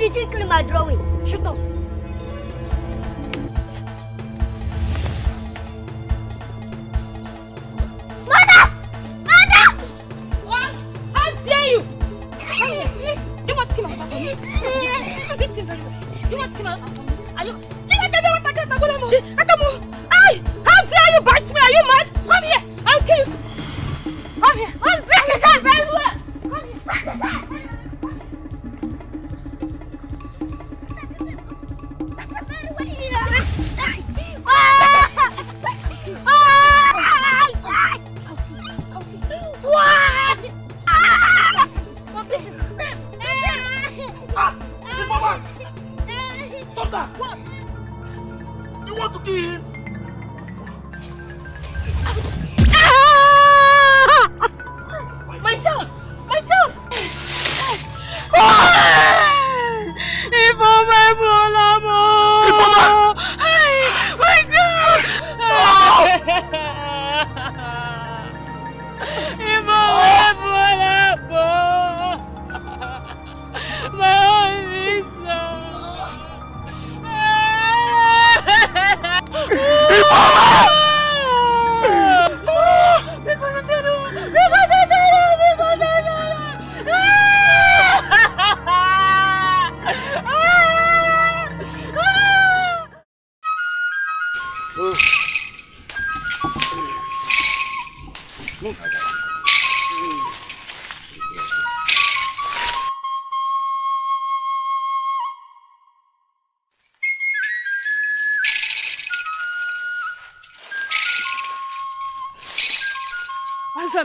did you clean my drawing? Shut up. Mother! Mother! What? How dare you? You want to kill my papa? Listen very well. You want to kill my papa? Are you? How dare you bite me? Are you mad? Come here. I'll kill you. Come here. I'll break his head very well. Come here. Break his head. Stop that! What? You want to kill him? My child! My child! My child!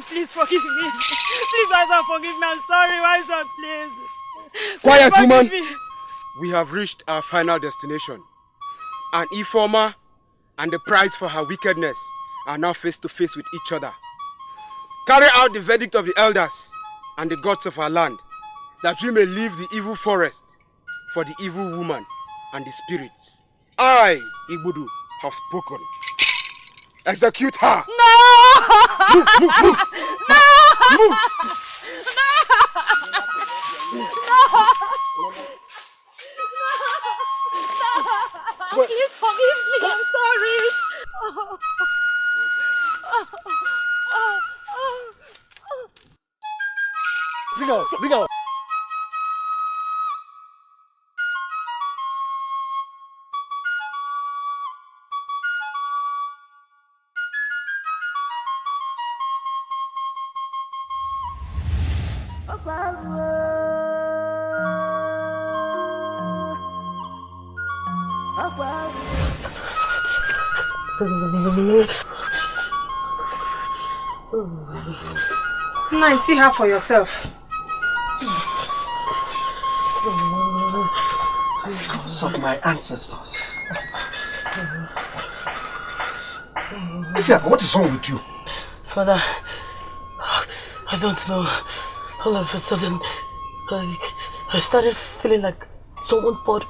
Please forgive me. Please, Wiser, forgive me. I'm sorry, Wiser, please. Quiet, woman. Me. We have reached our final destination. And Ifeoma and the prize for her wickedness are now face to face with each other. Carry out the verdict of the elders and the gods of our land, that we may leave the evil forest for the evil woman and the spirits. I, Igbudu, have spoken. Execute her! No! Move, move, move! No! Move! No! Please forgive me, I'm sorry. Bring out, bring out. Now see her for yourself. Curse of my ancestors. Isiaka, what is wrong with you? Father, I don't know. All of a sudden, I started feeling like someone poured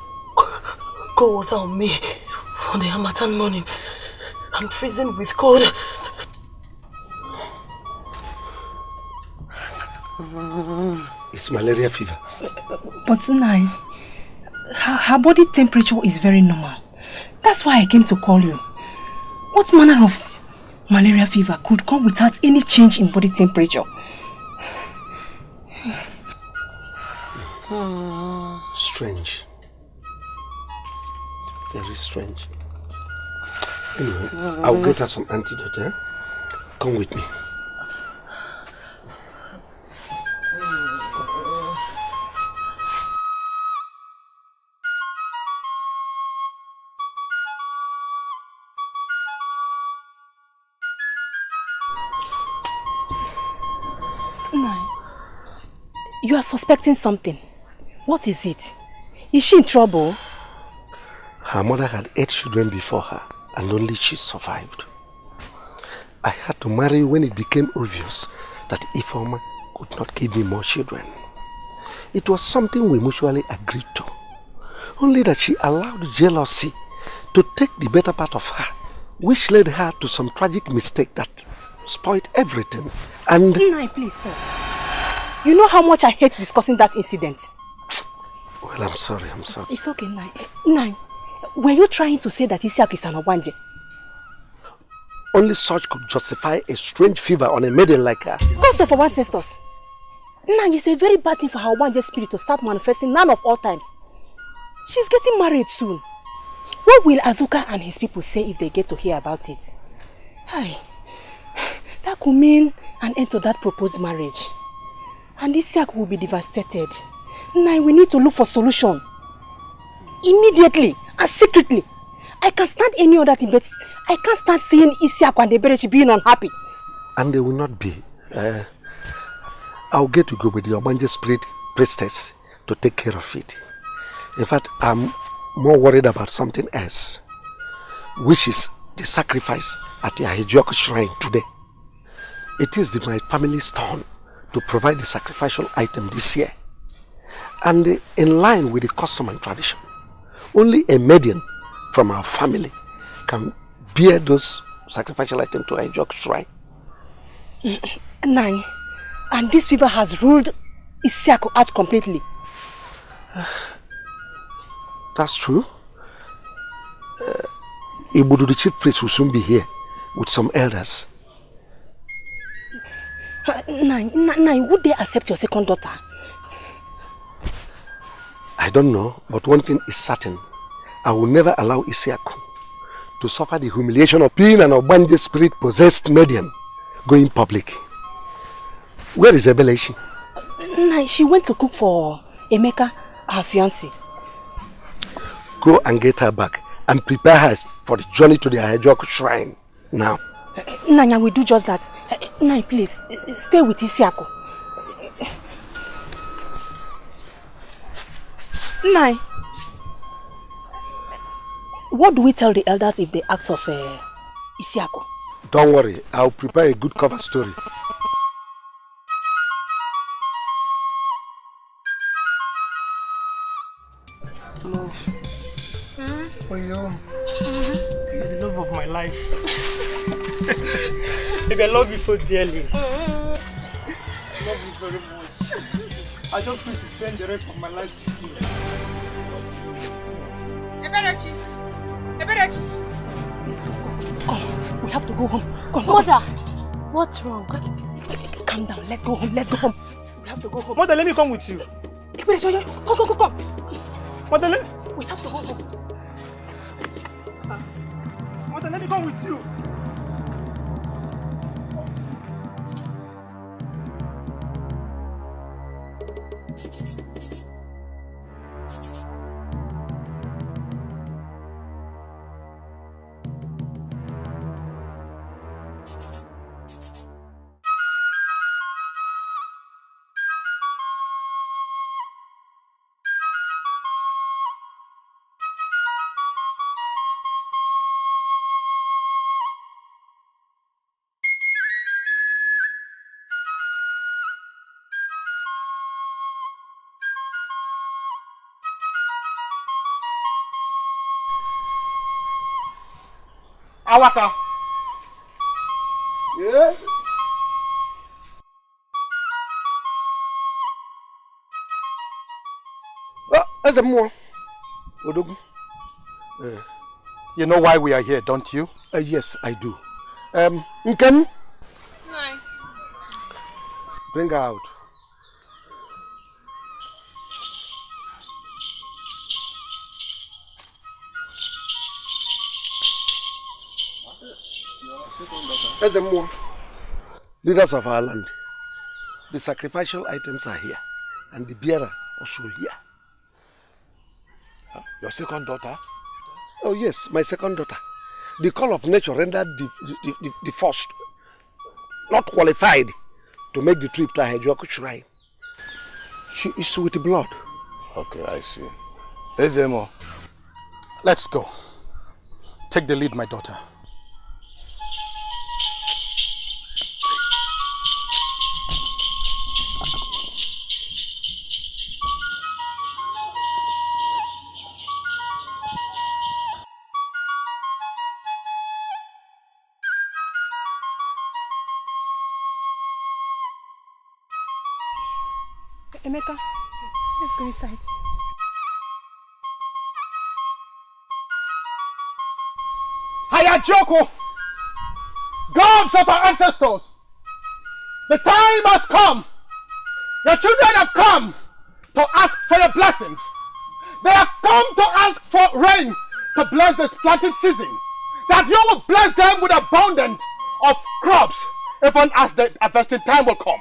cold water on me on the Harmattan morning. I'm freezing with cold. It's malaria fever. But Nai, her body temperature is very normal. That's why I came to call you. What manner of malaria fever could come without any change in body temperature? Strange. Very strange. Anyway, I'll get her some antidote, eh? Come with me. You are suspecting something. What is it? Is she in trouble? Her mother had 8 children before her, and only she survived. I had to marry when it became obvious that Ifeoma could not give me more children. It was something we mutually agreed to. Only that she allowed jealousy to take the better part of her, which led her to some tragic mistake that spoiled everything. And... Nai, please stop. You know how much I hate discussing that incident. Well, Well, I'm sorry. It's okay, Nai. Nai, were you trying to say that Isiaku is an Obanje? Only such could justify a strange fever on a maiden like her. Ghost of our ancestors. Nai, it's a very bad thing for her Obanje spirit to start manifesting none of all times. She's getting married soon. What will Azuka and his people say if they get to hear about it? Hi. That could mean an end to that proposed marriage. And Isiaku will be devastated. Nai, we need to look for solution. Immediately and secretly. I can stand any other thing, but I can't stand seeing Isiaku and the Eberechi being unhappy. And they will not be. I'll get to go with the Obanje spirit priestess to take care of it. In fact, I'm more worried about something else, which is the sacrifice at the Ejiofor shrine today. It is my family's turn to provide the sacrificial item this year. And in line with the custom and tradition, only a maiden from our family can bear those sacrificial items to Ejiofor shrine. Nai, and this fever has ruled Isiaku out completely. That's true. Ibudu, the chief priest, will soon be here with some elders. Nai, would they accept your second daughter? I don't know, but one thing is certain. I will never allow Isiaku to suffer the humiliation of being an Obanje spirit-possessed maiden going public. Where is Ebelechi? Nai, she went to cook for Emeka, her fiancé. Go and get her back and prepare her for the journey to the Ejiofor shrine now. Nanya, we do just that. Nai, please, stay with Isiaku. Nai, what do we tell the elders if they ask of Isiaku? Don't worry, I'll prepare a good cover story. Love. Oh, you're the love of my life. Baby, I love you so dearly. I love you very much. I just want to spend the rest of my life with you. Eberechi! Eberechi! Please, come. We have to go home. Come. Mother, what's wrong? Calm down. Let's go home. We have to go home. Mother, let me come with you. Come. Mother, We have to go home. Mother, let me come with you. Awaka. Yeah. There's a more. You know why we are here, don't you? Yes, I do. Nkem? Nai. Bring her out. There's a more. Leaders of our land. The sacrificial items are here, and the bearer also here. Your second daughter? Oh yes, my second daughter. The call of nature rendered the first not qualified to make the trip to Ejiofor shrine. She is with blood. Okay, I see. Ezemo, let's go. Take the lead, my daughter. Emeka, let's go inside. Ejiofor, gods of our ancestors, the time has come. Your children have come to ask for your blessings. They have come to ask for rain to bless this planting season, that you will bless them with abundance of crops, even as the harvesting time will come.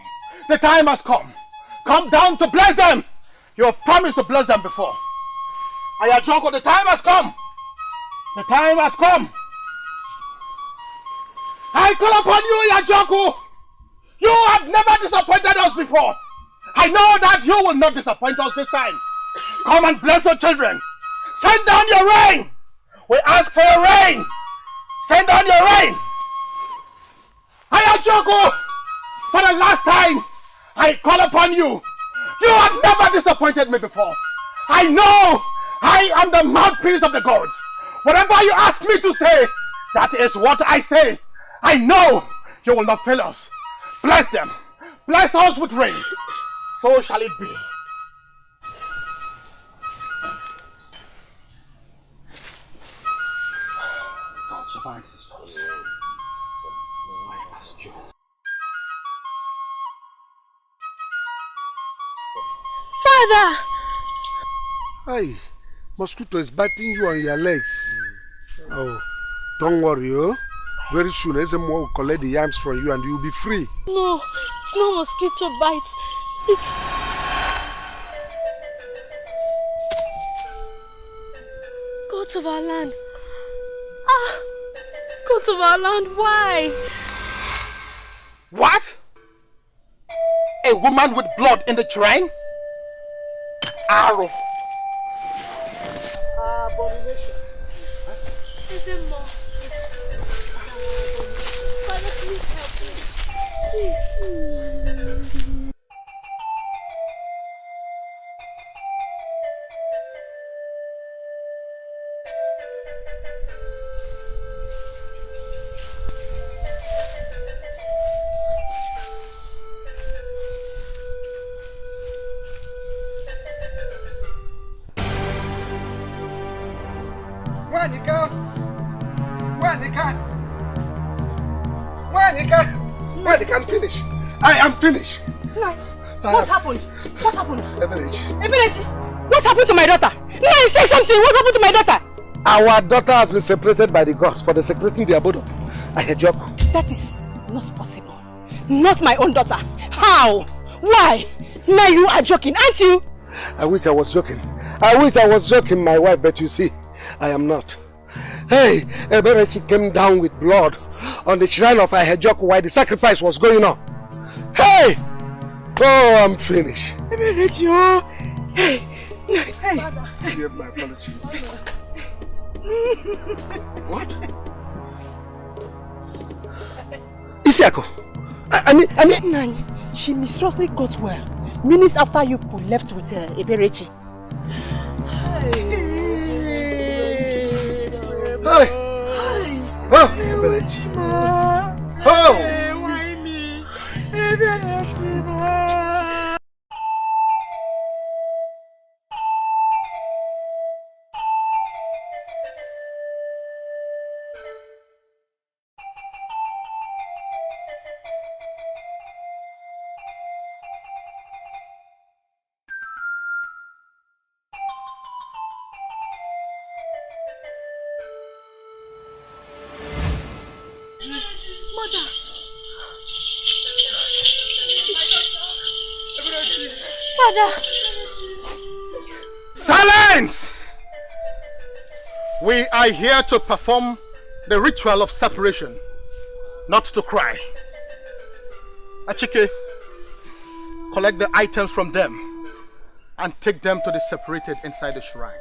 The time has come. Come down to bless them. You have promised to bless them before. Ejiofor, the time has come. The time has come. I call upon you, Ejiofor. You have never disappointed us before. I know that you will not disappoint us this time. Come and bless your children. Send down your rain. We ask for your rain. Send down your rain. Ejiofor, for the last time, I call upon you. You have never disappointed me before. I know I am the mouthpiece of the gods. Whatever you ask me to say, that is what I say. I know you will not fail us. Bless them. Bless us with rain. So shall it be. Gods of our ancestors, I ask you. Father! Hey, mosquito is biting you on your legs. Oh, don't worry, oh. Very soon, Ezemo will collect the yams from you and you'll be free. No, it's not mosquito bite. It's... goats of our land. Ah! Goats of our land, why? What? A woman with blood in the shrine? Arrow. Abomination. Is there more? Father, please help me. Please. I'm finished. I am finished. What happened? What happened? Edochie. What happened to my daughter? Nai, say something. What happened to my daughter? Our daughter has been separated by the gods for desecrating their abode of Ejiofor. That is not possible. Not my own daughter. How? Why? Now you are joking, aren't you? I wish I was joking. I wish I was joking, my wife, but you see, I am not. Hey, Edochie came down with blood on the shrine of Ejiofor while the sacrifice was going on. Hey! Oh, I'm finished. Edochie, hey! Hey! Give my apology. What? Isiako! I mean... Nani, she mysteriously got well. Minutes after you left with Edochie. Hey! Oh! Edochie! Oh! Why me? Edochie! Father! Silence! We are here to perform the ritual of separation, not to cry. Achike, collect the items from them and take them to the separated inside the shrine.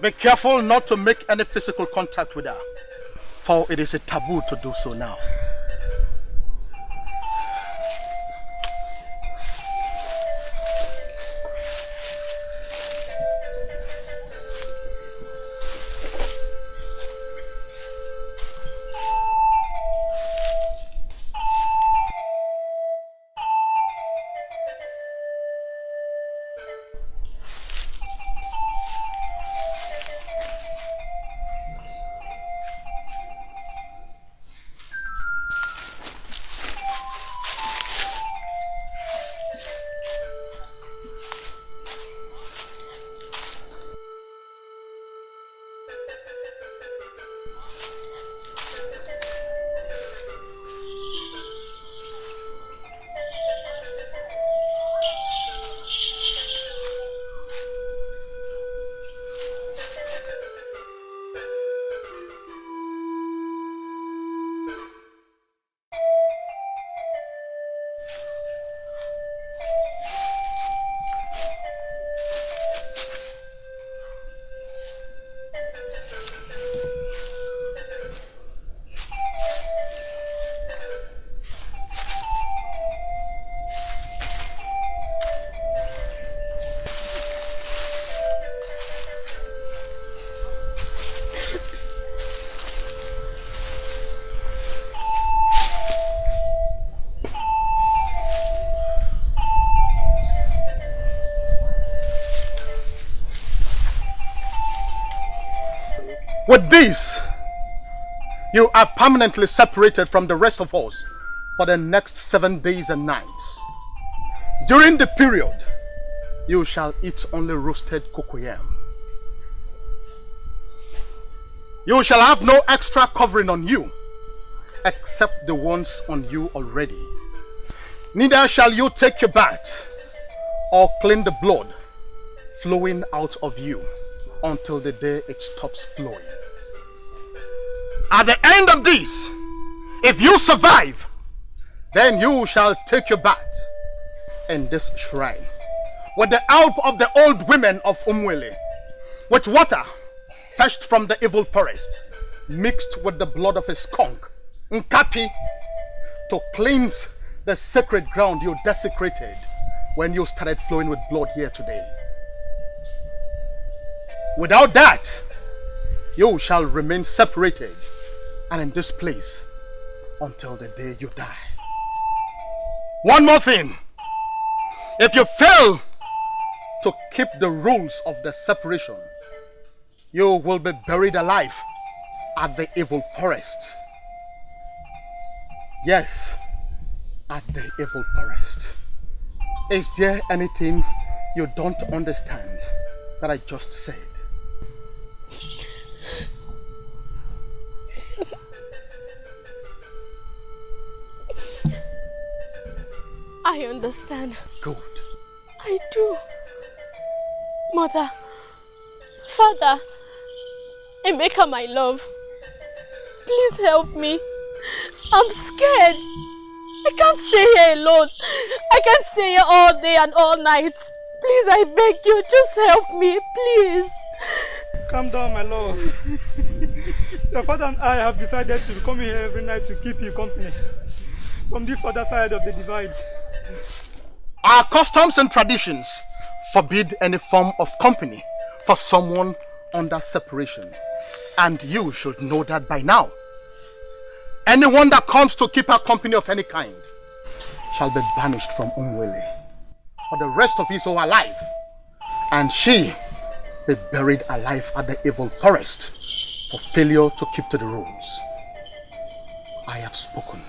Be careful not to make any physical contact with her, for it is a taboo to do so now. You are permanently separated from the rest of us for the next 7 days and nights. During the period, you shall eat only roasted cocoyam. You shall have no extra covering on you, except the ones on you already. Neither shall you take your bath or clean the blood flowing out of you until the day it stops flowing. At the end of this, if you survive, then you shall take your bath in this shrine with the help of the old women of Umwele, with water fetched from the evil forest, mixed with the blood of a skunk, Nkapi, to cleanse the sacred ground you desecrated when you started flowing with blood here today. Without that, you shall remain separated and in this place until the day you die. One more thing. If you fail to keep the rules of the separation, you will be buried alive at the evil forest. Yes, at the evil forest. Is there anything you don't understand that I just said? I understand. Good. I do. Mother, Father, Emeka, my love, please help me. I'm scared. I can't stay here alone. I can't stay here all day and all night. Please, I beg you, just help me, please. Calm down, my love. Your father and I have decided to come here every night to keep you company from this other side of the divide. Our customs and traditions forbid any form of company for someone under separation. And you should know that by now. Anyone that comes to keep her company of any kind shall be banished from Umwele for the rest of his whole life. And she be buried alive at the evil forest for failure to keep to the rules. I have spoken.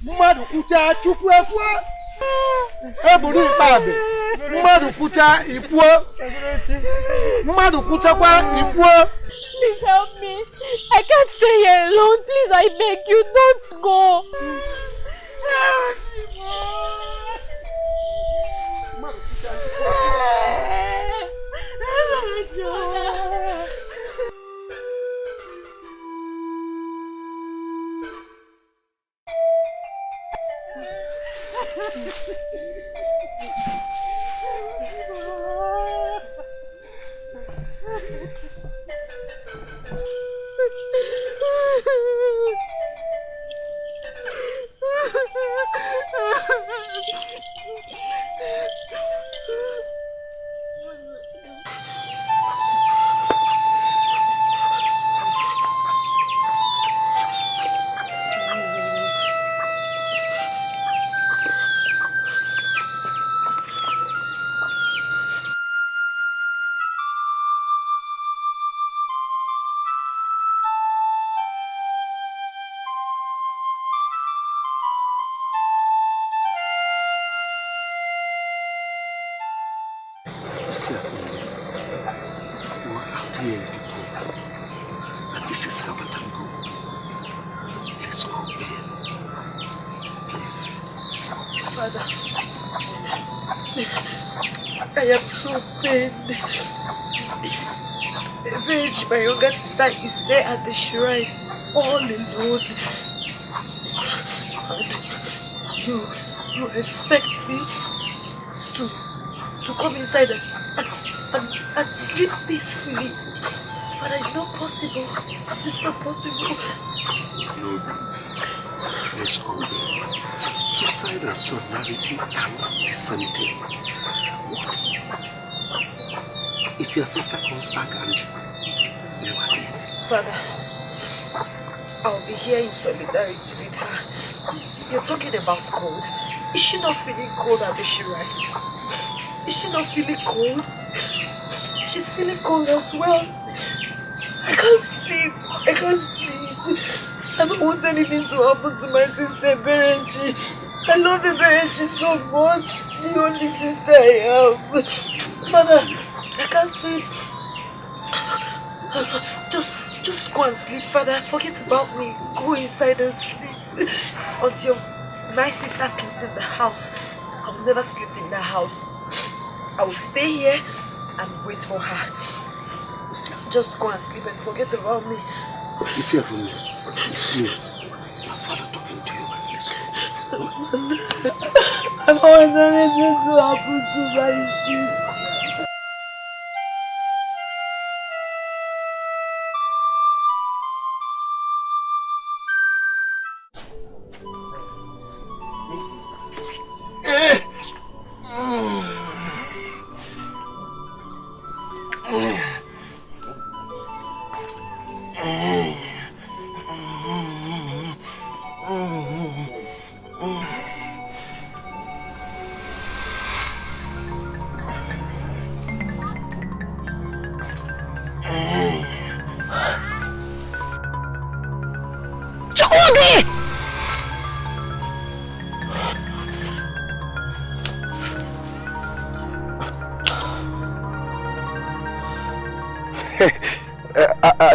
Mmadụ kwucha chukwu ekwuo. Eburu ikpabe. Mmadụ kwucha ikwuo. Mmadụ kwuchakwa ikwuo. Please help me. I can't stay here alone. Please, I beg you, don't go. I am so pained. Rich, my younger sister, is there at the shrine, all alone. And you expect me to come inside and sleep peacefully. But it's not possible. It's not possible. No, let's go there. Suicide and solidarity are not the same thing. What if your sister comes back and you are dead? Father, I'll be here in solidarity with her. You're talking about cold. Is she not feeling cold at the shrine? Is she not feeling cold? She's feeling cold as well. I can't sleep. I can't sleep. I don't want anything to happen to my sister, Berenji. I love the Berenji so much. The only sister I have. Father, I can't sleep. Just go and sleep, Father. Forget about me. Go inside and sleep. Until my sister sleeps in the house. I will never sleep in that house. I will stay here and wait for her. Just go and sleep and forget about me. It's here from me. It's me. Your father talking to you. I don't want anything to happen to my sister.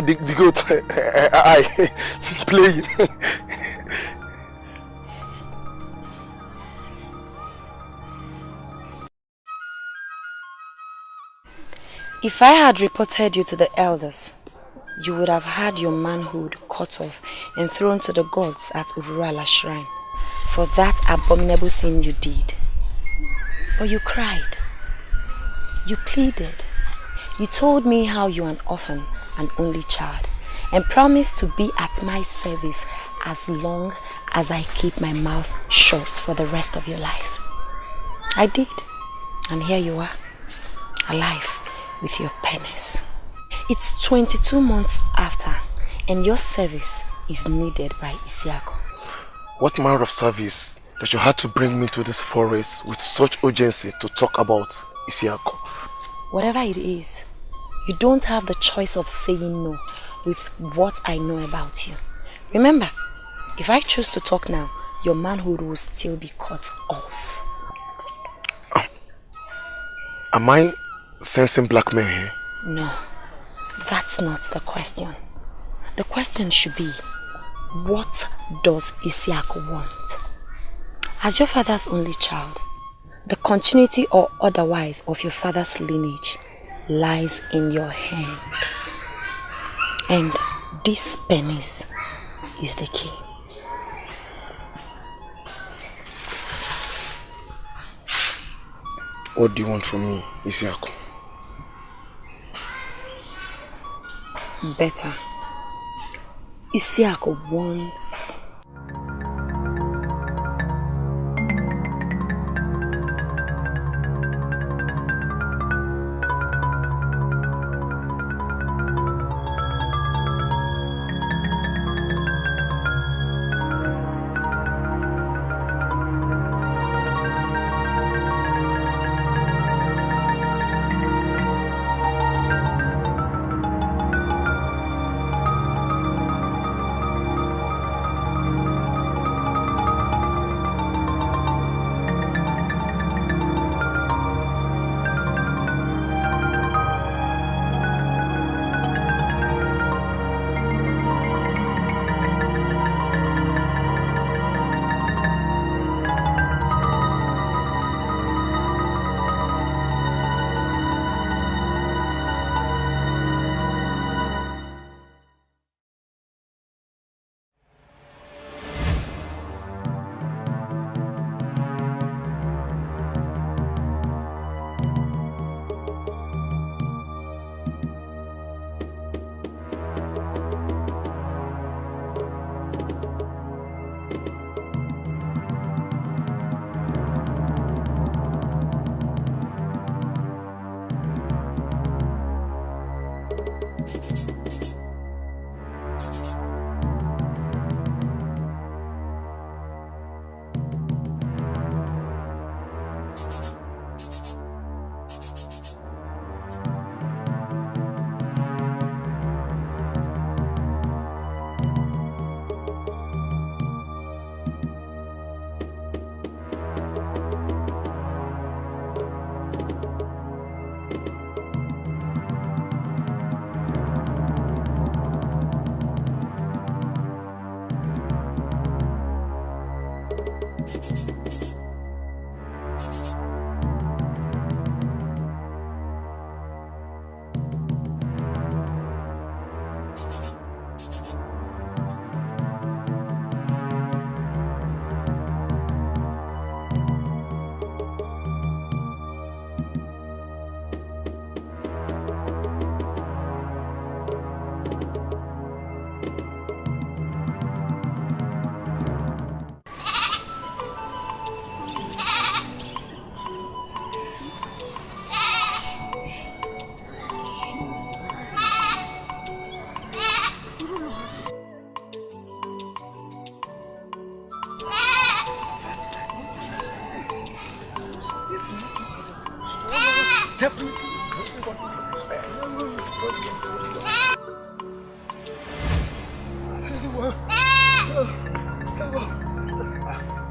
The goat, I playing. If I had reported you to the elders, you would have had your manhood cut off and thrown to the gods at Ururala shrine for that abominable thing you did. But you cried. You pleaded. You told me how you are an orphan and only child, and promised to be at my service as long as I keep my mouth shut for the rest of your life. I did, and here you are, alive with your pennies. It's 22 months after, and your service is needed by Isiako. What manner of service that you had to bring me to this forest with such urgency to talk about Isiako? Whatever it is, you don't have the choice of saying no with what I know about you. Remember, if I choose to talk now, your manhood will still be cut off. Am I sensing blackmail here? No, that's not the question. The question should be, what does Isiako want? As your father's only child, the continuity or otherwise of your father's lineage lies in your hand. And this pennies is the key. What do you want from me, Isiako? Better. Isiako wants...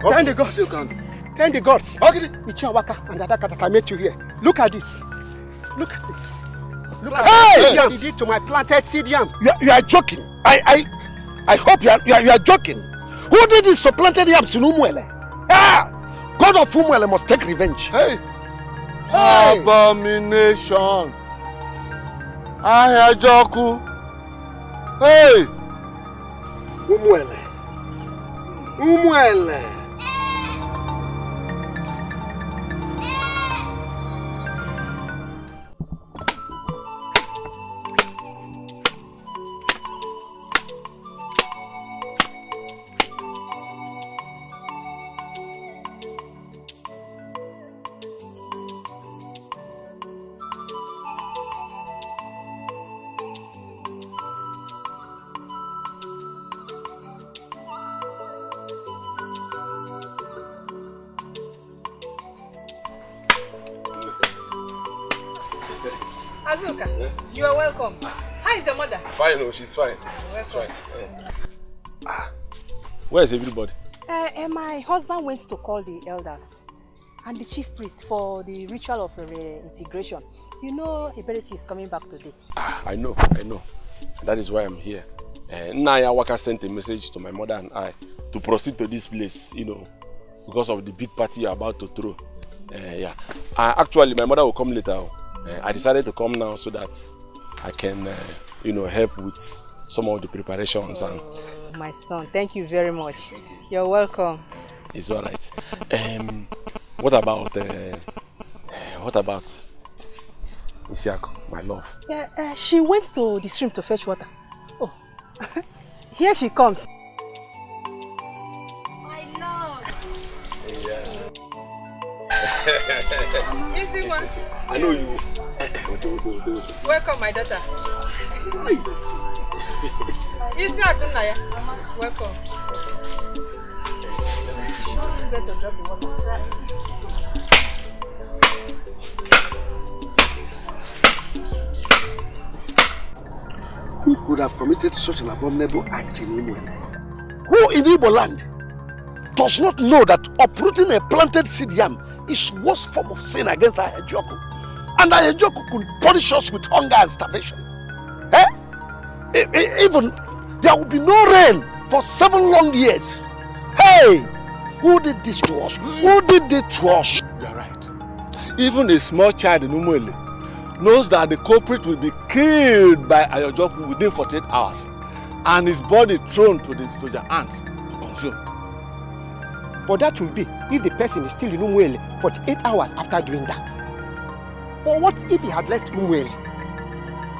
Thank the gods. Thank the gods. Ichiawaka and Adakataka met you here. Look at this. Look at this. Look at what you did to my planted seed yam. You are joking. I hope you are joking. Who did this to planted yams in Umuele? Ah! God of Umuele must take revenge. Hey! Abomination! Ahajoku! Hey! Umuele! Azuka, you are welcome. How is your mother? Fine, no, she's fine. She's fine. Where is everybody? My husband went to call the elders and the chief priest for the ritual of integration. You know, Edochie is coming back today. I know. That is why I'm here. Naya Waka sent a message to my mother and I to proceed to this place, you know, because of the big party you're about to throw. Actually, my mother will come later. I decided to come now so that I can, help with some of the preparations. And my son, thank you very much. You're welcome. It's all right. What about Isiako, my love? Yeah, she went to the stream to fetch water. Oh, here she comes. My love. Yeah. Easy one. I know you. Welcome, my daughter. Isiako, welcome. Who could have committed such an abominable act in Umuele? Who in Igbo land does not know that uprooting a planted seed yam is the worst form of sin against Ejiofor? And Ejiofor could punish us with hunger and starvation. Even there will be no rain for 7 long years. Hey! Who did this to us? Who did this to us? You're right. Even a small child in Umuele knows that the culprit will be killed by Ejiofor within 48 hours and his body thrown to the soldier ants to consume. But that will be if the person is still in Umuele 48 hours after doing that. But what if he had left Umuele?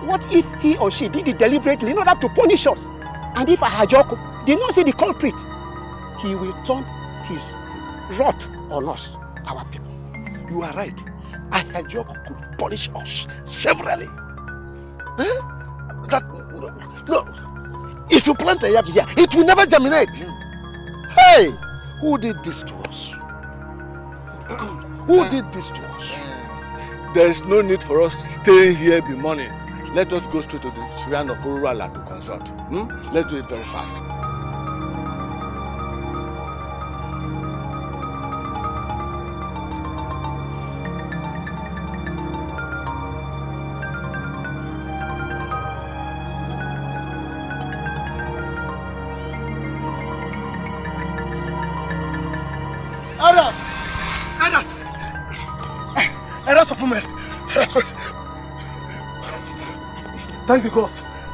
What if he or she did it deliberately in order to punish us? And if Ejiofor did not see the culprit, he will turn his wrath on us, our people. You are right. Ejiofor could punish us severally. No. If you plant a yam here, it will never germinate. Hey! Who did this to us? Who did this to us? There is no need for us to stay here be morning. Let us go straight to the shrine of Ururala to consult. Let's do it very fast.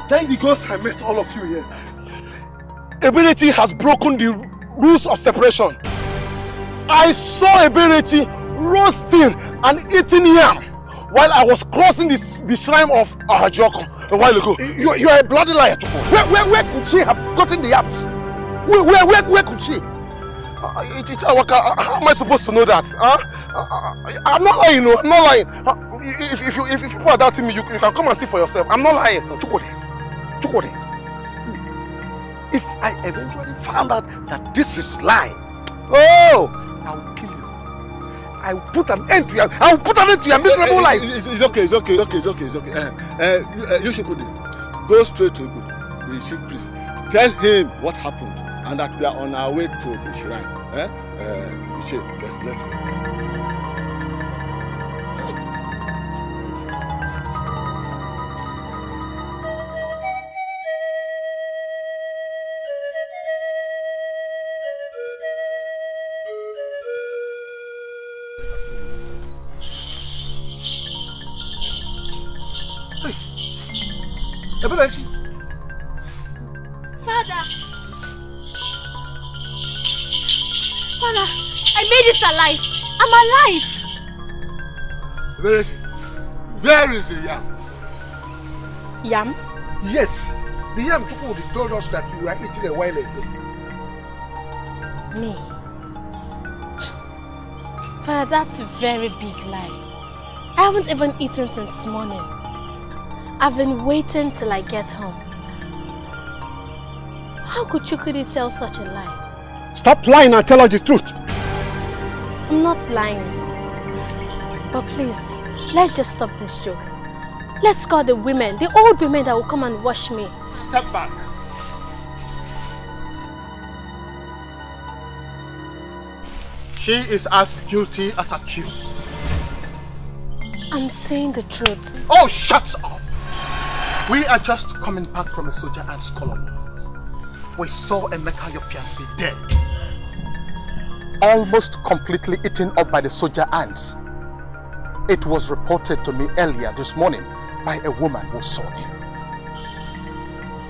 Thank the gods I met all of you here. Edochie has broken the rules of separation. I saw Edochie roasting and eating yam while I was crossing the shrine of Ejiofor a while ago. You are a bloody liar. Where could she have gotten the yams? Where could she? How am I supposed to know that? I'm not lying, no. I'm not lying. If people are doubting me, you can come and see for yourself. I'm not lying. Chukode. If I eventually found out that this is lie, I will kill you. I will put an end to your miserable life. It's okay. You should go straight to the chief priest. Tell him what happened and that we are on our way to the shrine. Let's go. Edochie. Father! Father, I made it alive! I'm alive! Edochie, where is the yam? Yam? Yes, the yam Chukwudi told us that you were eating a while ago. Me? Father, that's a very big lie. I haven't even eaten since morning. I've been waiting till I get home. How could Chukwudi tell such a lie? Stop lying and tell us the truth. I'm not lying. But please, let's just stop these jokes. Let's call the women, the old women that will come and wash me. Step back. She is as guilty as accused. I'm saying the truth. Oh, shut up! We are just coming back from a soldier ants colony. We saw Emeka, your fiancé, dead. Almost completely eaten up by the soldier ants. It was reported to me earlier this morning by a woman who saw him.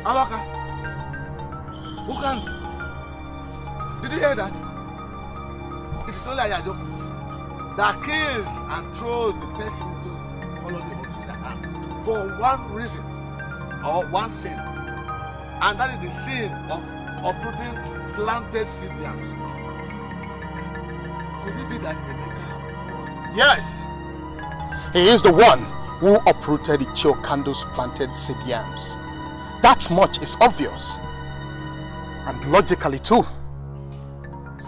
Amaka, did you hear that? It's not like I don't. That kills and throws the person to colony of soldier ants for one reason or one sin, and that is the sin of uprooting planted seed yams. Could it be that Emeka? Yes, he is the one who uprooted the Chiokando's planted seed yams. That much is obvious, and logically too.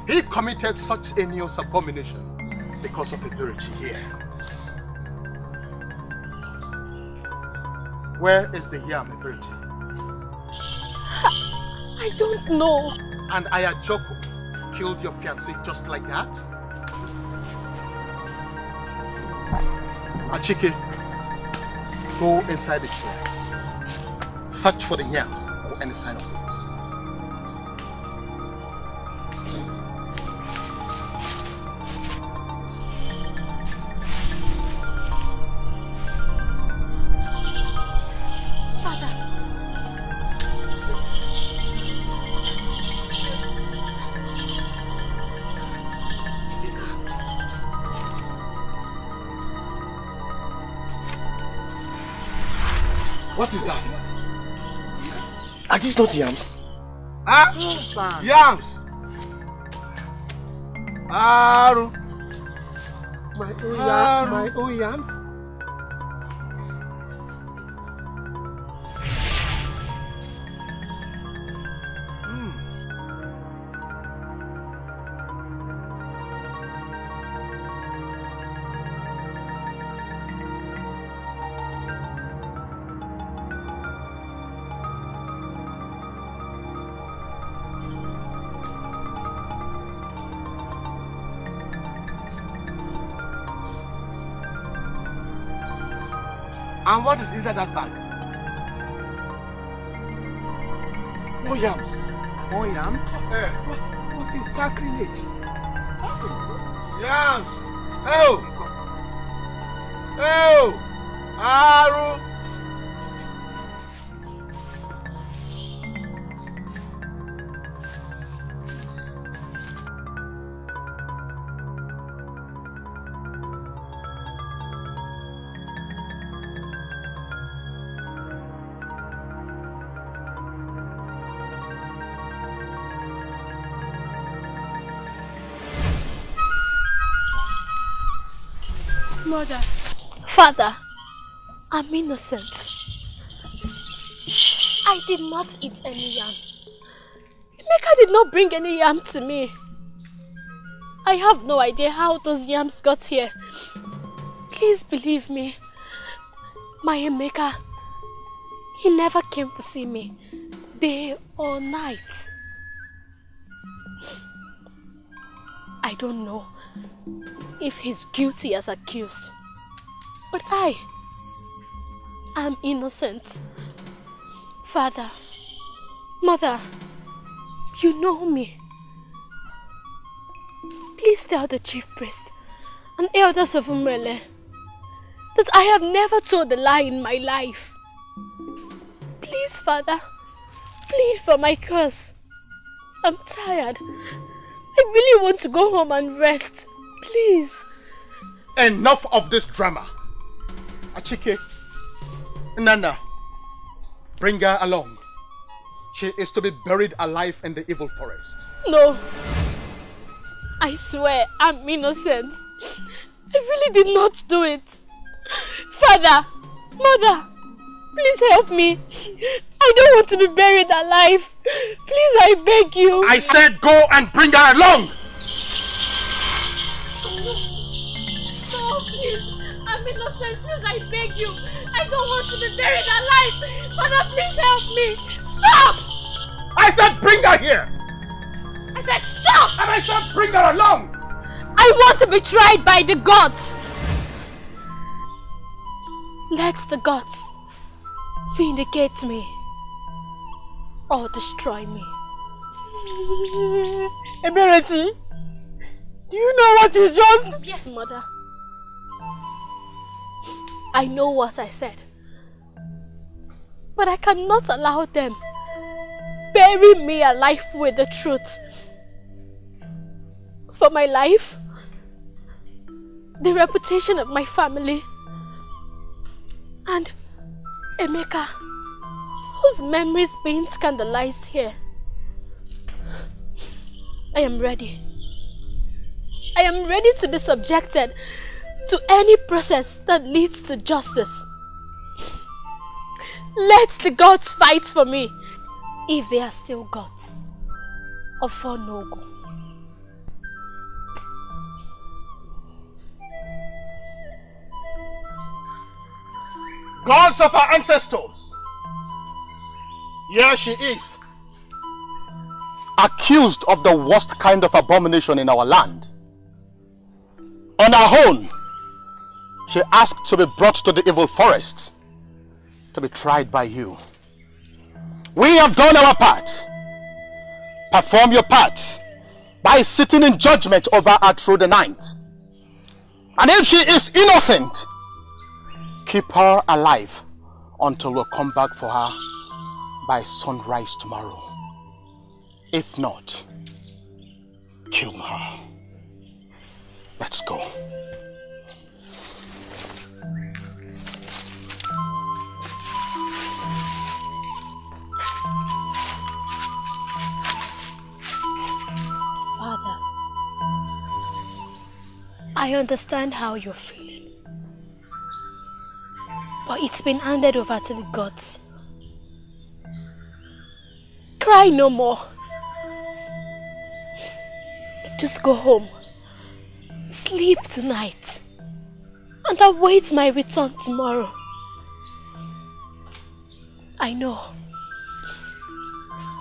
He committed such heinous abomination because of Edochie here. Where is the yam, Edochie? I don't know. And Ejiofor killed your fiancé just like that? Achike, go inside the chair. Search for the yam or any sign of it. What is that? Are these not yams? Ah, yams. Aru. My own yams? And what is inside that bag? More yams. More yams? What is sacrilege? Yams! Oh! Oh! Aru! Mother, Father, I'm innocent. I did not eat any yam. Emeka did not bring any yam to me. I have no idea how those yams got here. Please believe me. My Emeka, he never came to see me, day or night. I don't know if he's guilty as accused. But I am innocent. Father, Mother, you know me. Please tell the chief priest and elders of Umele that I have never told a lie in my life. Please, Father, plead for my cause. I'm tired. I really want to go home and rest. Please. Enough of this drama. Achike, Nana, bring her along. She is to be buried alive in the evil forest. No. I swear I'm innocent. I really did not do it. Father, Mother, please help me. I don't want to be buried alive. Please, I beg you. I said go and bring her along. No, please. I'm innocent. Please, I beg you. I don't want to be buried alive. Father, please help me. Stop! I said bring her here. I said stop! And I said bring her along. I want to be tried by the gods. Let the gods vindicate me or destroy me. Eberechi, do you know what you just... Yes, Mother. I know what I said. But I cannot allow them bury me alive with the truth. For my life, the reputation of my family, and Emeka, whose memory is being scandalized here. I am ready. I am ready to be subjected to any process that leads to justice. Let the gods fight for me, if they are still gods, or for Nogo. Gods of our ancestors, here she is, accused of the worst kind of abomination in our land. On her own, she asked to be brought to the evil forest to be tried by you. We have done our part. Perform your part by sitting in judgment over her through the night. And if she is innocent, keep her alive until we come back for her by sunrise tomorrow. If not, kill her. Let's go. Father, I understand how you're feeling. But it's been handed over to the gods. Cry no more. Just go home. Sleep tonight. And await my return tomorrow. I know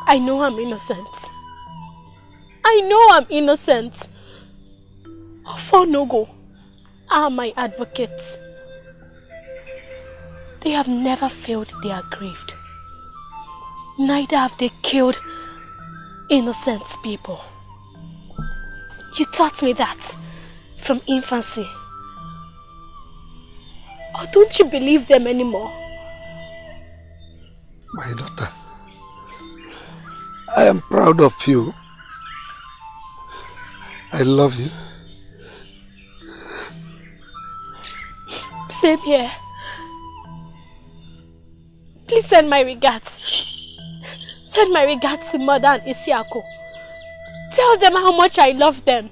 I'm innocent. I know I'm innocent. For Nogo are my advocates. They have never failed their aggrieved. Neither have they killed innocent people. You taught me that from infancy. Or don't you believe them anymore? My daughter, I am proud of you. I love you. Same here. Please send my regards. Send my regards to Mother and Isiako. Tell them how much I love them.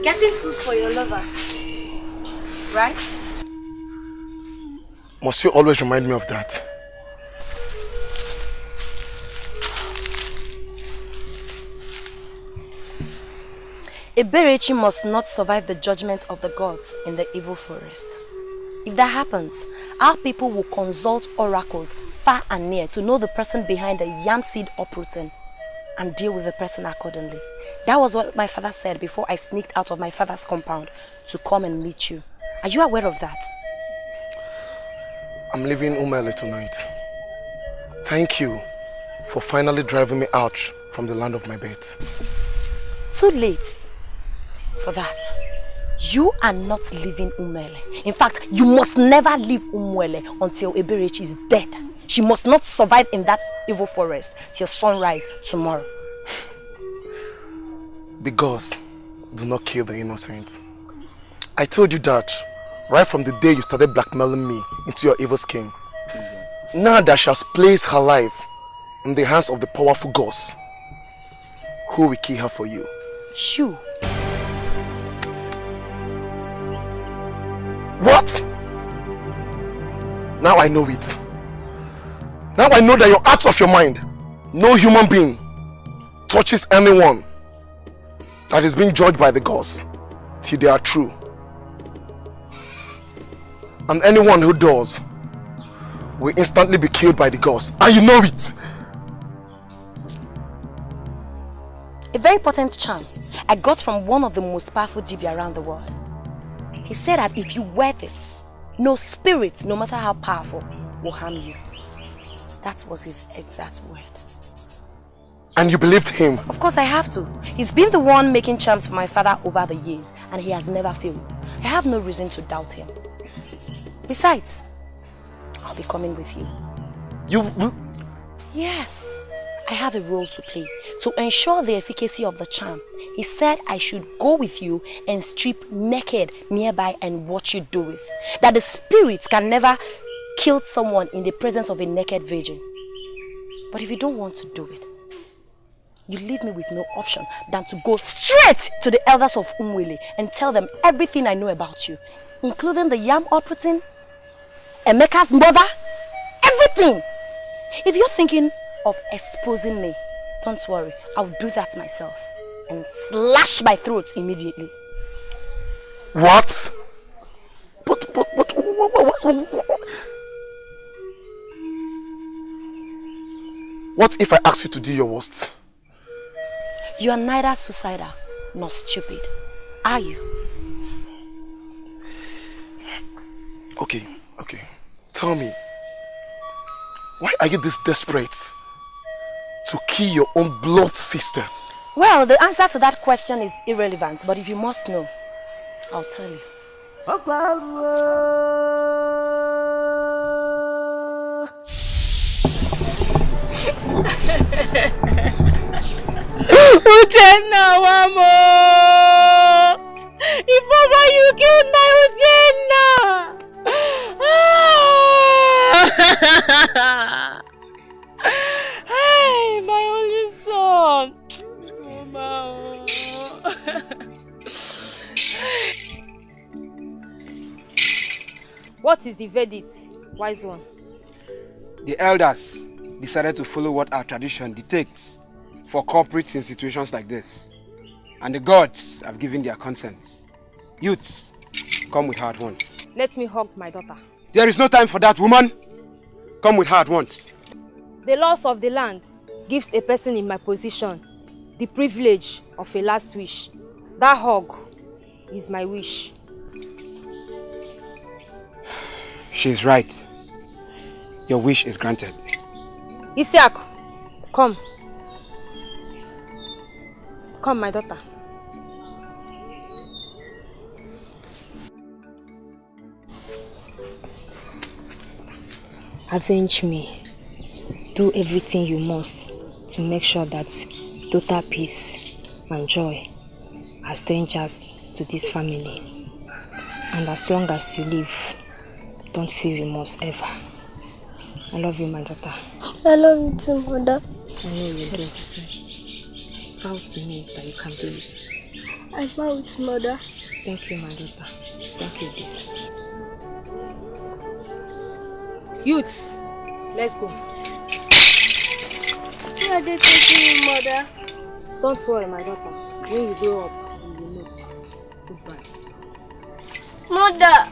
Getting food for your lover, right? Must you always remind me of that? Eberechi must not survive the judgment of the gods in the evil forest. If that happens, our people will consult oracles far and near to know the person behind the yam seed uprooting and deal with the person accordingly. That was what my father said before I sneaked out of my father's compound to come and meet you. Are you aware of that? I'm leaving Umele tonight. Thank you for finally driving me out from the land of my birth. Too late for that. You are not leaving Umele. In fact, you must never leave Umele until Eberechi is dead. She must not survive in that evil forest till sunrise tomorrow. The gods do not kill the innocent. I told you that right from the day you started blackmailing me into your evil scheme. Now that she has placed her life in the hands of the powerful gods, who will kill her for you? You. What? Now I know it. Now I know that you're out of your mind. No human being touches anyone that is being judged by the gods till they are true. And anyone who does will instantly be killed by the gods. And you know it. A very potent charm I got from one of the most powerful Dibia around the world. He said that if you wear this, no spirit, no matter how powerful, will harm you. That was his exact word. And you believed him? Of course I have to. He's been the one making charms for my father over the years, and he has never failed. I have no reason to doubt him. Besides, I'll be coming with you. You? Yes. I have a role to play to ensure the efficacy of the charm. He said I should go with you and strip naked nearby and watch you do it. That the spirits can never kill someone in the presence of a naked virgin. But if you don't want to do it, you leave me with no option than to go straight to the elders of Umwele and tell them everything I know about you, including the yam uprooting, Emeka's mother, everything. If you're thinking of exposing me, don't worry, I'll do that myself and slash my throat immediately. What? But what if I ask you to do your worst? You are neither suicidal nor stupid, are you? Okay. Tell me, why are you this desperate to kill your own blood sister? Well, the answer to that question is irrelevant, but if you must know, I'll tell you. Uchenna, Wamo! If ever you killed my Uchenna! Hey, my only son! Mama. What is the verdict, wise one? The elders decided to follow what our tradition dictates for culprits in situations like this. And the gods have given their consent. Youths, come with her at once. Let me hug my daughter. There is no time for that, woman. Come with her at once. The laws of the land gives a person in my position the privilege of a last wish. That hug is my wish. She is right. Your wish is granted. Isiaku, come. Come, my daughter. Avenge me. Do everything you must to make sure that total peace and joy are strangers to this family. And as long as you live, don't feel remorse ever. I love you, my daughter. I love you too, Mother. I know you do. Proud to me that you can do it. I vow it, mother. Thank you, my daughter. Thank you, dear. Youths, let's go. Where are they taking you, mother? Don't worry, my daughter. When you grow up, you will know. Goodbye. Mother!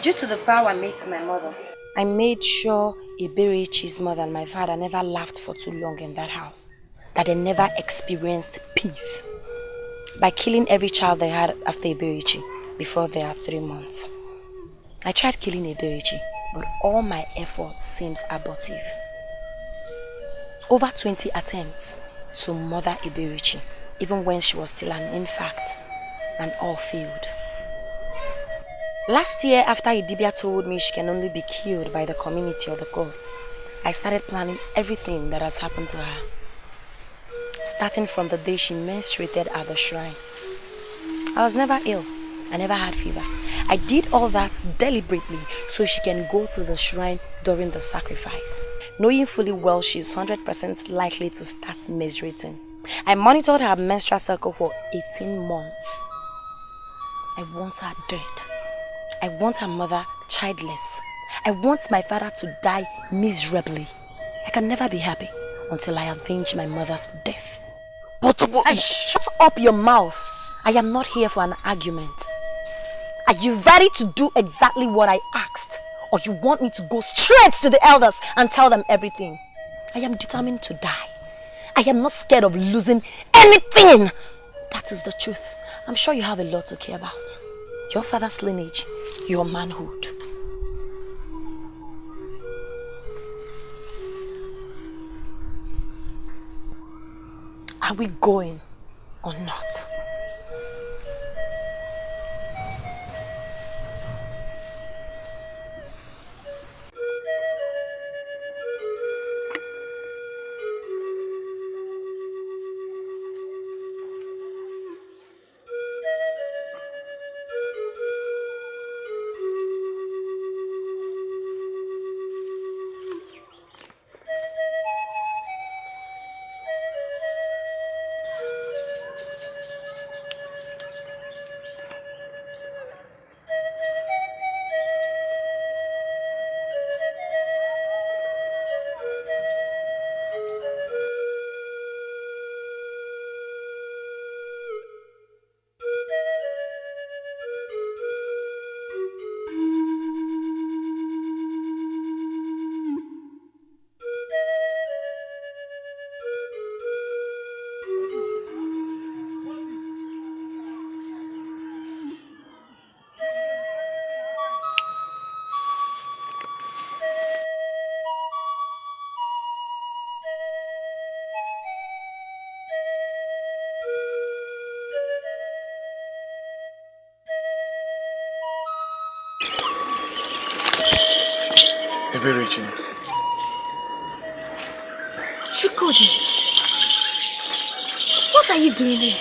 Due to the vow I made to my mother, I made sure Eberechi's mother and my father never laughed for too long in that house. That they never experienced peace. By killing every child they had after Eberechi before they are 3 months. I tried killing Eberechi, but all my efforts seemed abortive. Over 20 attempts to murder Eberechi, even when she was still an infant, and all failed. Last year, after Idibia told me she can only be killed by the community or the gods, I started planning everything that has happened to her. Starting from the day she menstruated at the shrine. I was never ill. I never had fever. I did all that deliberately so she can go to the shrine during the sacrifice, knowing fully well she's 100% likely to start menstruating. I monitored her menstrual cycle for 18 months. I want her dead. I want her mother childless. I want my father to die miserably. I can never be happy until I avenge my mother's death. But shut up your mouth. I am not here for an argument. Are you ready to do exactly what I asked? Or you want me to go straight to the elders and tell them everything? I am determined to die. I am not scared of losing anything. That is the truth. I'm sure you have a lot to care about. Your father's lineage, your manhood. Are we going or not? Regina. Chukwudi, what are you doing here?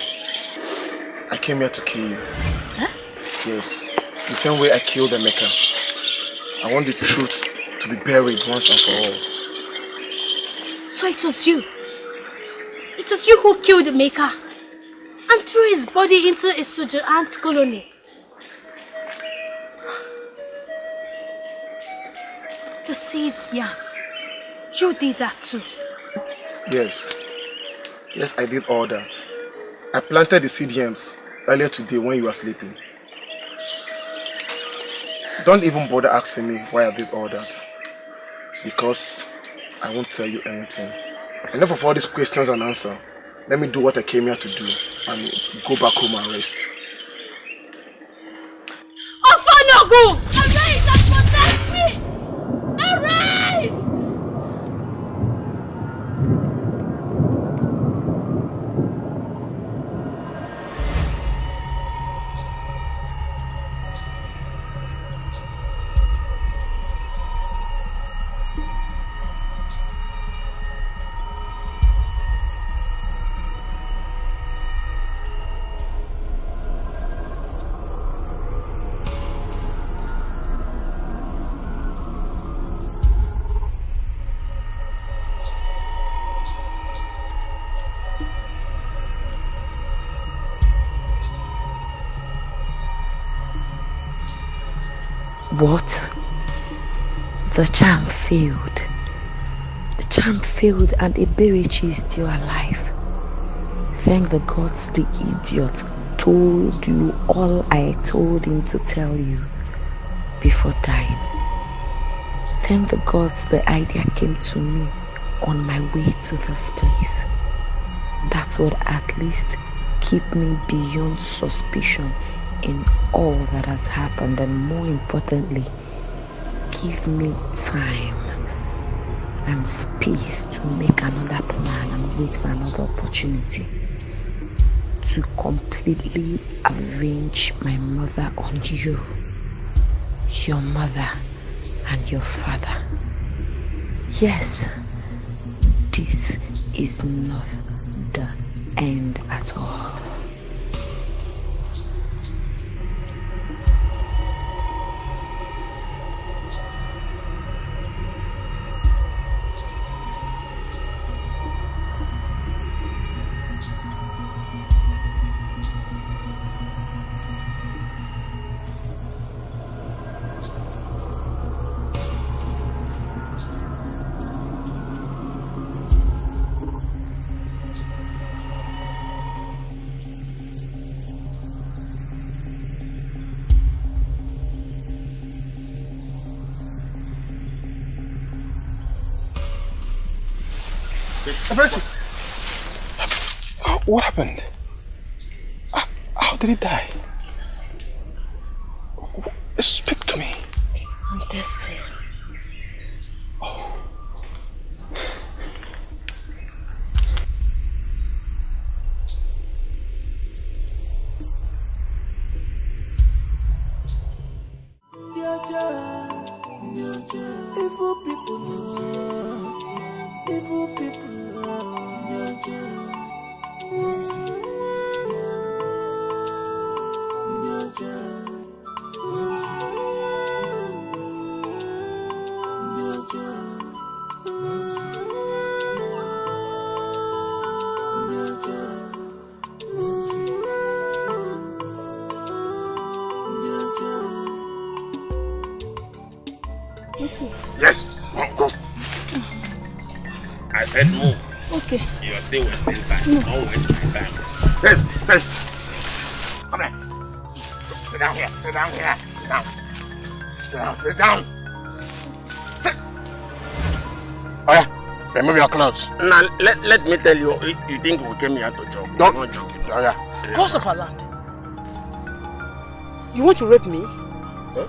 I came here to kill you. Huh? Yes, the same way I killed Emeka. I want the truth to be buried once and for all. So it was you? It was you who killed Emeka and threw his body into a soldier ant colony? The seed yams. You did that too. Yes. Yes, I did all that. I planted the seed yams earlier today when you were sleeping. Don't even bother asking me why I did all that. Because I won't tell you anything. Enough of all these questions and answers. Let me do what I came here to do and go back home and rest. Ofonogu! Arise and protect me! Arise! What? The charm failed. The charm failed and Eberechi is still alive. Thank the gods the idiot told you all I told him to tell you before dying. Thank the gods the idea came to me on my way to this place. That would at least keep me beyond suspicion in all that has happened, and more importantly, give me time and space to make another plan and wait for another opportunity to completely avenge my mother on you, your mother and your father. Yes, this is not the end at all. What happened? How did he die? Speak to me. I'm thirsty. Evil people. Yes, go. I said move. Okay. You are still wasting time. No. Don't waste my time. Hey. Come here. Sit down here. Sit down. Sit. Oh yeah. Remove your clothes. Now let me tell you, you think we came here to joke? Don't. We're not joking. Oh yeah. Boss of our land. You want to rape me? Huh?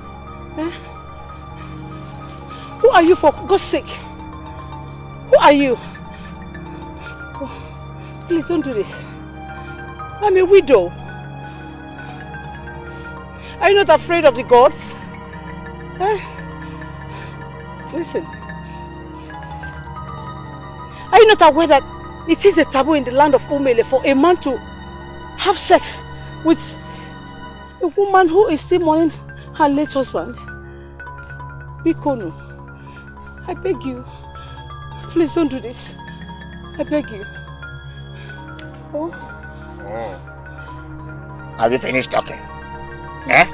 Eh? Who are you, for God's sake? Who are you? Oh, please don't do this. I'm a widow. Are you not afraid of the gods? Eh? Listen. Are you not aware that it is a taboo in the land of Umele for a man to have sex with a woman who is still mourning her late husband? Bikono, I beg you. Please don't do this. I beg you. Oh. Have you finished talking? Eh?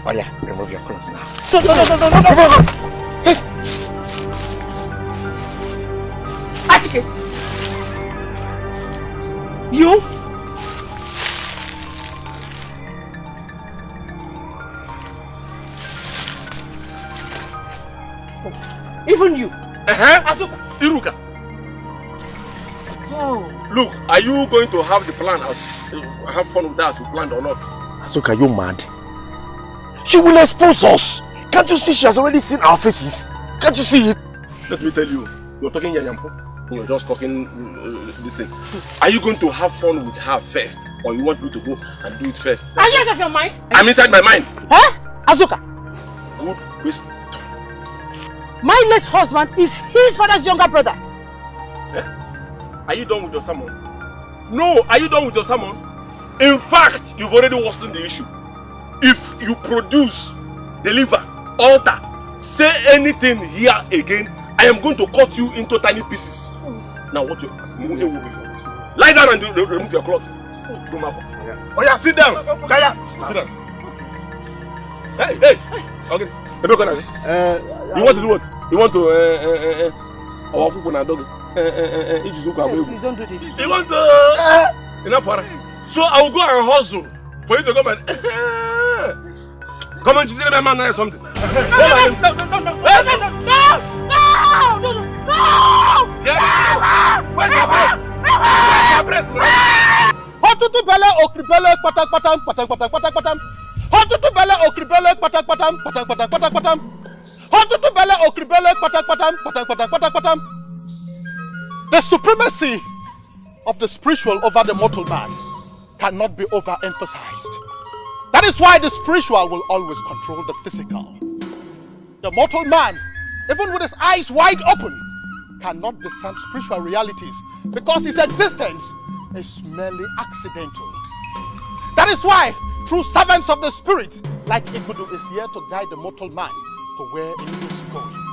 Oh yeah, remove your clothes now. No. Hey. Achike! You? Even you? Azuka! Iruka! Oh. Look, are you going to have the plan have fun with that as we planned or not? Azuka, are you mad? She will expose us! Can't you see she has already seen our faces? Can't you see it? Let me tell you, you're talking Yanyampo. You're just talking this thing. Are you going to have fun with her first? Or you want me to go and do it first? Are you out of your mind? I'm inside my mind. Huh? Azuka! Good question. My late husband is his father's younger brother. Eh? Are you done with your sermon? No, are you done with your sermon? In fact, you've already worsened the issue. If you produce, deliver, alter, say anything here again, I am going to cut you into tiny pieces. Now what you... Lie down and remove your clothes. Oh yeah, sit down. Kaya, sit down. Hey. Okay. You want to do what? You want to Please don't do this. You want to so I will go and hustle for you to come and come and say my man or something. No! Where's your breast? Hotutu bele okribele patak patam patak patak patak patam. Hotutu bele okribele patak patam patak patak patak patam. Hotutu bele okribele patak patam patak patak patak patam. The supremacy of the spiritual over the mortal man cannot be overemphasized. That is why the spiritual will always control the physical. The mortal man, even with his eyes wide open, cannot discern spiritual realities because his existence is merely accidental. That is why true servants of the spirit like Ekubo is here to guide the mortal man to where he is going.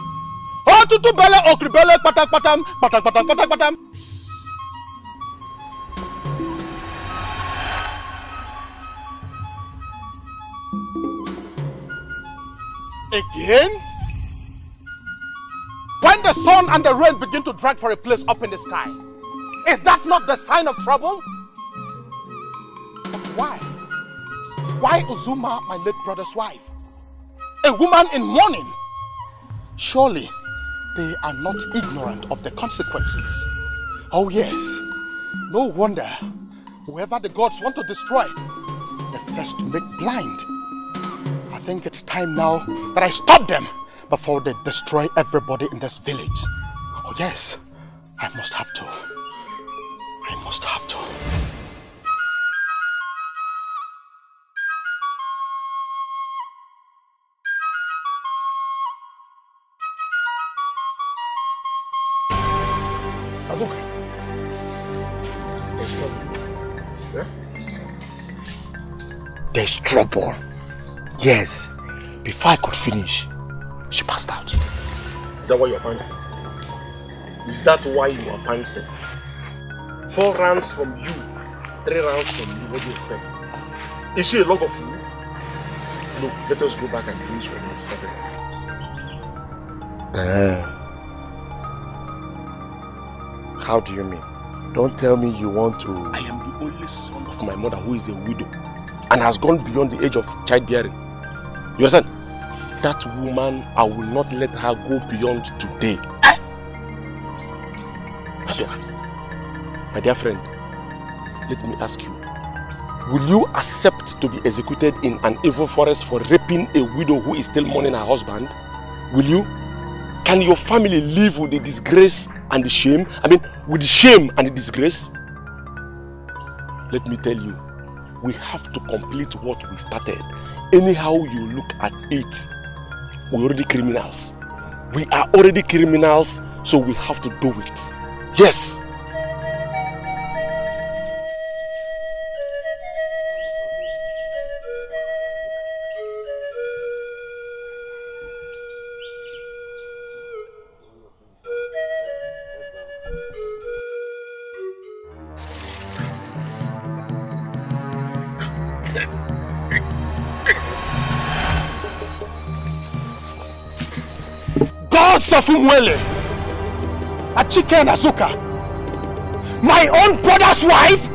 Oh, tutu bele okribele patak patam patak patak patak patam. Again? When the sun and the rain begin to drag for a place up in the sky, is that not the sign of trouble? But why? Why Uzuma, my late brother's wife? A woman in mourning? Surely they are not ignorant of the consequences. Oh yes, no wonder whoever the gods want to destroy, they first make blind. I think it's time now that I stop them before they destroy everybody in this village. Oh yes, I must have to. I must have to. Amuka. There's trouble. Yeah? There's trouble. Yes. Before I could finish, she passed out. Is that why you are panting? Is that why you are panting? 4 rounds from you, 3 rounds from you, what do you expect? Is she a log of food? Look, let us go back and finish what we started. How do you mean? Don't tell me you want to... I am the only son of my mother who is a widow and has gone beyond the age of childbearing. You understand? That woman, I will not let her go beyond today. My dear friend, let me ask you, will you accept to be executed in an evil forest for raping a widow who is still mourning her husband? Will you? Can your family live with the disgrace and the shame? I mean, with the shame and the disgrace? Let me tell you, we have to complete what we started. Anyhow you look at it, we're already criminals. We are already criminals, so we have to do it. Yes! Safumwele, Achike and Azuka, my own brother's wife?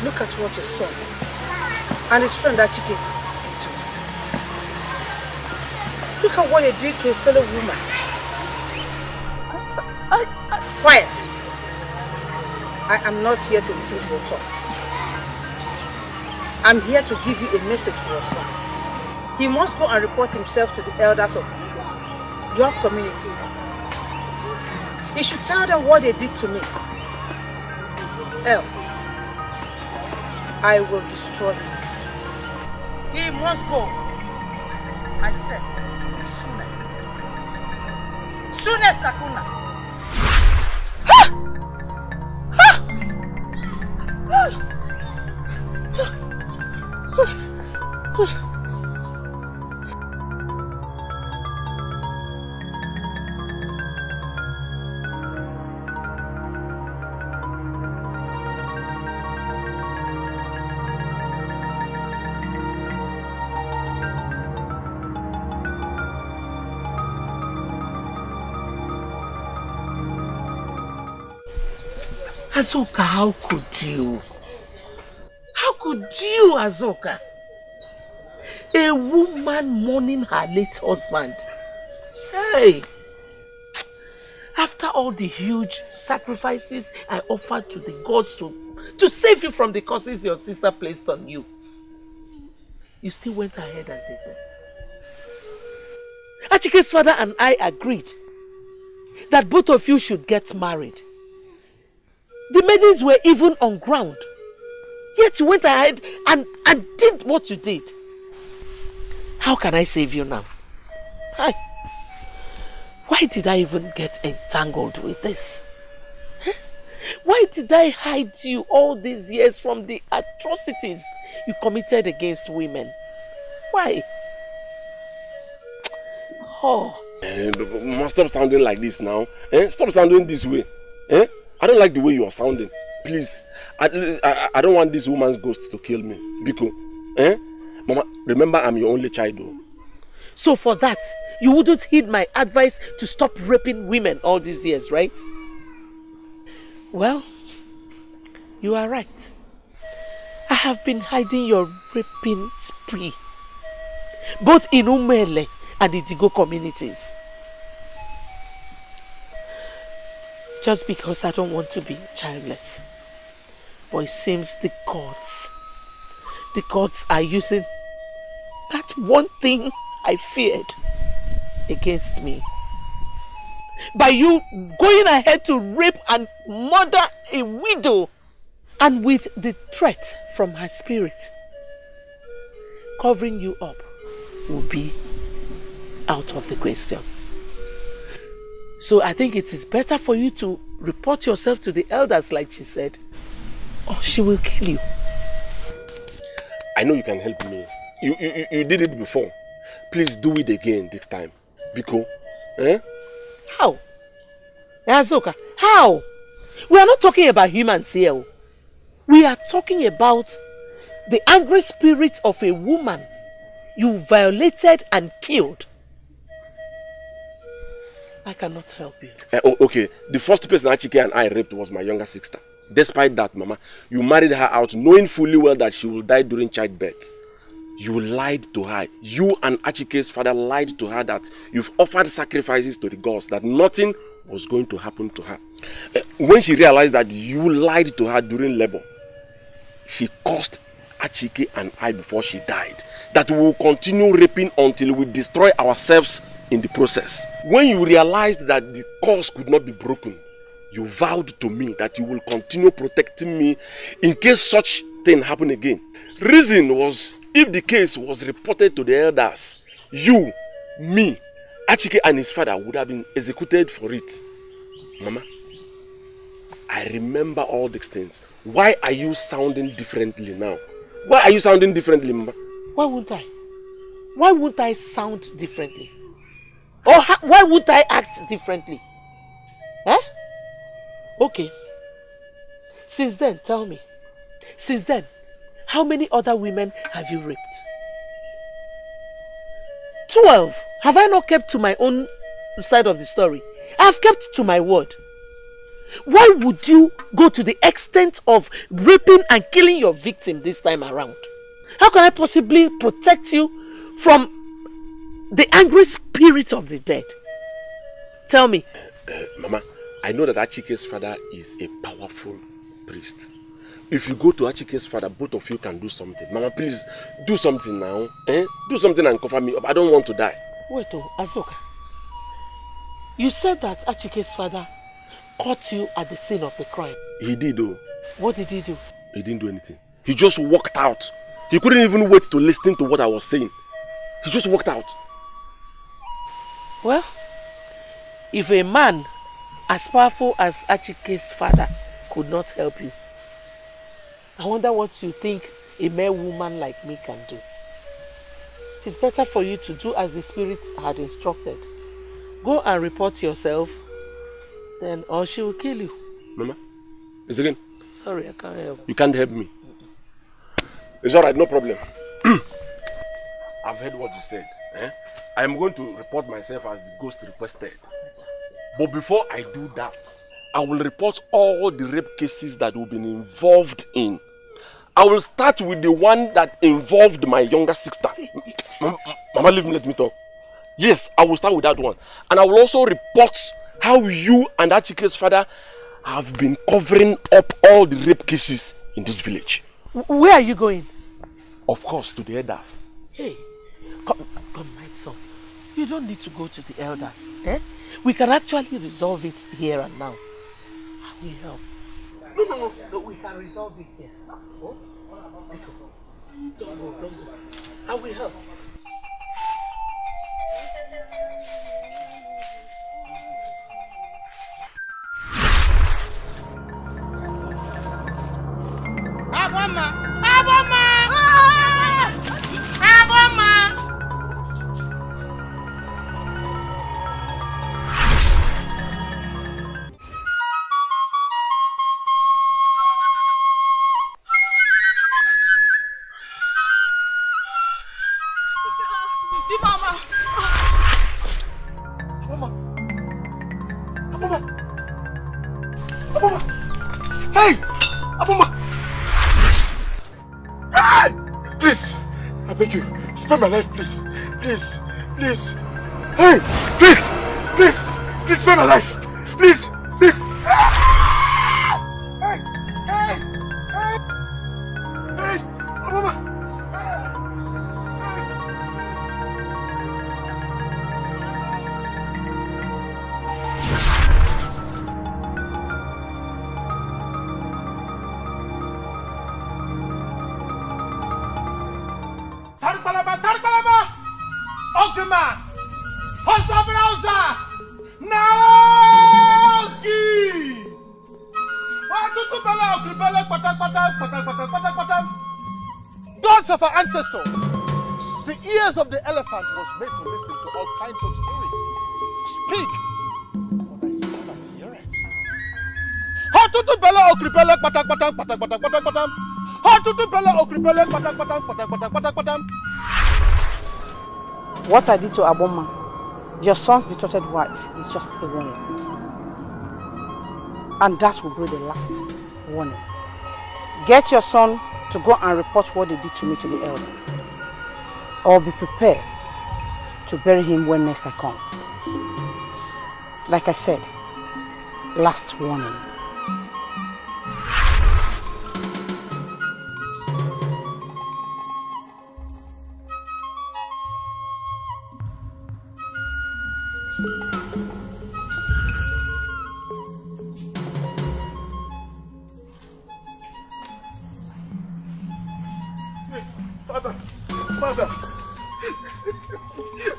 Look at what your son and his friend Achike did to him. Look at what they did to a fellow woman. Quiet. I am not here to listen to your talks. I'm here to give you a message for your son. He must go and report himself to the elders of your community. He should tell them what they did to me. Else, I will destroy him. He must go. I said, soonest Nakuna. Azoka, how could you? How could you, Azoka? A woman mourning her late husband. Hey! After all the huge sacrifices I offered to the gods to save you from the curses your sister placed on you, you still went ahead and did this. Achike's father and I agreed that both of you should get married. The maidens were even on ground. Yet you went ahead and did what you did. How can I save you now? Why did I even get entangled with this? Why did I hide you all these years from the atrocities you committed against women? Why? Oh. Must stop sounding like this now. Stop sounding this way. I don't like the way you are sounding. Please, I don't want this woman's ghost to kill me. Because, Mama, remember I'm your only child though. So for that, you wouldn't heed my advice to stop raping women all these years, right? Well, you are right. I have been hiding your raping spree, both in Umele and the Digo communities. Just because I don't want to be childless. But it seems the gods are using that one thing I feared against me. By you going ahead to rape and murder a widow, and with the threat from her spirit, covering you up will be out of the question. So I think it is better for you to report yourself to the elders like she said, or she will kill you. I know you can help me. You did it before. Please do it again this time. Biko. How? Azoka, how? We are not talking about humans here. We are talking about the angry spirit of a woman you violated and killed. I cannot help you. Okay, the first person Achike and I raped was my younger sister. Despite that, Mama, you married her out knowing fully well that she will die during childbirth. You lied to her. You and Achike's father lied to her that you've offered sacrifices to the gods, that nothing was going to happen to her. When she realized that you lied to her during labor, she cursed Achike and I before she died, that we will continue raping until we destroy ourselves in the process. When you realized that the curse could not be broken, you vowed to me that you will continue protecting me in case such thing happen again. Reason was, if the case was reported to the elders, you, me, Achike and his father would have been executed for it. Mama, I remember all these things. Why are you sounding differently now? Why are you sounding differently, Mama? Why won't I? Why won't I sound differently? Or why would I act differently? Okay. Since then, tell me. Since then, how many other women have you raped? 12. Have I not kept to my own side of the story? I have kept to my word. Why would you go to the extent of raping and killing your victim this time around? How can I possibly protect you from the angry spirit of the dead? Tell me. Mama, I know that Achike's father is a powerful priest. if you go to Achike's father, both of you can do something. Mama, please, do something now. Eh? Do something and cover me up. I don't want to die. Wait, Azoka. You said that Achike's father caught you at the scene of the crime. He did, though. What did he do? He didn't do anything. He just walked out. He couldn't even wait to listen to what I was saying. He just walked out. Well, if a man as powerful as Achike's father could not help you, I wonder what you think a mere woman like me can do. It is better for you to do as the spirit had instructed. Go and report yourself, then or she will kill you. Mama, it's again. Sorry, I can't help. You can't help me. It's alright, no problem. I've heard what you said. I am going to report myself as the ghost requested. But before I do that, I will report all the rape cases that we've been involved in. I will start with the one that involved my younger sister. Mama, let me talk. Yes, I will start with that one. And I will also report how you and Achike's father have been covering up all the rape cases in this village. Where are you going? Of course, to the elders. Hey, come, my son. You don't need to go to the elders. We can actually resolve it here and now. I will help. No, we can resolve it here. Oh? Don't go. I will help. Spare my life, please. Please. Hey, please, spare my life. Please. Hey, Mama. Tarbalaba, Ogma, Hosabrauza, Naogi. Gods of our ancestors, the ears of the elephant was made to listen to all kinds of stories. Speak, for thy servant heareth. Hatutu bella okripele patak patak patak patak patak patak. Hatutu bella okripele patak patak patak patak patak patak. What I did to Aboma, your son's betrothed wife, is just a warning. And that will be the last warning. Get your son to go and report what they did to me to the elders. Or be prepared to bury him when next I come. Like I said, last warning.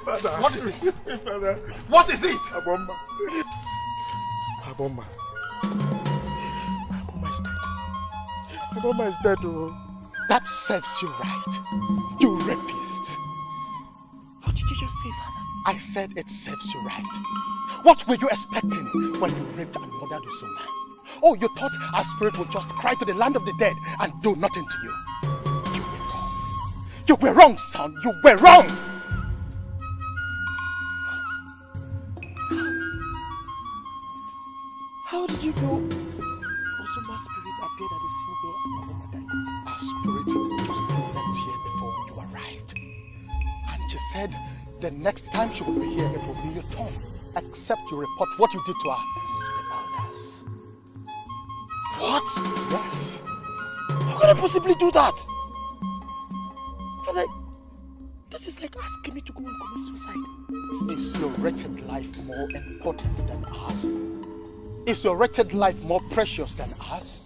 Father, what is it? Father, what is it? Aboma. Aboma is dead. Aboma is dead, oh. That serves you right. You rapist. What did you just say, Father? I said it serves you right. What were you expecting when you raped and murdered Usoma? Oh, you thought our spirit would just cry to the land of the dead and do nothing to you. You were wrong. You were wrong, son. You were wrong. How did you know Usoma's spirit appeared at the scene where Aboma died? Our spirit just left here before you arrived. And she said the next time she will be here, it will be your turn. Except you report what you did to her, the elders. What? Yes. I possibly do that? Father, this is like asking me to go and commit suicide. Is your wretched life more important than ours? Is your wretched life more precious than ours?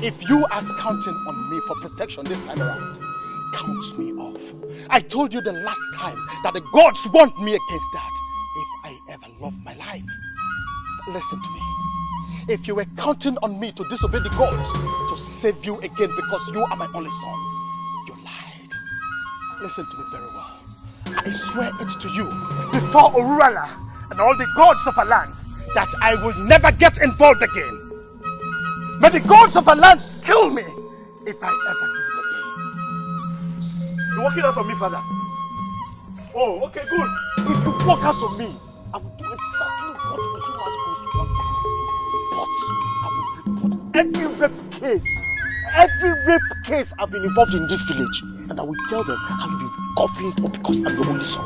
If you are counting on me for protection this time around, count me off. I told you the last time that the gods want me against that if I ever love my life. Listen to me. If you were counting on me to disobey the gods to save you again because you are my only son, you lied. Listen to me very well. I swear it to you before Orurala and all the gods of our land that I will never get involved again. May the gods of our land kill me if I ever do it again. You're walking out on me, Father? Oh, okay, good. If you walk out on me, I will do exactly what Ozuma's ghost wanted. But I will report every rape case I've been involved in this village, and I will tell them how you've been covering it up because I'm your only son.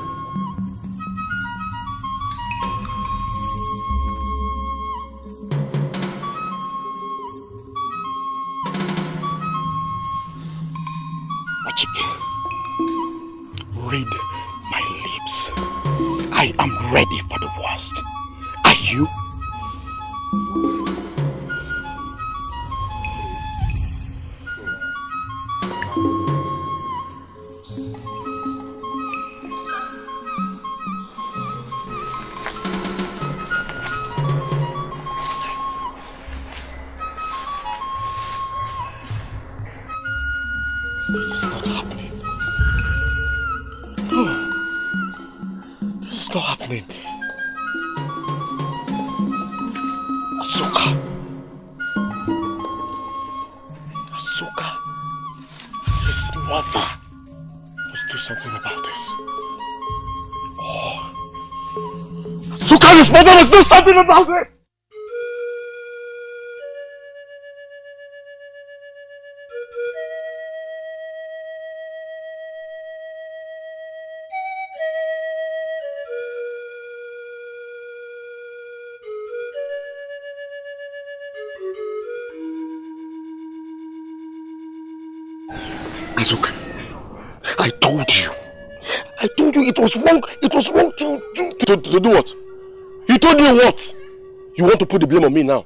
Read my lips. I am ready for the worst. Are you? This is not happening. No. This is not happening. Asuka. His mother must do something about this. Oh. Asuka, his mother must do something about it! Azuka, I told you it was wrong to do what? You told me what? You want to put the blame on me now?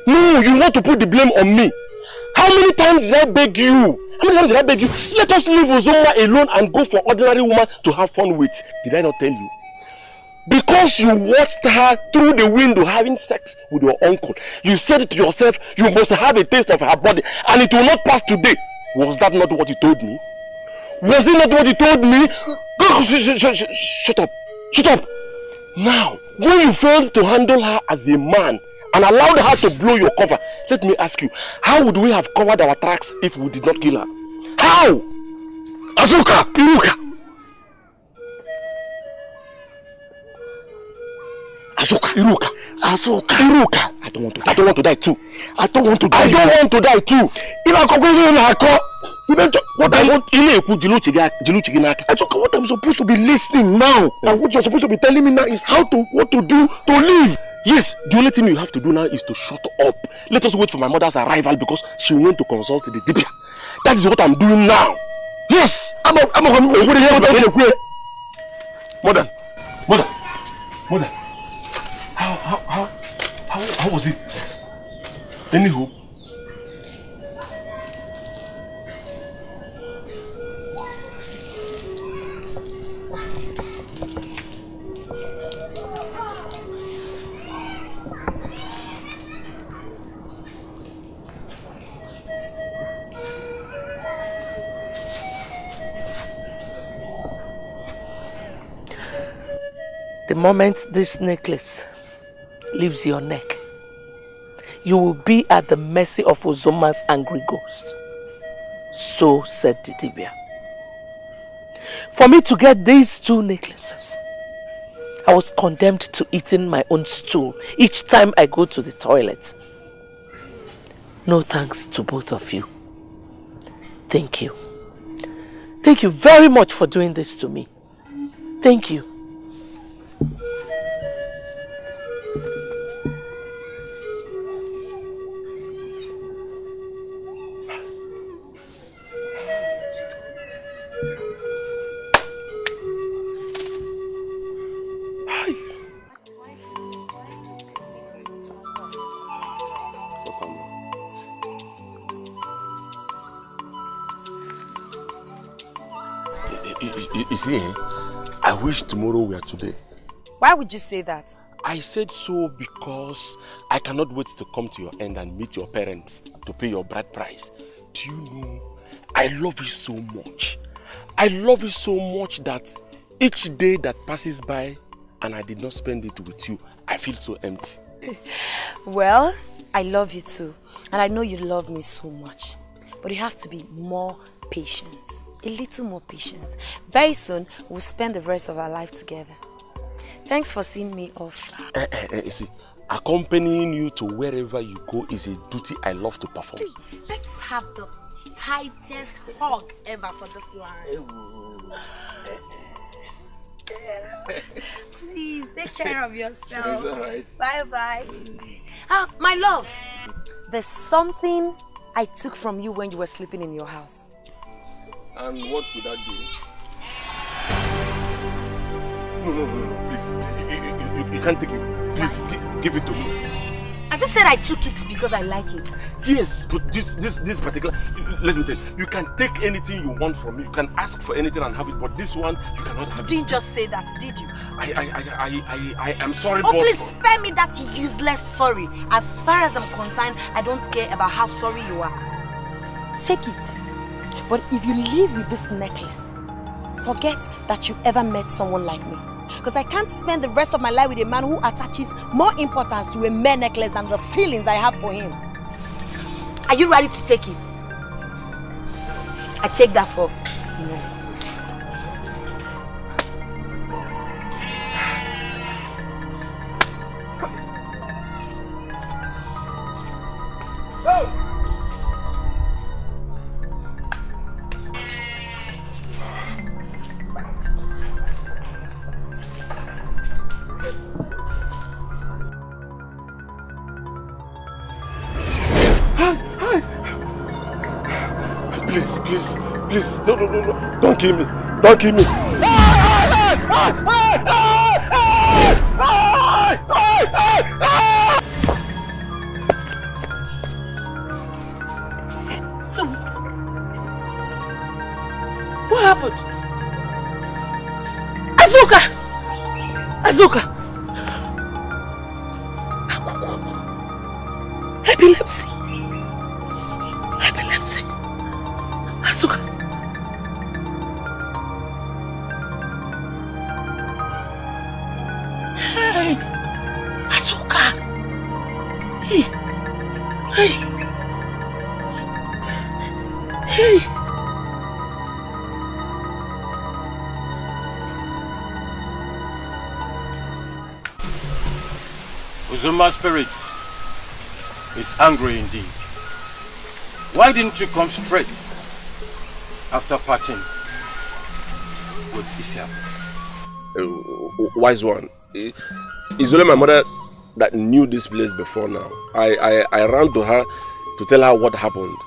No, you want to put the blame on me. How many times did I beg you? Let us leave Ozoma alone and go for ordinary woman to have fun with. Did I not tell you? Because you watched her through the window having sex with your uncle, you said to yourself, you must have a taste of her body and it will not pass today. Was that not what you told me? Was it not what you told me? Shut up. Shut up. Now, when you failed to handle her as a man and allowed her to blow your cover, let me ask you, how would we have covered our tracks if we did not kill her? How? Azuka! Iruka! Azuka! Iruka! Azuka! Iruka! I don't want to die too. I don't want to die too. If I go what I'm supposed to be listening now, and what you're supposed to be telling me now is what to do to live. Yes, the only thing you have to do now is to shut up. Let us wait for my mother's arrival because she went to consult the Dibia. That is what I'm doing now. Yes, I'm Mother. How was it? Any hope? The moment this necklace leaves your neck, you will be at the mercy of Ozoma's angry ghost. So said Didibia. For me to get these two necklaces, I was condemned to eating my own stool each time I go to the toilet. No thanks to both of you. Thank you. Thank you very much for doing this to me. Thank you. You see, I wish tomorrow were today. Why would you say that? I said so because I cannot wait to come to your end and meet your parents to pay your bride price. Do you know, I love you so much. I love you so much that each day that passes by and I did not spend it with you, I feel so empty. Well, I love you too. And I know you love me so much. But you have to be more patient. A little more patience. Very soon, we'll spend the rest of our life together. Thanks for seeing me off. You see, accompanying you to wherever you go is a duty I love to perform. Let's have the tightest hug ever for this line. Please, take care of yourself. Bye-bye. My love, there's something I took from you when you were sleeping in your house. And what would that be? No, please. You can't take it. Please, give it to me. I just said I took it because I like it. Yes, but this particular... Let me tell you, you can take anything you want from me. You can ask for anything and have it, but this one, you cannot have it. You didn't just say that, did you? I am sorry, but... Oh, please spare me that useless sorry. As far as I'm concerned, I don't care about how sorry you are. Take it. But if you leave with this necklace, forget that you ever met someone like me. Because I can't spend the rest of my life with a man who attaches more importance to a mere necklace than the feelings I have for him. Are you ready to take it? I take that for no. Please, no, don't kill me. Don't kill me. What happened? Azuka! Epilepsy. Azuka. Hey, Azuka. Hey. Uzuma's spirit is angry indeed. Why didn't you come straight after parting with Isiap? Wise one. It's only my mother that knew this place before now. I ran to her to tell her what happened.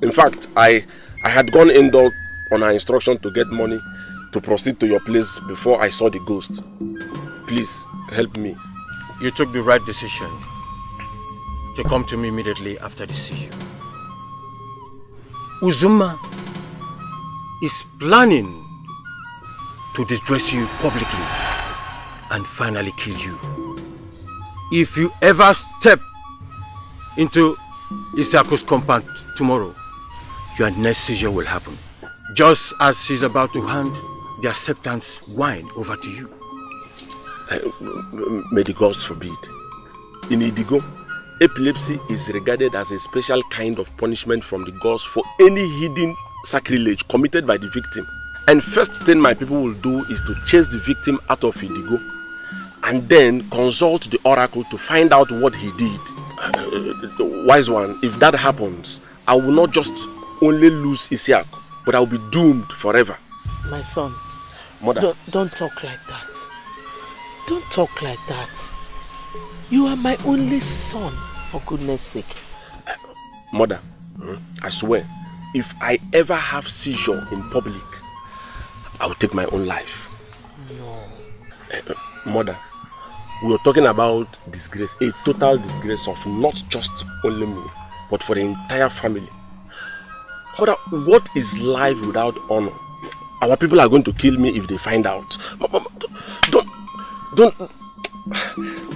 In fact, I had gone indoor on her instruction to get money to proceed to your place before I saw the ghost. Please, help me. You took the right decision to come to me immediately after the seizure. Uzuma is planning to disgrace you publicly and finally kill you. If you ever step into Isako's compound tomorrow, your next seizure will happen, just as she's about to hand the acceptance wine over to you. May the gods forbid. In Idigo, epilepsy is regarded as a special kind of punishment from the gods for any hidden sacrilege committed by the victim. And first thing my people will do is to chase the victim out of Idigo and then consult the oracle to find out what he did. Wise one, if that happens, I will not just only lose Isiak, but I will be doomed forever. My son, Mother. Don't talk like that. Don't talk like that. You are my only son, for goodness sake. Mother, I swear, if I ever have seizure in public, I will take my own life. No. Mother, we are talking about disgrace, a total disgrace of not just only me, but for the entire family. Mother, what is life without honor? Our people are going to kill me if they find out. Mama,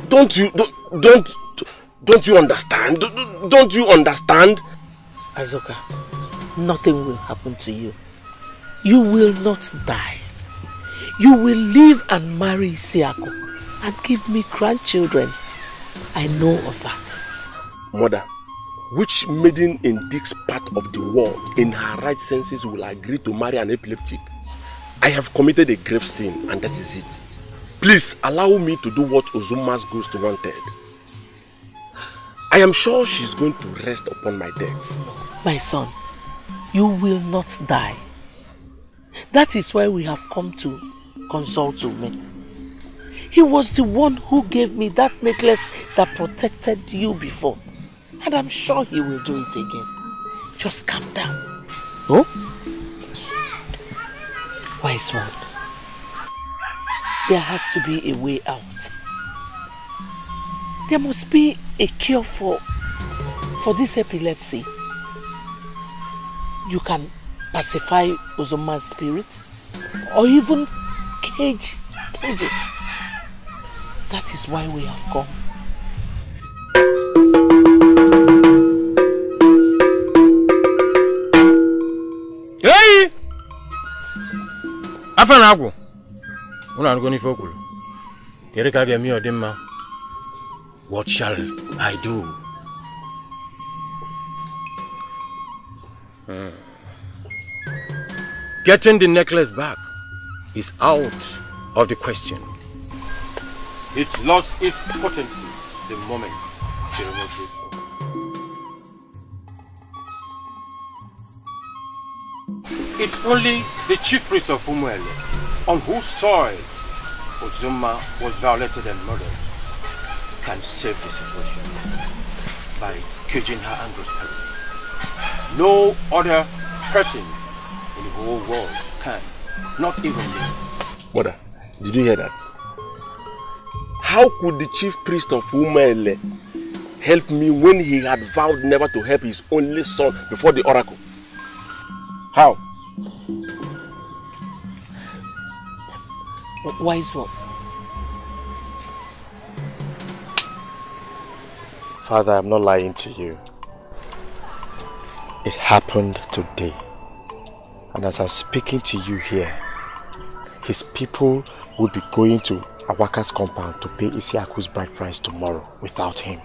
don't you understand? Don't you understand? Azoka, nothing will happen to you. You will not die. You will live and marry Isiaku and give me grandchildren. I know of that. Mother, which maiden in this part of the world in her right senses will agree to marry an epileptic? I have committed a grave sin and that is it. Please allow me to do what Uzuma's ghost wanted. I am sure she's going to rest upon my death. My son, you will not die. That is why we have come to consult me. He was the one who gave me that necklace that protected you before. And I'm sure he will do it again. Just calm down. Oh? Wise one. There has to be a way out. There must be a cure for this epilepsy. You can pacify Uzuma's spirit or even cage it. That is why we have come. Hey! Afanago. Una go ni fokulu. Kere ka ge mi odimma. What shall I do? Getting the necklace back is out of the question. It lost its potency the moment she removed it. It's only the chief priest of Umuele, on whose soil Uzuma was violated and murdered, can save the situation by caging her angry spirits. No other person in the whole world can, not even me. Mother, did you hear that? How could the chief priest of Umuele help me when he had vowed never to help his only son before the oracle? How? Wise one. Father, I'm not lying to you. It happened today. And as I'm speaking to you here, his people will be going to Awaka's compound to pay Isiaku's bride price tomorrow without him.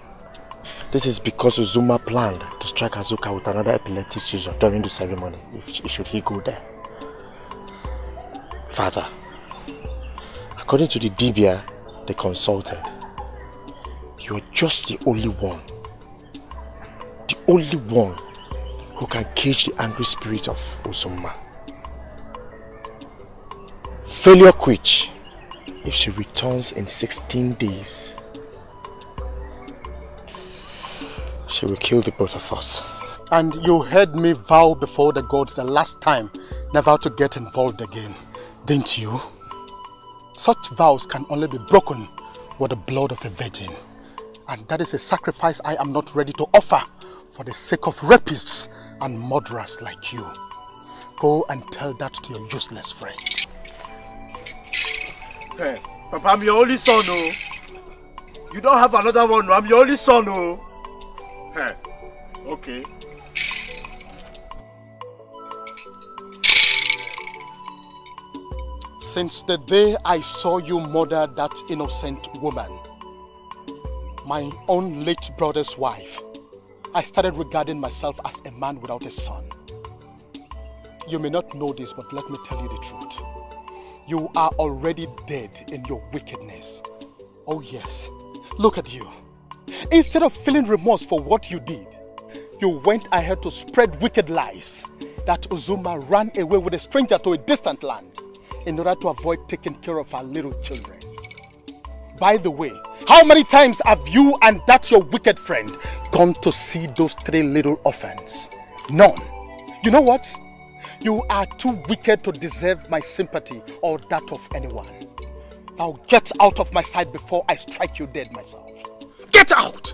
This is because Uzuma planned to strike Azuka with another epileptic seizure during the ceremony, should he go there. Father, according to the Dibia they consulted, you are just the only one who can cage the angry spirit of Uzuma. Failure quit if she returns in 16 days. She will kill the both of us. And you heard me vow before the gods the last time never to get involved again, didn't you? Such vows can only be broken with the blood of a virgin. And that is a sacrifice I am not ready to offer for the sake of rapists and murderers like you. Go and tell that to your useless friend. Hey, Papa, I'm your only son, no. You don't have another one, no. I'm your only son, no. Hey, okay. Since the day I saw you murder that innocent woman, my own late brother's wife, I started regarding myself as a man without a son. You may not know this, but let me tell you the truth. You are already dead in your wickedness. Oh yes, look at you. Instead of feeling remorse for what you did, you went ahead to spread wicked lies that Uzuma ran away with a stranger to a distant land in order to avoid taking care of our little children. By the way, how many times have you and that your wicked friend gone to see those 3 little orphans? None. You know what? You are too wicked to deserve my sympathy or that of anyone. Now get out of my sight before I strike you dead myself. Get out!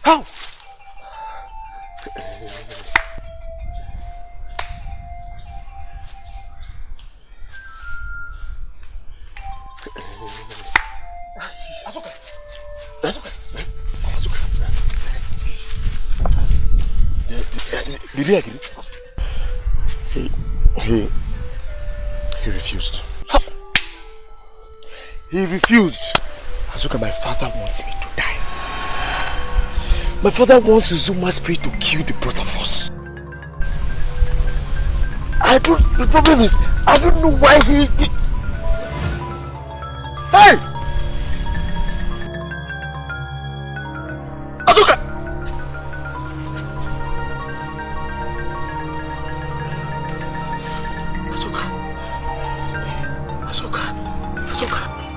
How? Did he agree? He refused. How? He refused. Azuka, my father wants me to die. My father wants Uzuma's spirit to kill the both of us. The problem is, I don't know why he... Hey! Azuka!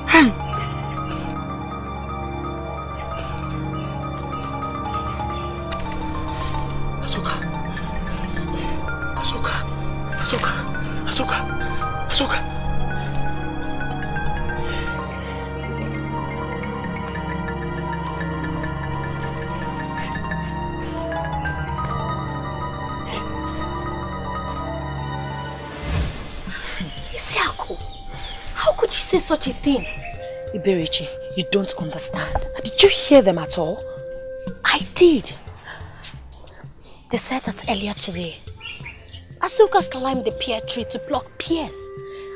Hey! Azuka! Isiako, how could you say such a thing? Iberechi, you don't understand. Did you hear them at all? I did. They said that earlier today, Azuka climbed the pear tree to pluck pears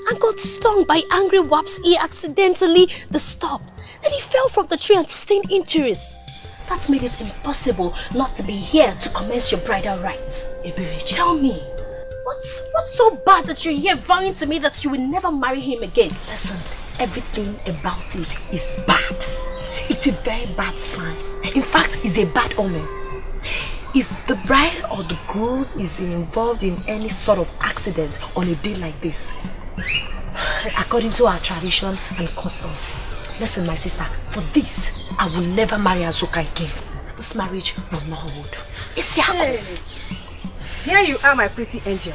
and got stung by angry wasps he accidentally disturbed. Then he fell from the tree and sustained injuries. That made it impossible not to be here to commence your bridal rites. Iberechi, tell me, what's so bad that you're here vowing to me that you will never marry him again? Listen, everything about it is bad. It's a very bad sign. In fact, it's a bad omen. If the bride or the groom is involved in any sort of accident on a day like this, according to our traditions and custom, listen, my sister, for this, I will never marry Azuka again. This marriage will not hold. Hey. Here you are, my pretty angel.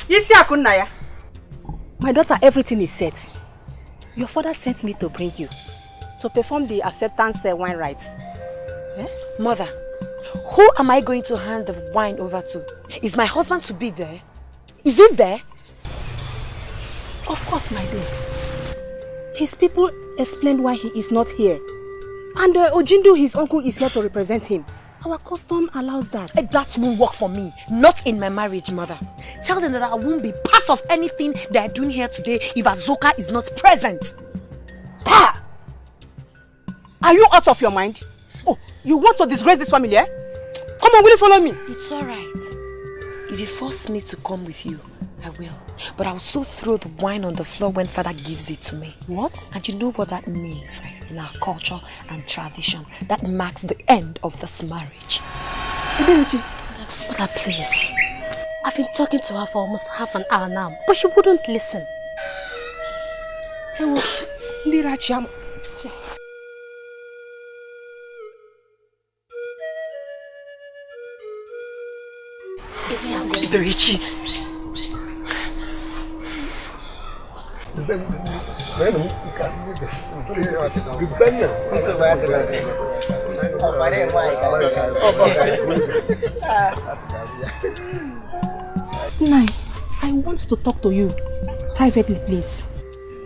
Isiaku Naya. My daughter, everything is set. Your father sent me to bring you to perform the acceptance wine rite. Eh? Mother, who am I going to hand the wine over to? Is my husband to be there? Is he there? Of course, my dear. His people explained why he is not here. And Ojindo, his uncle, is here to represent him. Our custom allows that. That won't work for me. Not in my marriage, mother. Tell them that I won't be part of anything they're doing here today if Azuka is not present. Pa! Are you out of your mind? Oh, you want to disgrace this family, eh? Come on, will you follow me? It's alright. If you force me to come with you, I will. But I'll also throw the wine on the floor when father gives it to me. What? And you know what that means in our culture and tradition. That marks the end of this marriage. Mother, please. I've been talking to her for almost half an hour now, but she wouldn't listen. Iberichi. Nai, I want to talk to you privately, please.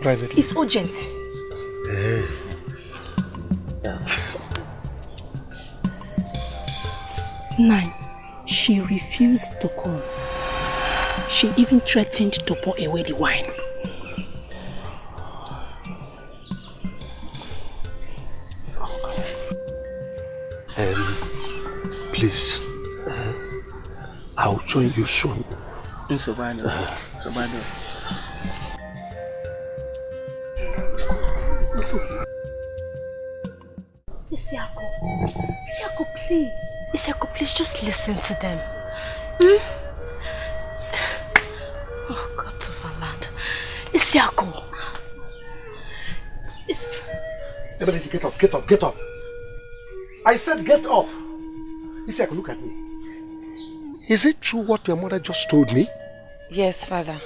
Privately? It's urgent. Nai, she refused to come. She even threatened to pour away the wine. Please, I'll join you soon. Isiako, please. Isiako, please, just listen to them. Oh, God of our land. Isiako. Everybody, get up, get up, get up. I said get up. Isiako, look at me. Is it true what your mother just told me? Yes, father.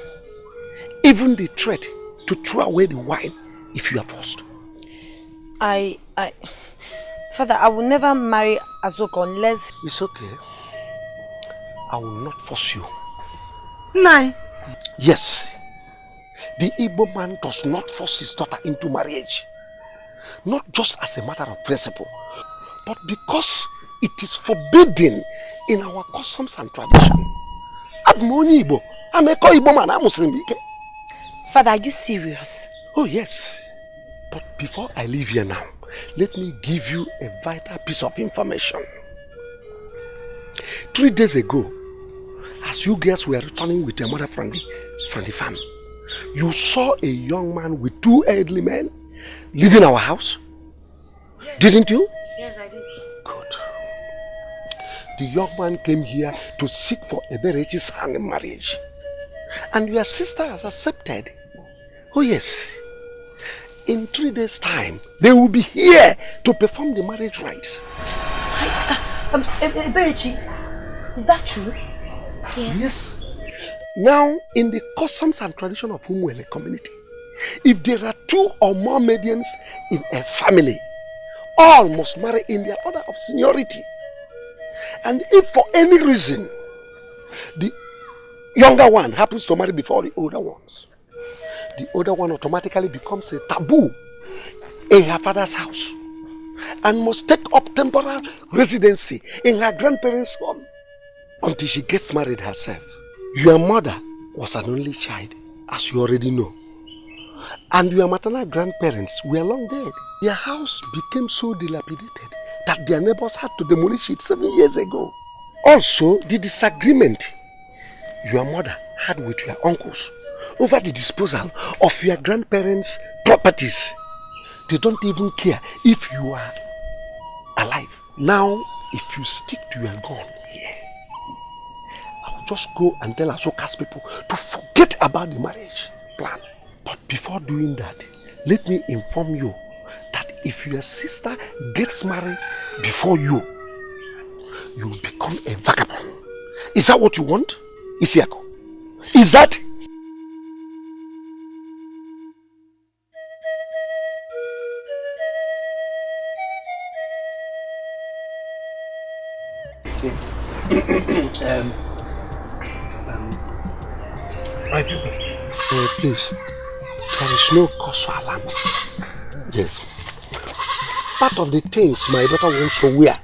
Even the threat to throw away the wine if you are forced. Father, I will never marry Azoka unless... It's okay. I will not force you. Nai. Yes. The Igbo man does not force his daughter into marriage. Not just as a matter of principle, but because it is forbidden in our customs and tradition. I'm only Igbo. I'm a Igbo man. I'm Muslim. Father, are you serious? Oh yes. But before I leave here now, let me give you a vital piece of information. 3 days ago, as you guys were returning with your mother from the farm, you saw a young man with 2 elderly men leaving our house? Yes. Didn't you? Yes, I did. Good. The young man came here to seek for Eberechi's hand in marriage. And your sister has accepted. Oh yes. In 3 days' time, they will be here to perform the marriage rites. Eberechi, is that true? Yes. Yes. Now, in the customs and tradition of Umuele community, if there are 2 or more maidens in a family, all must marry in their order of seniority. And if for any reason the younger one happens to marry before the older ones, the older one automatically becomes a taboo in her father's house and must take up temporary residency in her grandparents' home until she gets married herself. Your mother was an only child, as you already know. And your maternal grandparents were long dead. Their house became so dilapidated that their neighbors had to demolish it 7 years ago. Also, the disagreement your mother had with your uncles over the disposal of your grandparents' properties. They don't even care if you are alive. Now, if you stick to your gun here, I'll just go and tell Azoka's people to forget about the marriage plan. But before doing that, let me inform you that if your sister gets married before you, you will become a vagabond. Is that what you want, Isiako? Is that? My people. Please, there is no cause for alarm. Yes. Part of the things my daughter wants to wear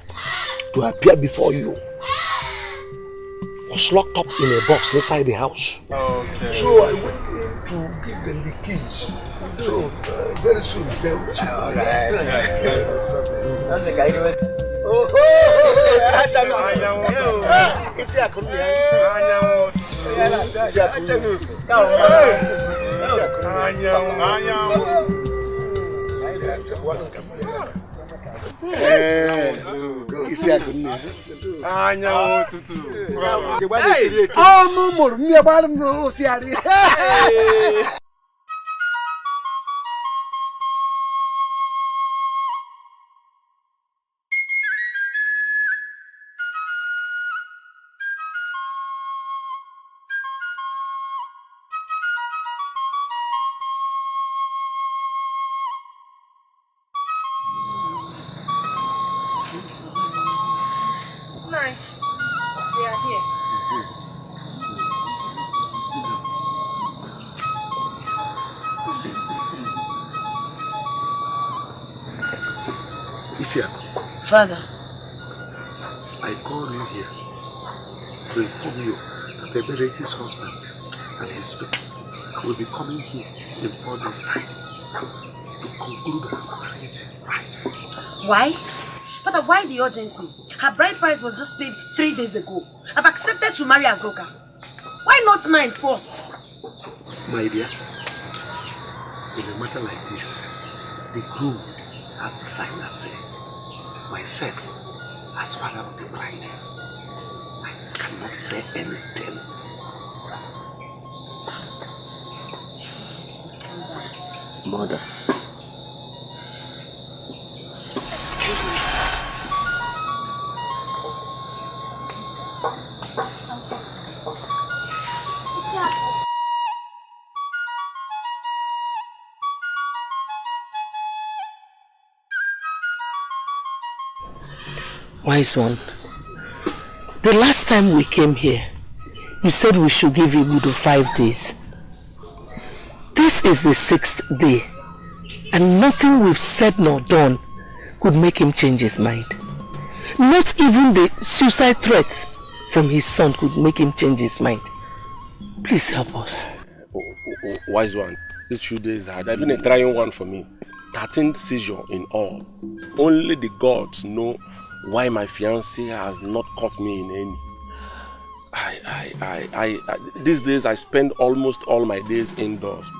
to appear before you was locked up in a box inside the house. Okay. So I went in to give them the keys. So very soon they will check. Alright. Father, I called you here to inform you that the Eberechi's husband and his people will be coming here in 4 days' time to conclude her marriage rites. why? Father, why the urgency? Her bride price was just paid 3 days ago. I've accepted to marry Azoka. Why not mine first? My dear, in a matter like this, the groom has the final say. Myself, as father of the bride, I cannot say anything. Mother. Excuse me. Wise one, the last time we came here, you said we should give Igbudu 5 days. This is the 6th day, and nothing we've said nor done could make him change his mind. Not even the suicide threats from his son could make him change his mind. Please help us. Wise one, these few days had been a trying one for me. 13th seizure in all. Only the gods know why my fiancé has not caught me in any. These days I spend almost all my days indoors.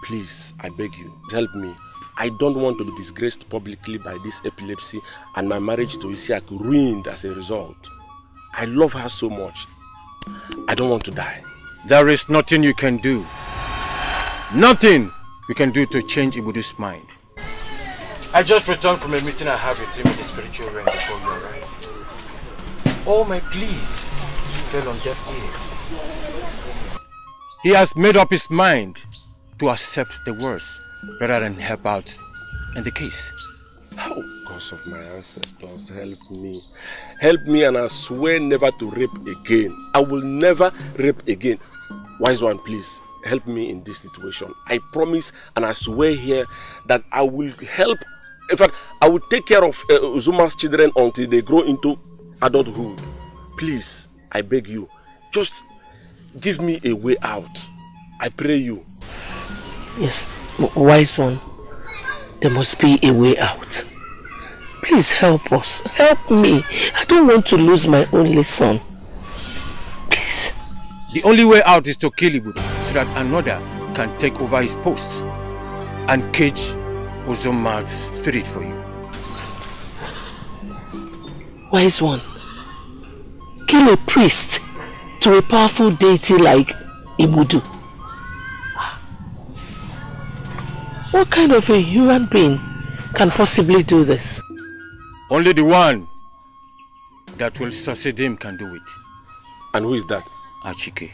Please, I beg you, help me. I don't want to be disgraced publicly by this epilepsy and my marriage to Isiaku ruined as a result. I love her so much. I don't want to die. There is nothing you can do. Nothing you can do to change Ibudu's mind. I just returned from a meeting I had with him in the spiritual realm before you arrived. All my pleas fell on deaf ears. He has made up his mind to accept the worst rather than help out in the case. Oh, gods of my ancestors, help me. Help me, and I swear never to rape again. I will never rape again. Wise one, please, help me in this situation. I promise and I swear here that I will help. In fact, I will take care of Uzuma's children until they grow into adulthood. Please, I beg you, just give me a way out. I pray you. Yes, wise one, there must be a way out. Please help us. Help me. I don't want to lose my only son. Please. The only way out is to kill Ibudu so that another can take over his post and cage Uzuma's spirit for you. Wise one, kill a priest to a powerful deity like Ibudu. What kind of a human being can possibly do this? Only the one that will succeed him can do it. And who is that? Achike.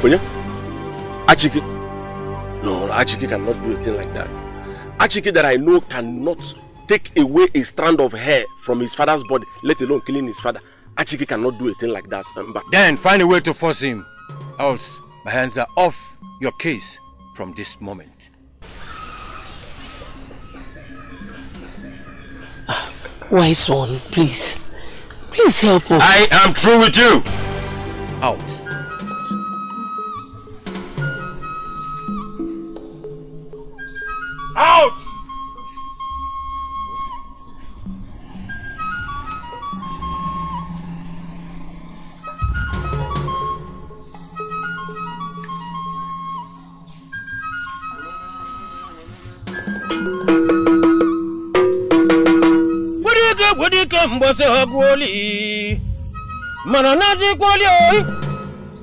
Oh yeah? Achike? No, Achike cannot do a thing like that. Achike that I know cannot take away a strand of hair from his father's body, let alone killing his father. Achike cannot do a thing like that. Then find a way to force him. Else, my hands are off your case from this moment. Wise one, please. Please help us. I am through with you. Out. Out! Budike mbose hagwoli mana nazi kwoli oi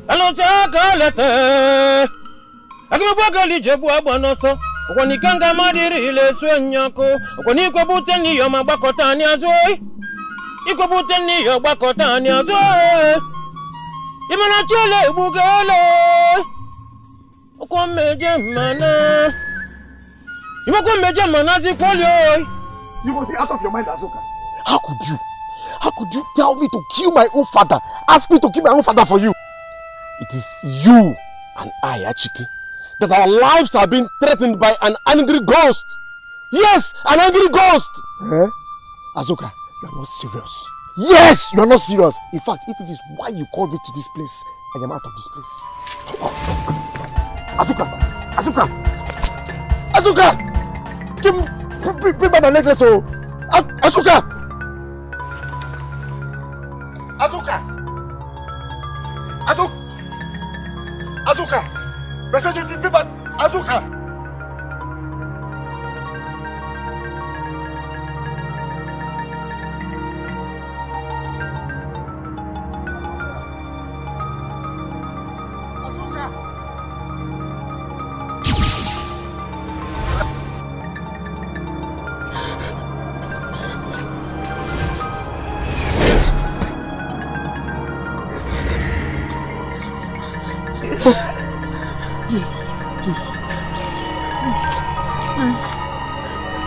alonsa kalete akibwagali jebu abanoso okwani kanga madiri ile swenyako okwani kwebute ni yo magbakota ni azoi ikwebute ni yo gbakota ni azoi imana chele bugele okwa meje mana imako meje mana zi kwoli oi. You must be out of your mind, Azoka. How could you tell me to kill my own father? Ask me to kill my own father for you. It is you and I, Achike, that our lives are being threatened by an angry ghost. Yes, an angry ghost. Eh? Azoka, you are not serious. Yes, you are not serious. In fact, if it is why you called me to this place, I am out of this place. Azoka! Bring back my necklace, oh! Azoka! Message, bring back Azoka!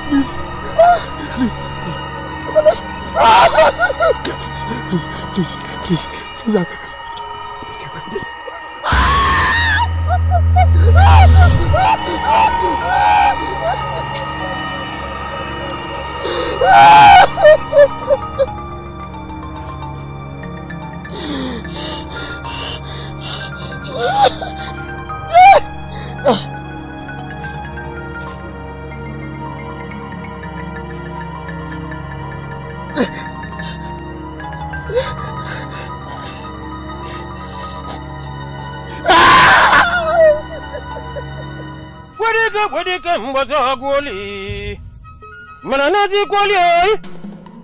Please. Please. Wedika mbaza gwoli mananazi gwoli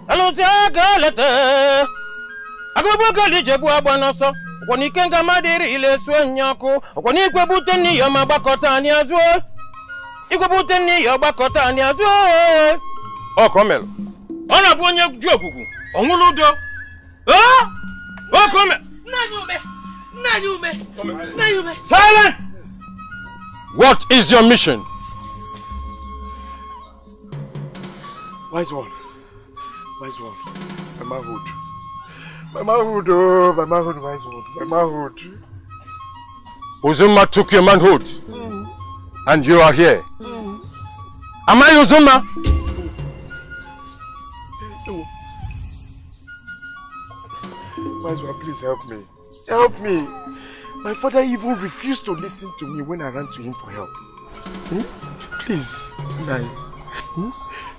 aloza galata agbobo gali jebu agbanaso okoni kenga madiri ile suenyako okoni kwebute ni yo magbakota ni azu ikwebute ni yo gbakota ni azu o komel ona bu onye ju okugu onwuludo o komel nanyume silent. What is your mission? Wise one. My manhood. My manhood, wise one. My manhood. Uzuma took your manhood. And you are here. Am I Uzuma? No. Wise one, please help me. Help me. My father even refused to listen to me when I ran to him for help. Please, Nai.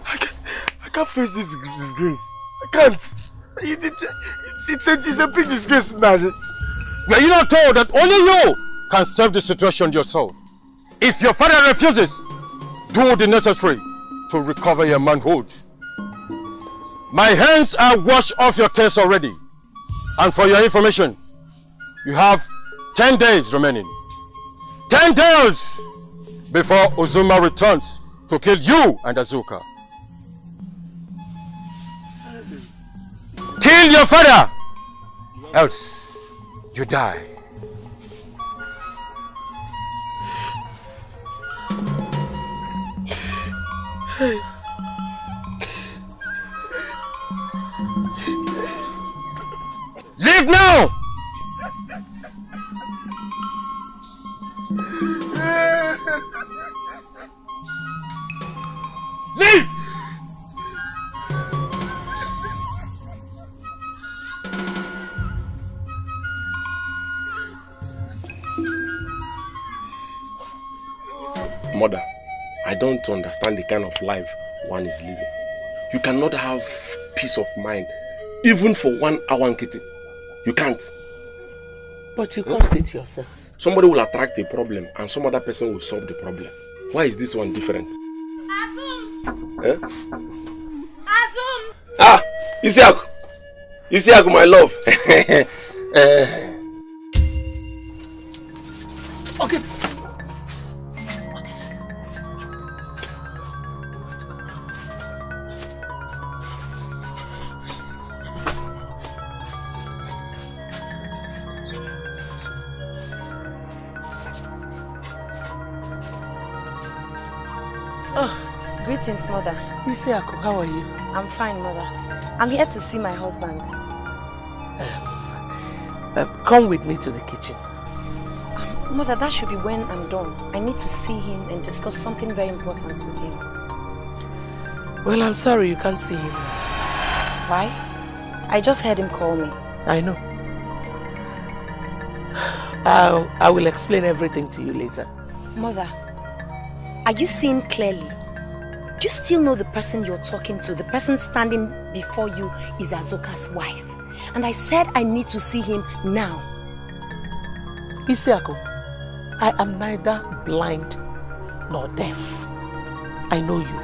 I can't face this disgrace. I can't. It's a big disgrace, Nai. Were you not told that only you can solve the situation yourself? If your father refuses, do the necessary to recover your manhood. My hands are washed off your case already. And for your information, you have 10 days remaining. 10 days before Uzuma returns to kill you and Azuka. Kill your father, else you die. Leave now! Leave! Mother, I don't understand the kind of life one is living. You cannot have peace of mind, even for 1 hour, Nkiti. You can't. But you caused it yourself. Somebody will attract a problem and some other person will solve the problem. Why is this one different? Azum! Eh? Azum! Ah! Isiaku, my love. Okay. Greetings, Mother. Isiaku, how are you? I'm fine, Mother. I'm here to see my husband. Come with me to the kitchen. Mother, that should be when I'm done. I need to see him and discuss something very important with him. Well, I'm sorry you can't see him. Why? I just heard him call me. I know. I will explain everything to you later. Mother, are you seeing clearly? Do you still know the person you're talking to? The person standing before you is Azuka's wife. And I said I need to see him now. Isiaku, I am neither blind nor deaf. I know you.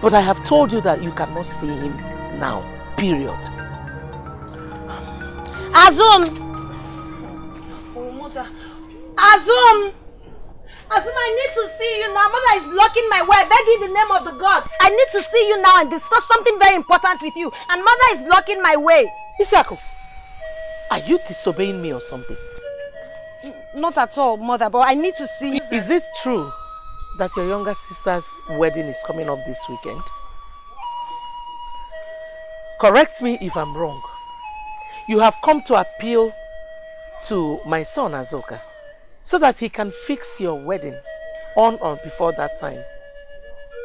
But I have told you that you cannot see him now. Period. Azum! Oh, Mother. Azum! Azum, I need to see you now. Mother is blocking my way. I beg you in the name of the gods. I need to see you now and discuss something very important with you. And Mother is blocking my way. Isiaku, are you disobeying me or something? Not at all, Mother, but I need to see you. Is it true that your younger sister's wedding is coming up this weekend? correct me if I'm wrong. You have come to appeal to my son Azoka so that he can fix your wedding on or before that time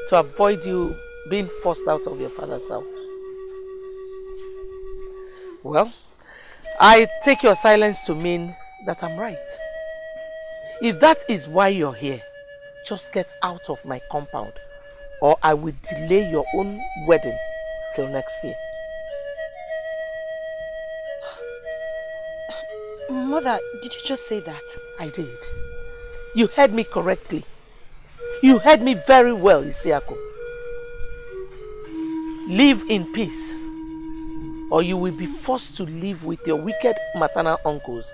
to avoid you being forced out of your father's house. Well, I take your silence to mean that I'm right. If that is why you're here, just get out of my compound or I will delay your own wedding till next year. Mother, did you just say that? I did. You heard me correctly. You heard me very well, Isiako. Live in peace, or you will be forced to live with your wicked maternal uncles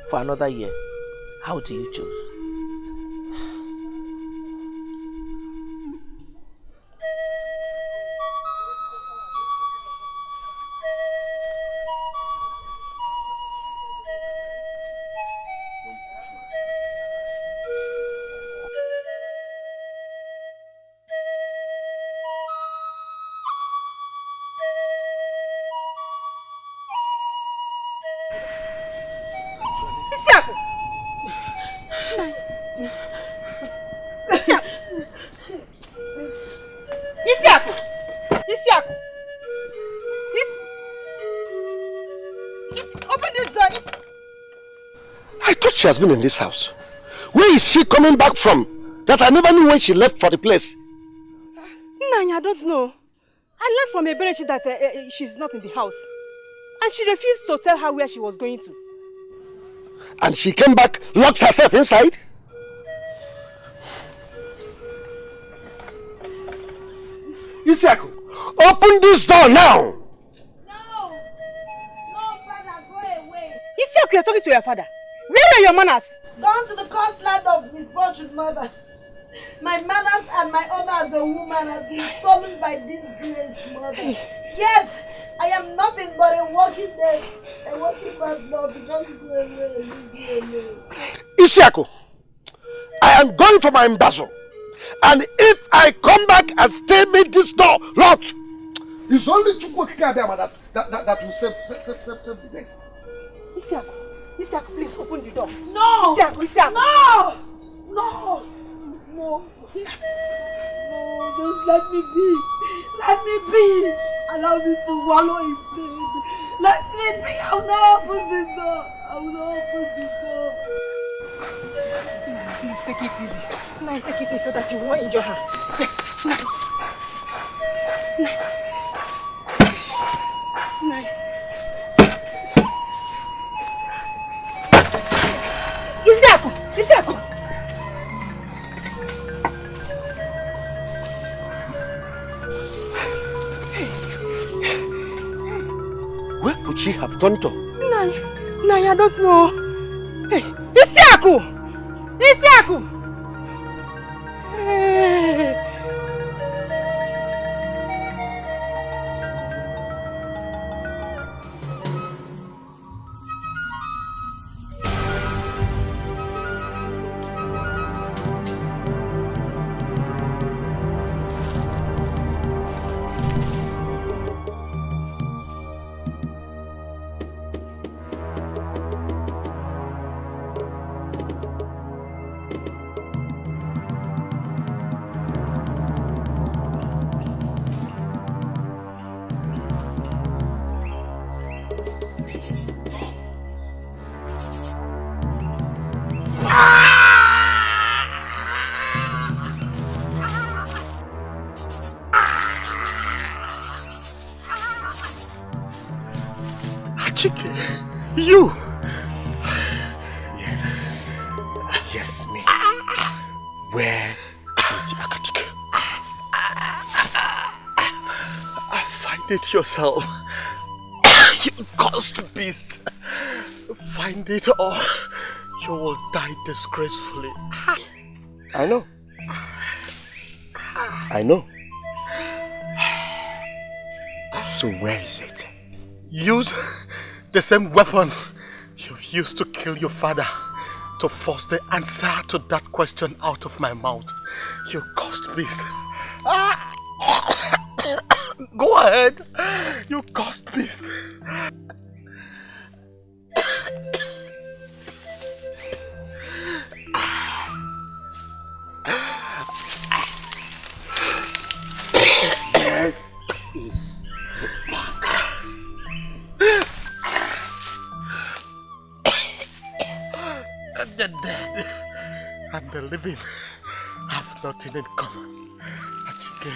for another year. How do you choose? She has been in this house. Where is she coming back from? That I never knew when she left for the place. Nanya, I don't know. I learned from Eberechi that she's not in the house. And she refused to tell her where she was going to. And she came back, locked herself inside? Isiako, open this door now! No, father, go away. Isiako, you're talking to your father. Where are your manners? Gone to the coastland of misfortune, mother. My manners and my honor as a woman have been stolen by this grace, mother. Yes, I am nothing but a walking dead, a walking bad love. Just go away, leave me alone. Isiako, I am going for my embezzle. And if I come back and stay made this door locked, it's only Chukwukika that will save the day. Isiako. Isiako, please open the door. No! Isiako! No! No! No! No, just let me be. Let me be. Allow me to wallow in pain. Let me be. I will not open the door. I will not open the door. Please take it easy. Now take it easy so that you won't injure her. Now. Isiako! Where could she have gone to? Nanya, I don't know. Hey, Isiako! Isiako! Hey. You! Yes. Yes, me. Where is the Akatike? Find it yourself. You cursed beast. Find it or you will die disgracefully. I know. I know. So where is it? Use the same weapon you've used to kill your father to force the answer to that question out of my mouth. You cursed beast. Go ahead. You cursed beast. Is back. And the dead and the living have nothing in common. Ejike.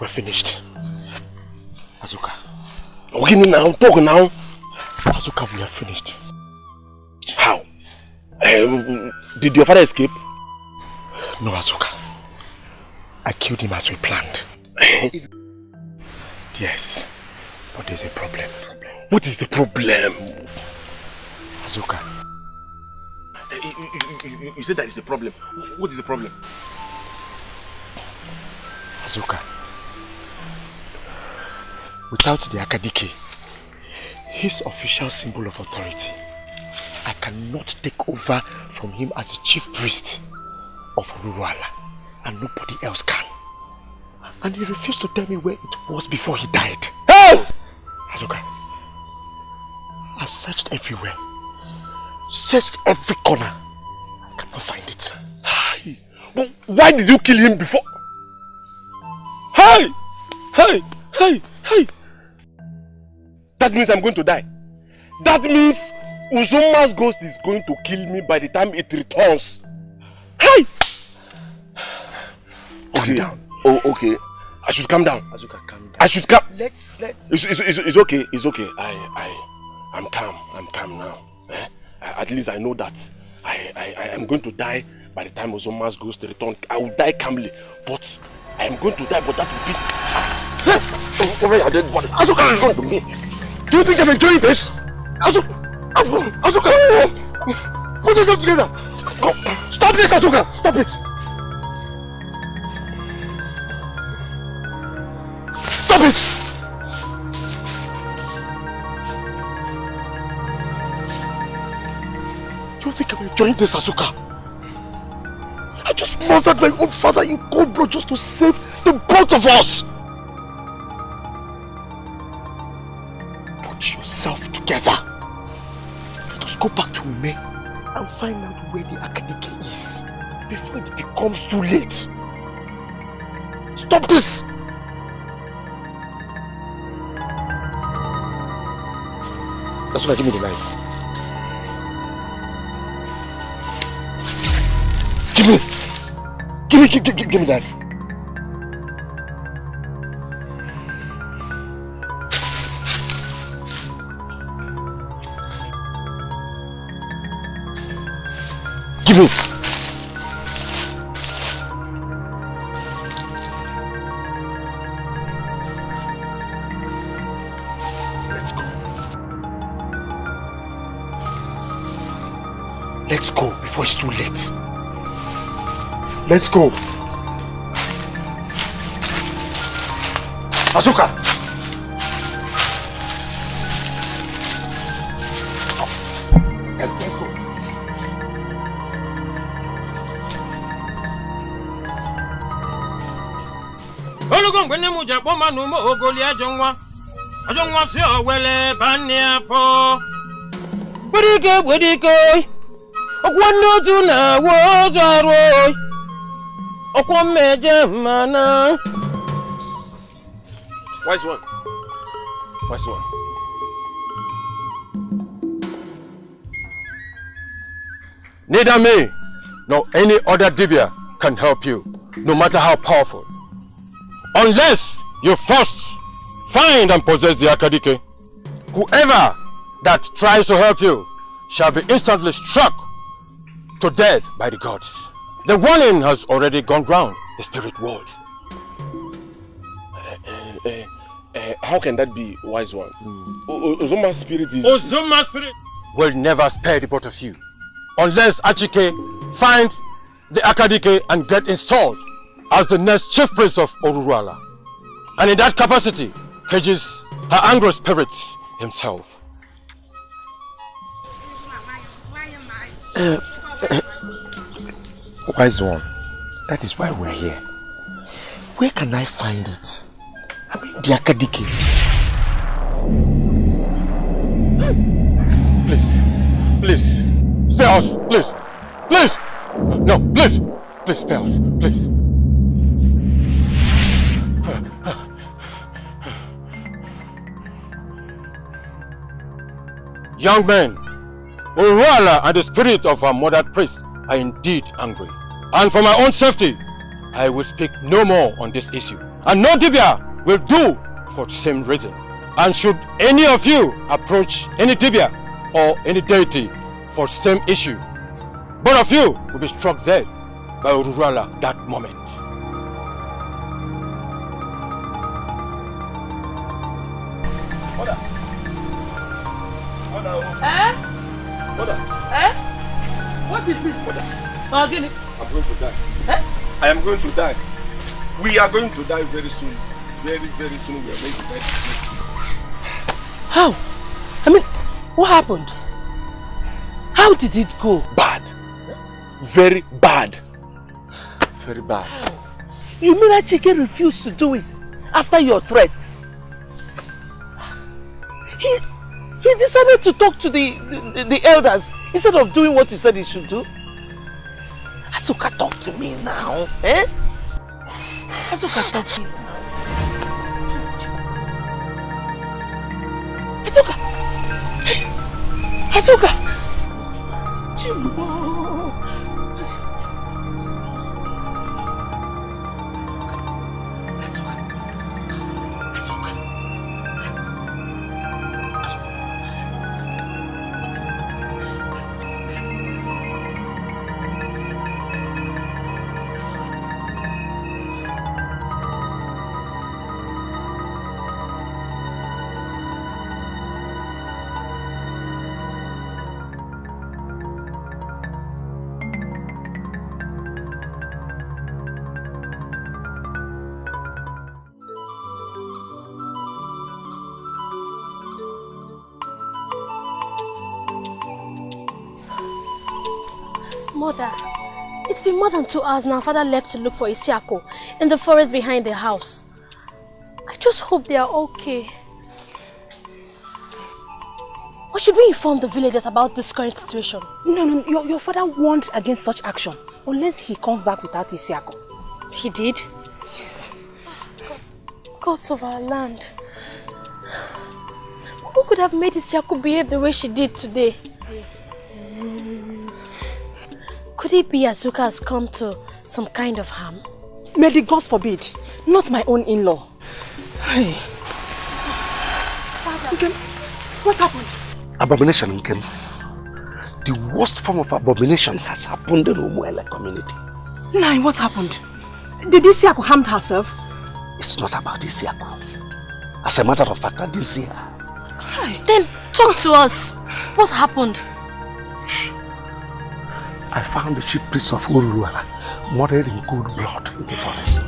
We're finished. Azuka. Okay, now, talk now. Azuka, we are finished. How? Did your father escape? No, Azuka. I killed him as we planned. Yes, but there's a problem. What is the problem? Azuka. You said there is a problem. What is the problem? Azuka. Without the Akadike, his official symbol of authority, I cannot take over from him as the chief priest of Uruala, and nobody else can. And he refused to tell me where it was before he died. Hey! Azuka, I've searched everywhere. Searched every corner. I cannot find it. But why did you kill him before? Hey! Hey! Hey! Hey! That means I'm going to die. That means Uzoma's ghost is going to kill me by the time it returns. Hey! Calm down. Oh, okay. I should calm down. Azuka, calm down. I should calm. Let's. It's okay. It's okay. I'm calm. I'm calm now. At least I know that I am going to die by the time Uzoma's ghost returns. I will die calmly, but I am going to die. But that will be. Azuka is going to me. Do you think I'm enjoying this? Azuka, put yourself together. Go. Stop this, Azuka. Stop it. Stop it. Do you think I'm enjoying this, Azuka? I just murdered my own father in cold blood just to save the both of us. Put yourself together. Let us go back to Ume and find out where the Akadike is before it becomes too late. Stop this! That's why give me the knife. Give me the knife. Give me. Let's go before it's too late. Let's go. Azuka! Let's go. Olugo ngwene mu japo manu mo ogoli ajonwa si owele bani apo Wedike Okwano tu na wo zaro Okwo meje mana Wise one. Wise one. Neither me nor any other Dibia can help you, no matter how powerful. Unless you first find and possess the Akadike. Whoever that tries to help you shall be instantly struck to death by the gods. The warning has already gone round the spirit world. How can that be, wise one? Ozoma's spirit is... Ozoma's spirit will never spare the both of you. Unless Achike finds the Akadike and get installed as the next chief prince of Oruruala. And in that capacity, cages her angry spirits himself. Wise one, that is why we're here. Where can I find it? I mean, the Akadike. Please, spare us, please. No, please spare us, please. Young men, Oruruala and the spirit of our mother priest are indeed angry. And for my own safety, I will speak no more on this issue. And no Dibia will do for the same reason. And should any of you approach any Dibia or any deity for the same issue, both of you will be struck dead by Oruruala that moment. What is it? I'm going to die. I am going to die. We are going to die very soon. Very, very soon we are going to die. How? I mean, what happened? How did it go? Bad. Very bad. Very bad. You mean that Chike refused to do it after your threats? He decided to talk to the elders instead of doing what he said he should do. Azuka, talk to me now, eh? Azuka, talk to me now. Azuka! Azuka! Chimo! Mother, it's been more than 2 hours now. Father left to look for Isiako in the forest behind the house. I just hope they are okay. Or should we inform the villagers about this current situation? No, your father warned against such action unless he comes back without Isiako. He did? Yes. Gods of our land. Who could have made Isiako behave the way she did today? Could it be Azuka has come to some kind of harm? May the gods forbid. Not my own in-law. Hey. Father. Nkem, what happened? Abomination, Nkem. The worst form of abomination has happened in the Umuele community. Nai, what happened? Did Isiako harm herself? It's not about Isiako. As a matter of fact, I didn't see her. Hey. Then talk to us. What happened? Shh. I found the chief priest of Uruala murdered in cold blood in the forest.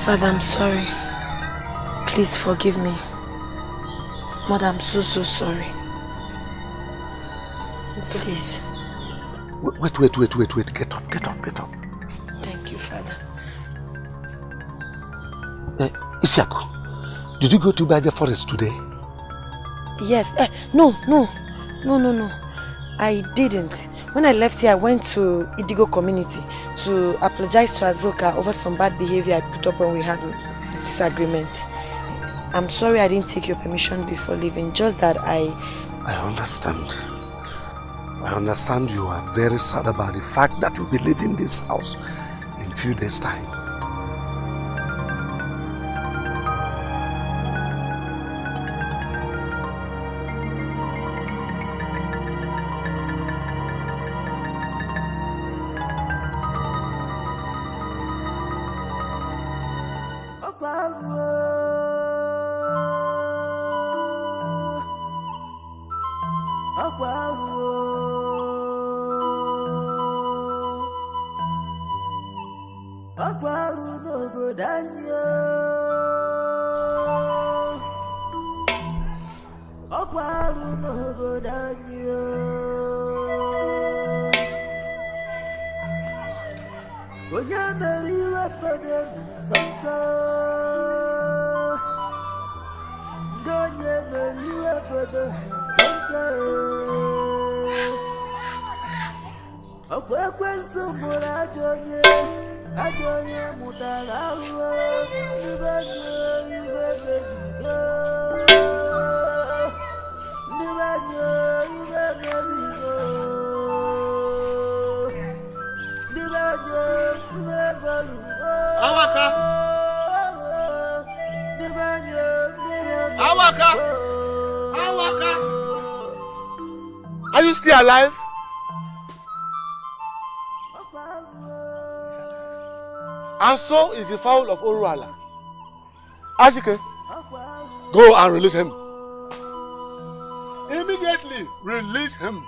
Father, I'm sorry. Please forgive me. Mother, I'm so sorry. Please. Wait. Get up. Thank you, Father. Isiaku, did you go to Baja Forest today? Yes. No. I didn't. When I left here, I went to Idigo community to apologize to Azoka over some bad behavior I put up when we had disagreement. I'm sorry I didn't take your permission before leaving, just that I understand. I understand you are very sad about the fact that you'll be leaving this house in a few days' time. Are you still alive? And so is the fowl of Uruala. Ashike, go and release him. Immediately release him.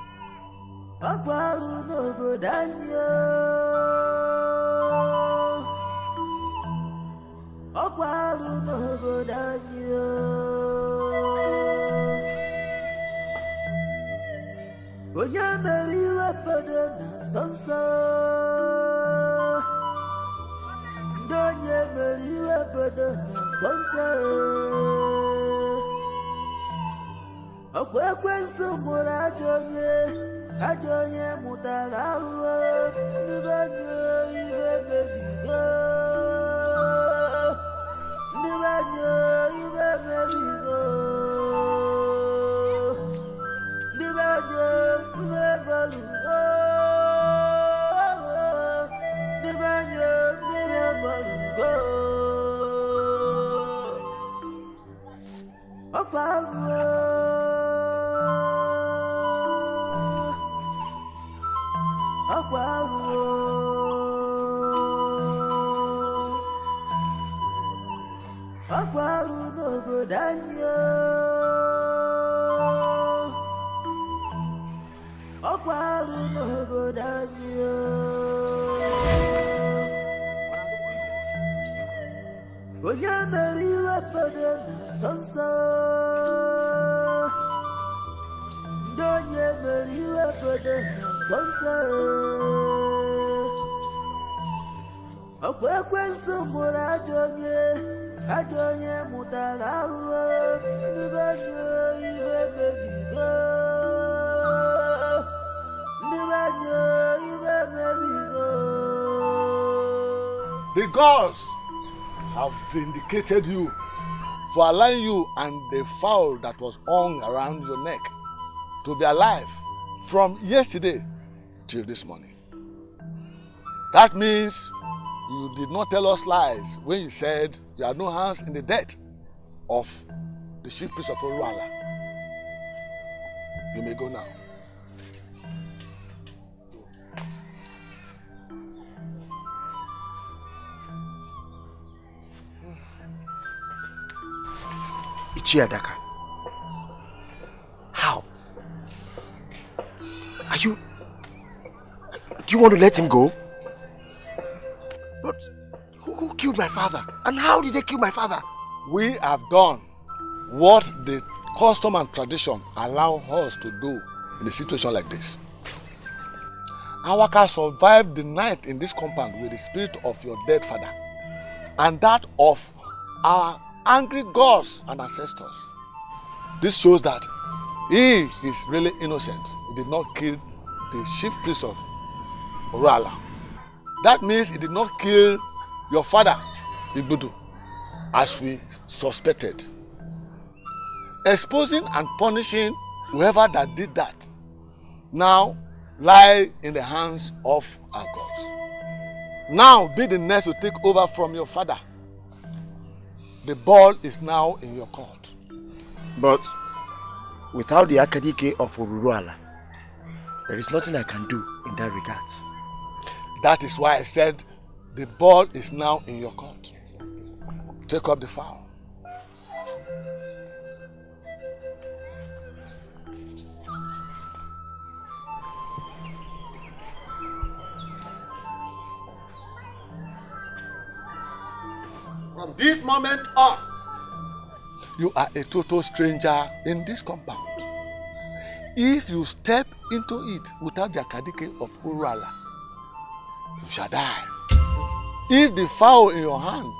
The gods have vindicated you for allowing you and the fowl that was hung around your neck to be alive from yesterday till this morning. That means you did not tell us lies when you said you had no hands in the death of the chief priest of Uruala. You may go now. Ichiadaka. How? Are you... Do you want to let him go? But who killed my father? And how did they kill my father? We have done what the custom and tradition allow us to do in a situation like this. Awaka survived the night in this compound with the spirit of your dead father and that of our angry gods and ancestors. This shows that he is really innocent. He did not kill the chief priest of Orala. That means he did not kill your father, Igbudu, as we suspected. Exposing and punishing whoever that did that now lie in the hands of our gods. Now be the next to take over from your father. The ball is now in your court. But without the Akadike of Uruala, there is nothing I can do in that regard. That is why I said the ball is now in your court. Take up the foul. From this moment on, you are a total stranger in this compound. If you step into it without the Akadike of Urala, you shall die. If the fowl in your hand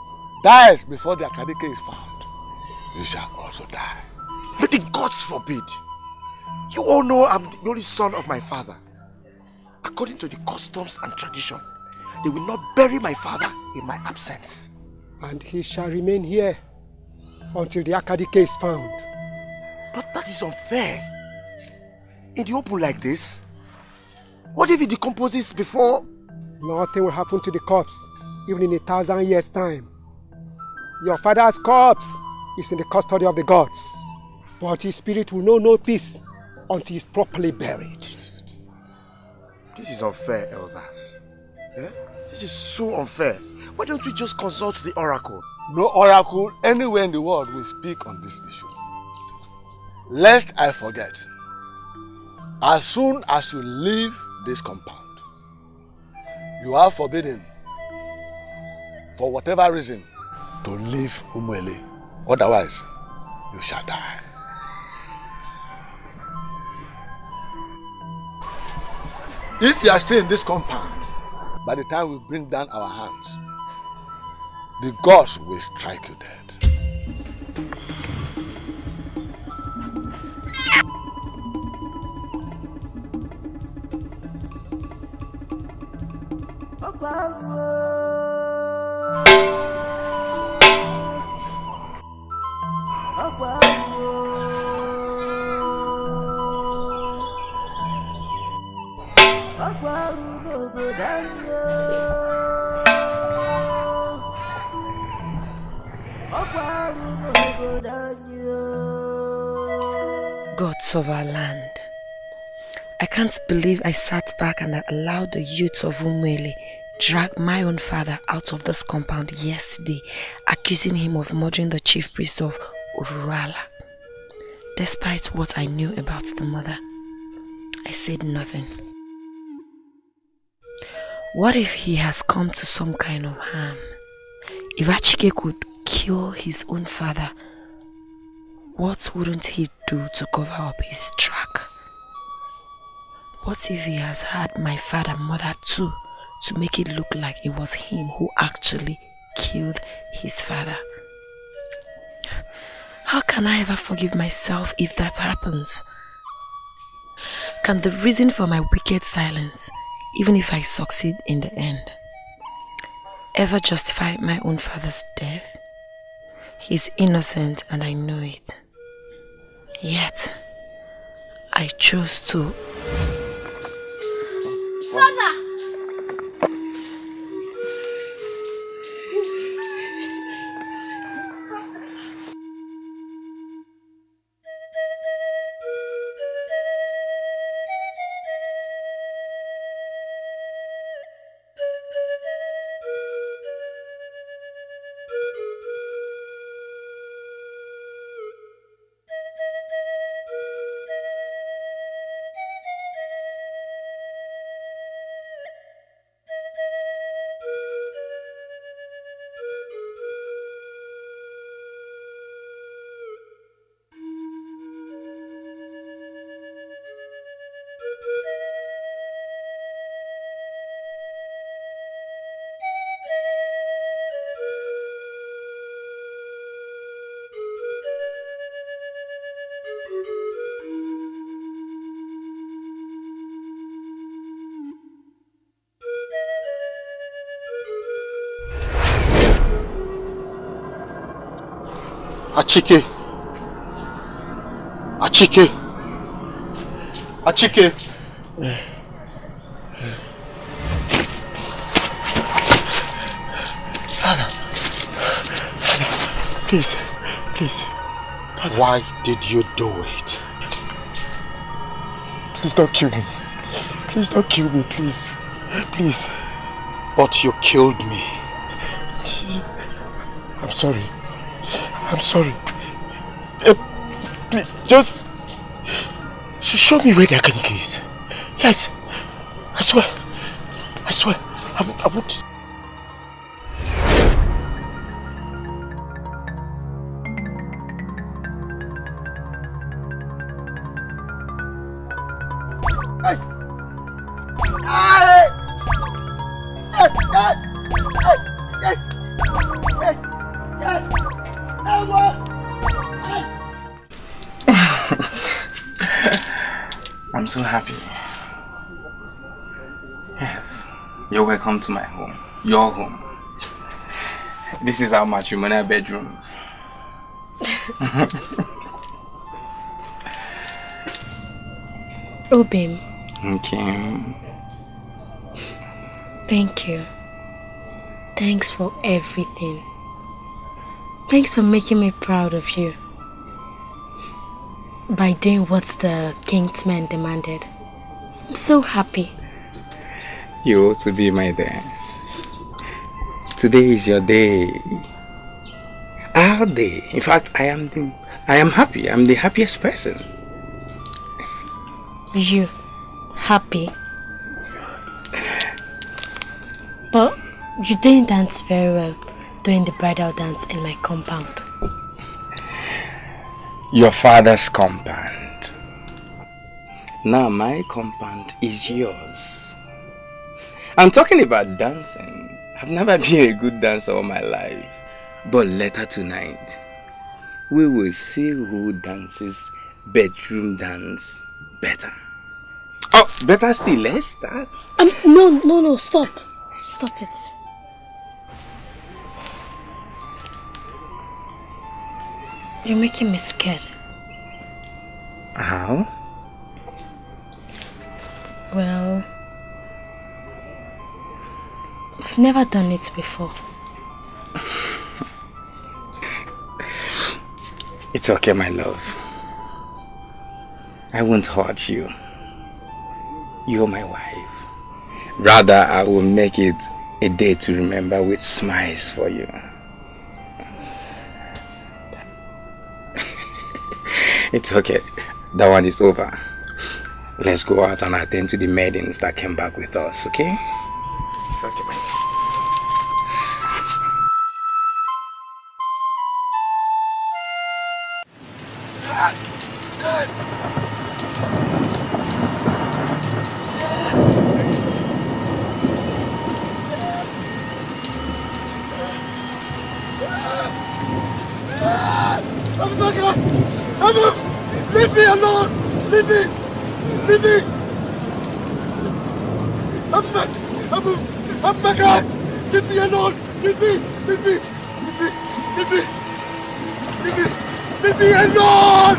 dies before the Akadike is found, you shall also die. But the gods forbid. You all know I'm the only son of my father. According to the customs and tradition, they will not bury my father in my absence. And he shall remain here until the Akadike is found. But that is unfair. In the open like this, what if he decomposes before? Nothing will happen to the corpse, even in 1,000 years' time. Your father's corpse is in the custody of the gods, but his spirit will know no peace until he is properly buried. This is unfair, elders. Eh? This is so unfair. Why don't we just consult the oracle? No oracle anywhere in the world will speak on this issue. Lest I forget, as soon as you leave this compound, you are forbidden, for whatever reason, to leave Umuele. Otherwise, you shall die. If you are still in this compound, by the time we bring down our hands, the gods will strike you dead. Gods of our land, I can't believe I sat back and allowed the youths of Umuele drag my own father out of this compound yesterday, accusing him of murdering the chief priest of Ururala. Despite what I knew about the mother, I said nothing. What if he has come to some kind of harm? If Achike could kill his own father, what wouldn't he do to cover up his track? What if he has had my father murder too, to make it look like it was him who actually killed his father? How can I ever forgive myself if that happens? Can the reason for my wicked silence, even if I succeed in the end, ever justify my own father's death? He's innocent and I know it. Yet, I chose to. Father! Achike. Achike. Achike. Father. Please. Please. Father. Why did you do it? Please don't kill me. Please don't kill me, please. Please. But you killed me. I'm sorry. I'm sorry. Please, just show me where the Akanike is. Yes. I swear. I swear. I would. I'm so happy. Yes, you're welcome to my home. Your home. This is our matrimonial bedrooms. Obim. Okay. Thank you. Thanks for everything. Thanks for making me proud of you. By doing what the kingsman demanded. I'm so happy. You ought to be my day. Today is your day. Our day. In fact, I am happy. I'm the happiest person. You happy? But you didn't dance very well during the bridal dance in my compound. Your father's compound. Now my compound is yours. I'm talking about dancing. I've never been a good dancer all my life. But later tonight, we will see who dances bedroom dance better. Oh, better still, let's start. No, stop. Stop it. You're making me scared. How? Well, I've never done it before. It's okay, my love. I won't hurt you. You're my wife. Rather, I will make it a day to remember with smiles for you. It's okay. That one is over. Let's go out and attend to the maidens that came back with us, okay? It's okay, my love. Leave me alone! Leave me! Leave me! Emeka! Leave me alone! Leave me! Leave me! Leave me! Leave me! Leave me! Leave me alone!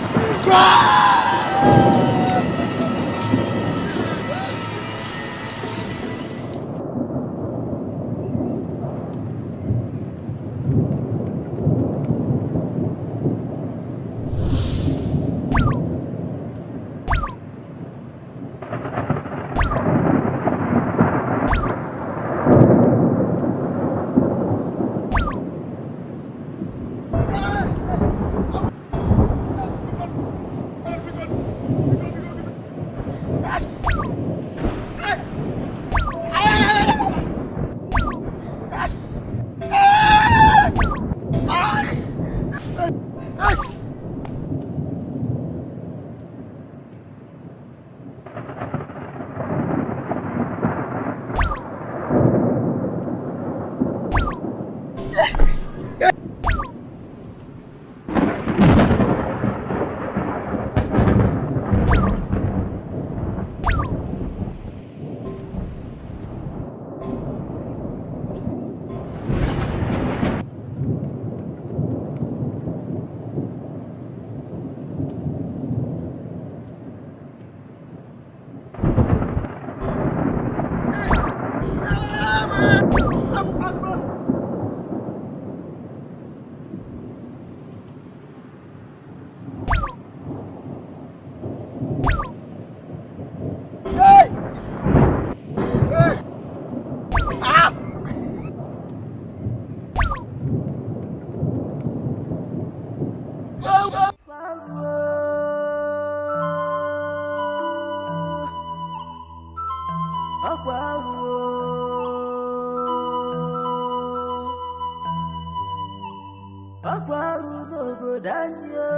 Akwaru no go danyo.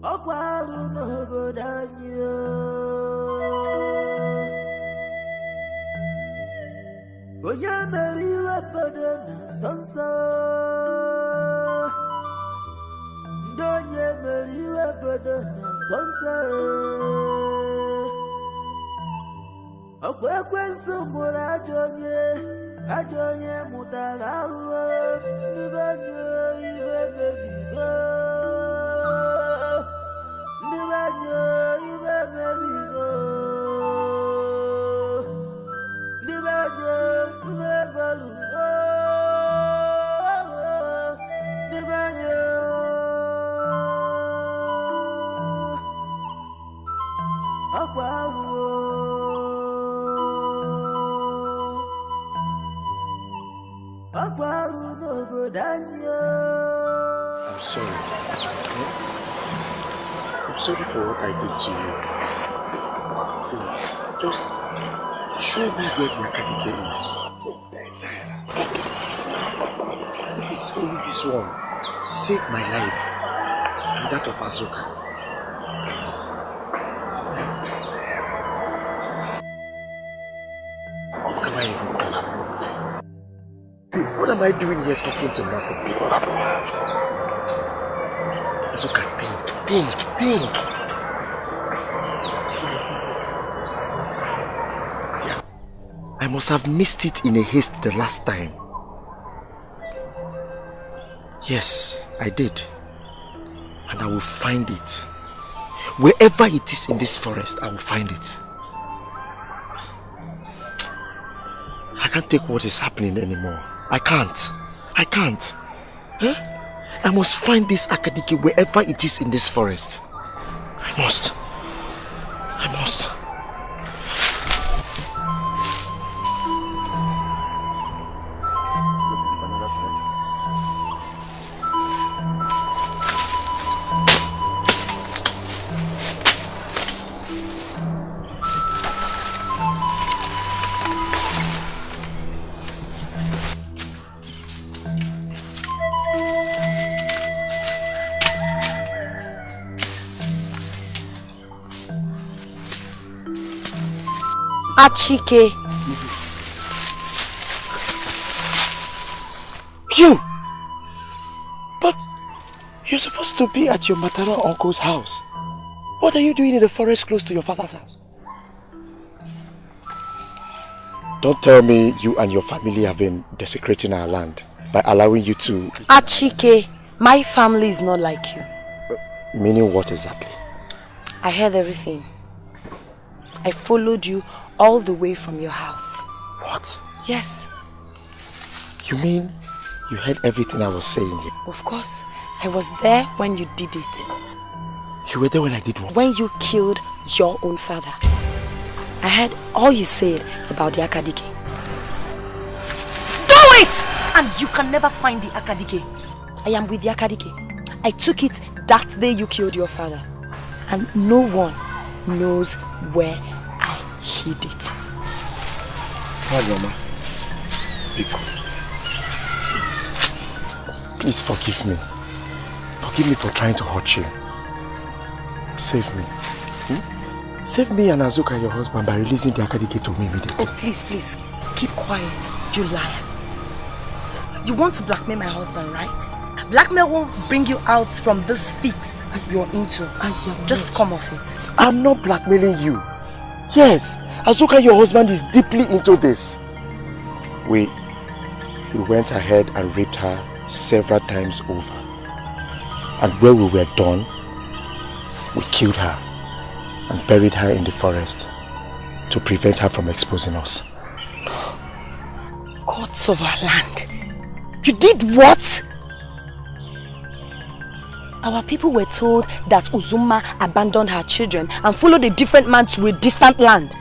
Akwaru no go danyo. Oya meriwa padana sansa. Donye meriwa padana sansa. Akwenso mura ajonye mutalaruwa. Nibanyo ibe baby go. Nibanyo ibe baby go. Nibanyo ibe balu go. Nibanyo akwaru. Akwaru no go danyo. I'm sorry. I'm sorry for what I did to you. Please, just show me where the Akadike is. Please. If it's only this one, save my life and that of Azuka. Please. What am I even doing? What am I doing here talking to nothing? Azuka, think. Yeah. I must have missed it in a haste the last time. Yes, I did. And I will find it. Wherever it is in this forest, I will find it. I can't take what is happening anymore. I can't. Huh? I must find this Akadike wherever it is in this forest. I must. Achike. You! But you're supposed to be at your maternal uncle's house. What are you doing in the forest close to your father's house? Don't tell me you and your family have been desecrating our land by allowing you to... Achike, my family is not like you. Meaning what exactly? I heard everything. I followed you all the way from your house. What? Yes. You mean you heard everything I was saying here? Of course. I was there when you did it. You were there when I did what? When you killed your own father. I heard all you said about the Akadike. Do it! And you can never find the Akadike. I am with the Akadike. I took it that day you killed your father. And no one knows where I hid it. Mama, please forgive me. Forgive me for trying to hurt you. Save me. Save me and Azuka, your husband, by releasing the Akadike to me immediately. Oh, please, keep quiet, you liar. You want to blackmail my husband, right? Blackmail won't bring you out from this fix you're into. Just come off it. I'm not blackmailing you. Yes, Azuka, your husband, is deeply into this. We went ahead and raped her several times over. And when we were done, we killed her and buried her in the forest to prevent her from exposing us. Gods of our land. You did what? Our people were told that Uzuma abandoned her children and followed a different man to a distant land.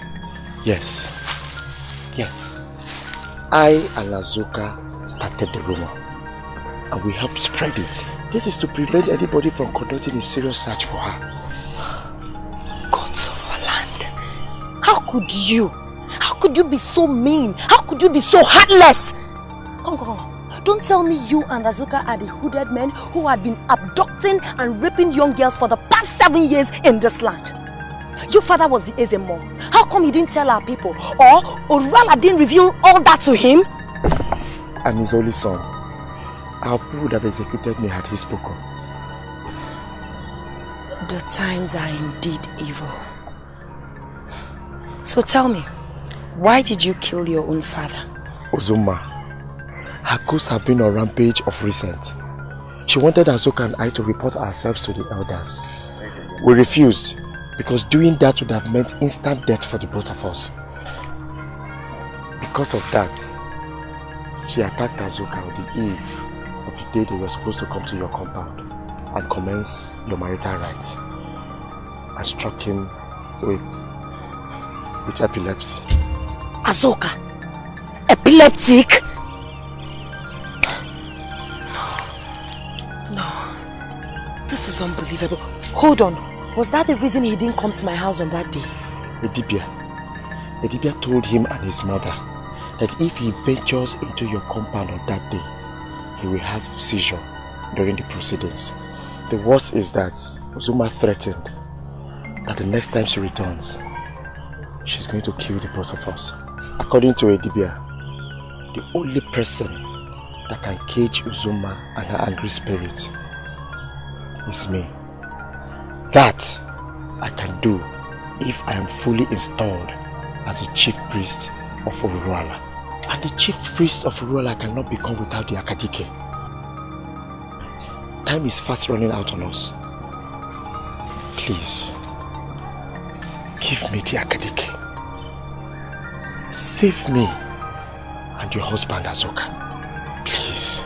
Yes. I and Azuka started the rumor and we helped spread it. This is to prevent anybody from conducting a serious search for her. Gods of our land. How could you? How could you be so mean? How could you be so heartless? Come. Don't tell me you and Azuka are the hooded men who had been abducting and raping young girls for the past 7 years in this land. Your father was the Ezemo. How come you didn't tell our people? Or Orala didn't reveal all that to him? I'm his only son. Our people would have executed me had he spoken. The times are indeed evil. So tell me, why did you kill your own father? Uzoma, her ghosts have been on rampage of recent. She wanted Azuka and I to report ourselves to the elders. We refused because doing that would have meant instant death for the both of us. Because of that, she attacked Azuka on the eve of the day they were supposed to come to your compound and commence your marital rights, and struck him with epilepsy. Azuka? Epileptic? No. This is unbelievable. Hold on. Was that the reason he didn't come to my house on that day? Idibia told him and his mother that if he ventures into your compound on that day, he will have seizure during the proceedings. The worst is that Uzoma threatened that the next time she returns, she's going to kill the both of us. According to Idibia, the only person that can cage Uzoma and her angry spirit is me. That I can do if I am fully installed as the chief priest of Uruala. And the chief priest of Uruala cannot become without the Akadike. Time is fast running out on us. Please, give me the Akadike. Save me and your husband Azuka. Please.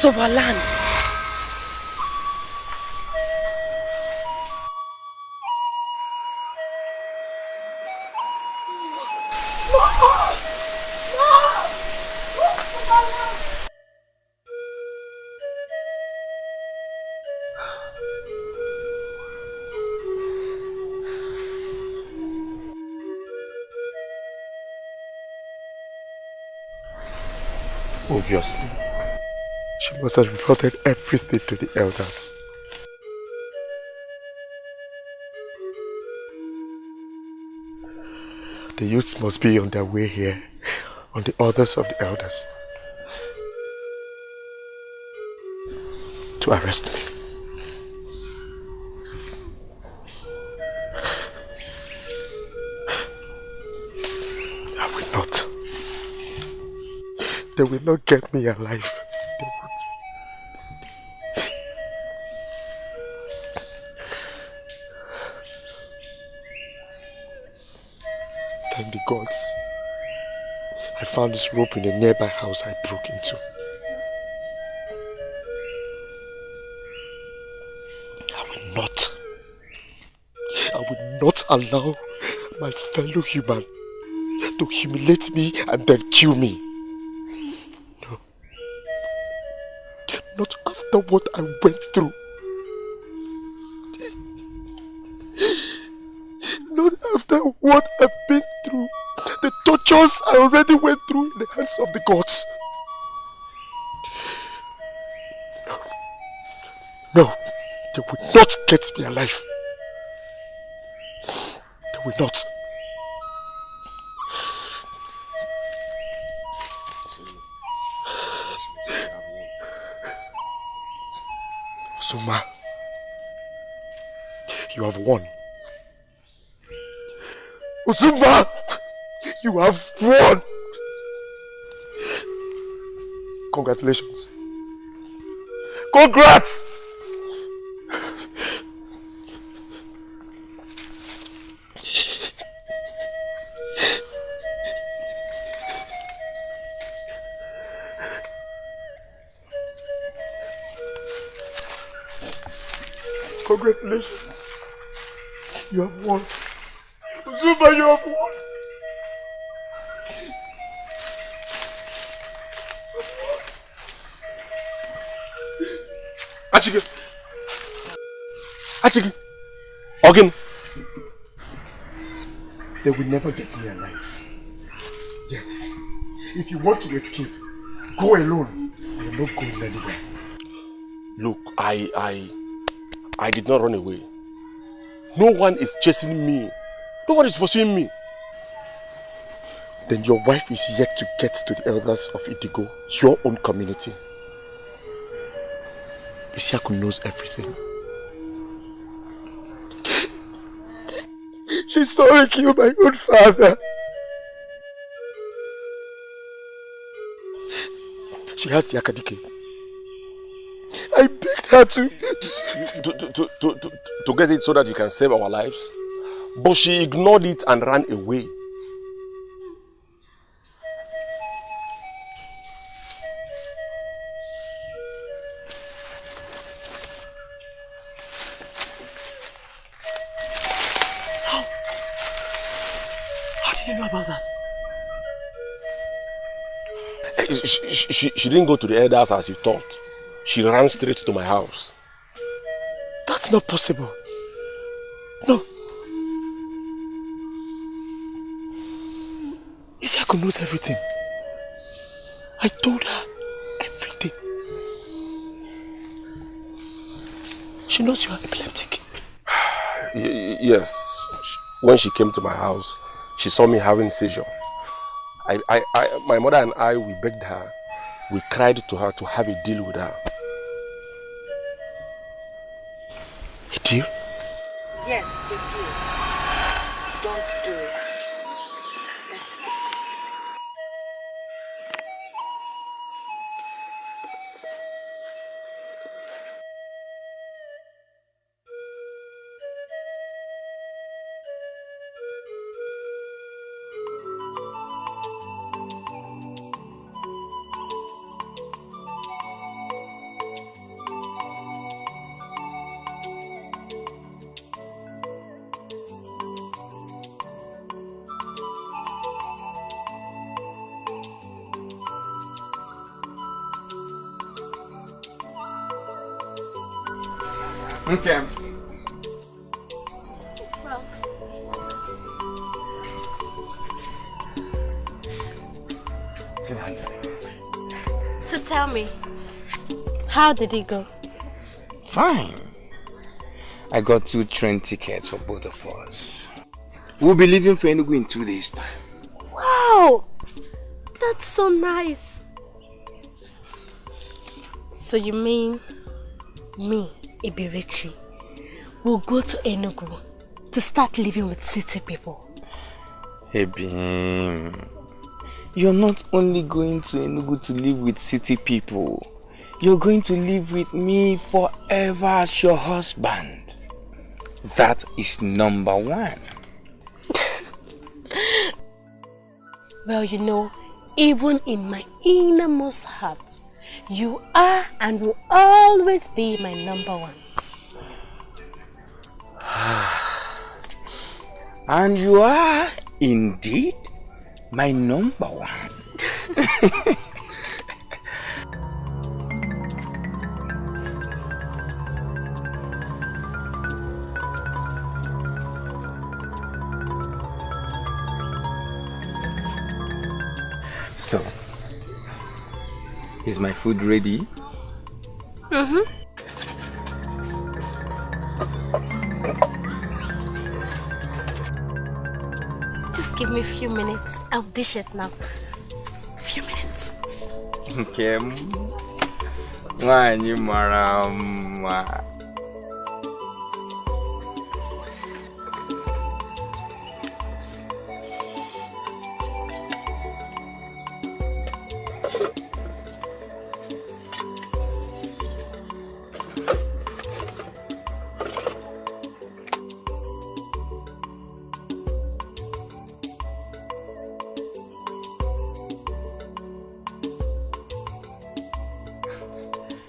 Of our land. Obviously, she must have reported everything to the elders. The youths must be on their way here, on the orders of the elders, to arrest me. I will not. They will not get me alive. They won't. Thank the gods. I found this rope in a nearby house I broke into. I will not allow my fellow human to humiliate me and then kill me. No. Not after what I went through. Not after what I've been through. The tortures I already went through in the hands of the gods. No. No. They will not get me alive. They will not. Suma, you have won. Uzumba, you have won. Congratulations. Congrats! Congratulations. You have won. Uzumba, you have won. Achike. Again. They will never get me alive. Yes. If you want to escape, go alone. I am not going anywhere. Look, I did not run away. No one is chasing me. No one is pursuing me. Then your wife is yet to get to the elders of Idigo, your own community. Isiaku knows everything. She saw me kill my own father. She has the Yakadike. I begged her to get it so that you can save our lives. But she ignored it and ran away. How did you know about that? She didn't go to the elders as you thought. She ran straight to my house. That's not possible. No. Isiaku knows everything. I told her everything. She knows you are epileptic. Yes. When she came to my house, she saw me having seizure. My mother and I, we begged her. We cried to her to have a deal with her. A deal? Yes, a deal. Don't do it. Let's discuss it. Okay. Well. Sit down. So tell me, how did it go? Fine. I got 2 train tickets for both of us. We'll be leaving for Enugu in 2 days' time. Wow! That's so nice. So you mean me, Ibirichi, will go to Enugu to start living with city people? Hey, Bim. You're not only going to Enugu to live with city people. You're going to live with me forever as your husband. That is number 1. Well, you know, even in my innermost heart, you are and will always be my number 1. And you are indeed my number 1. So, is my food ready? Just give me a few minutes. I'll dish it now. A few minutes. Okay. Nwanyi mara mma.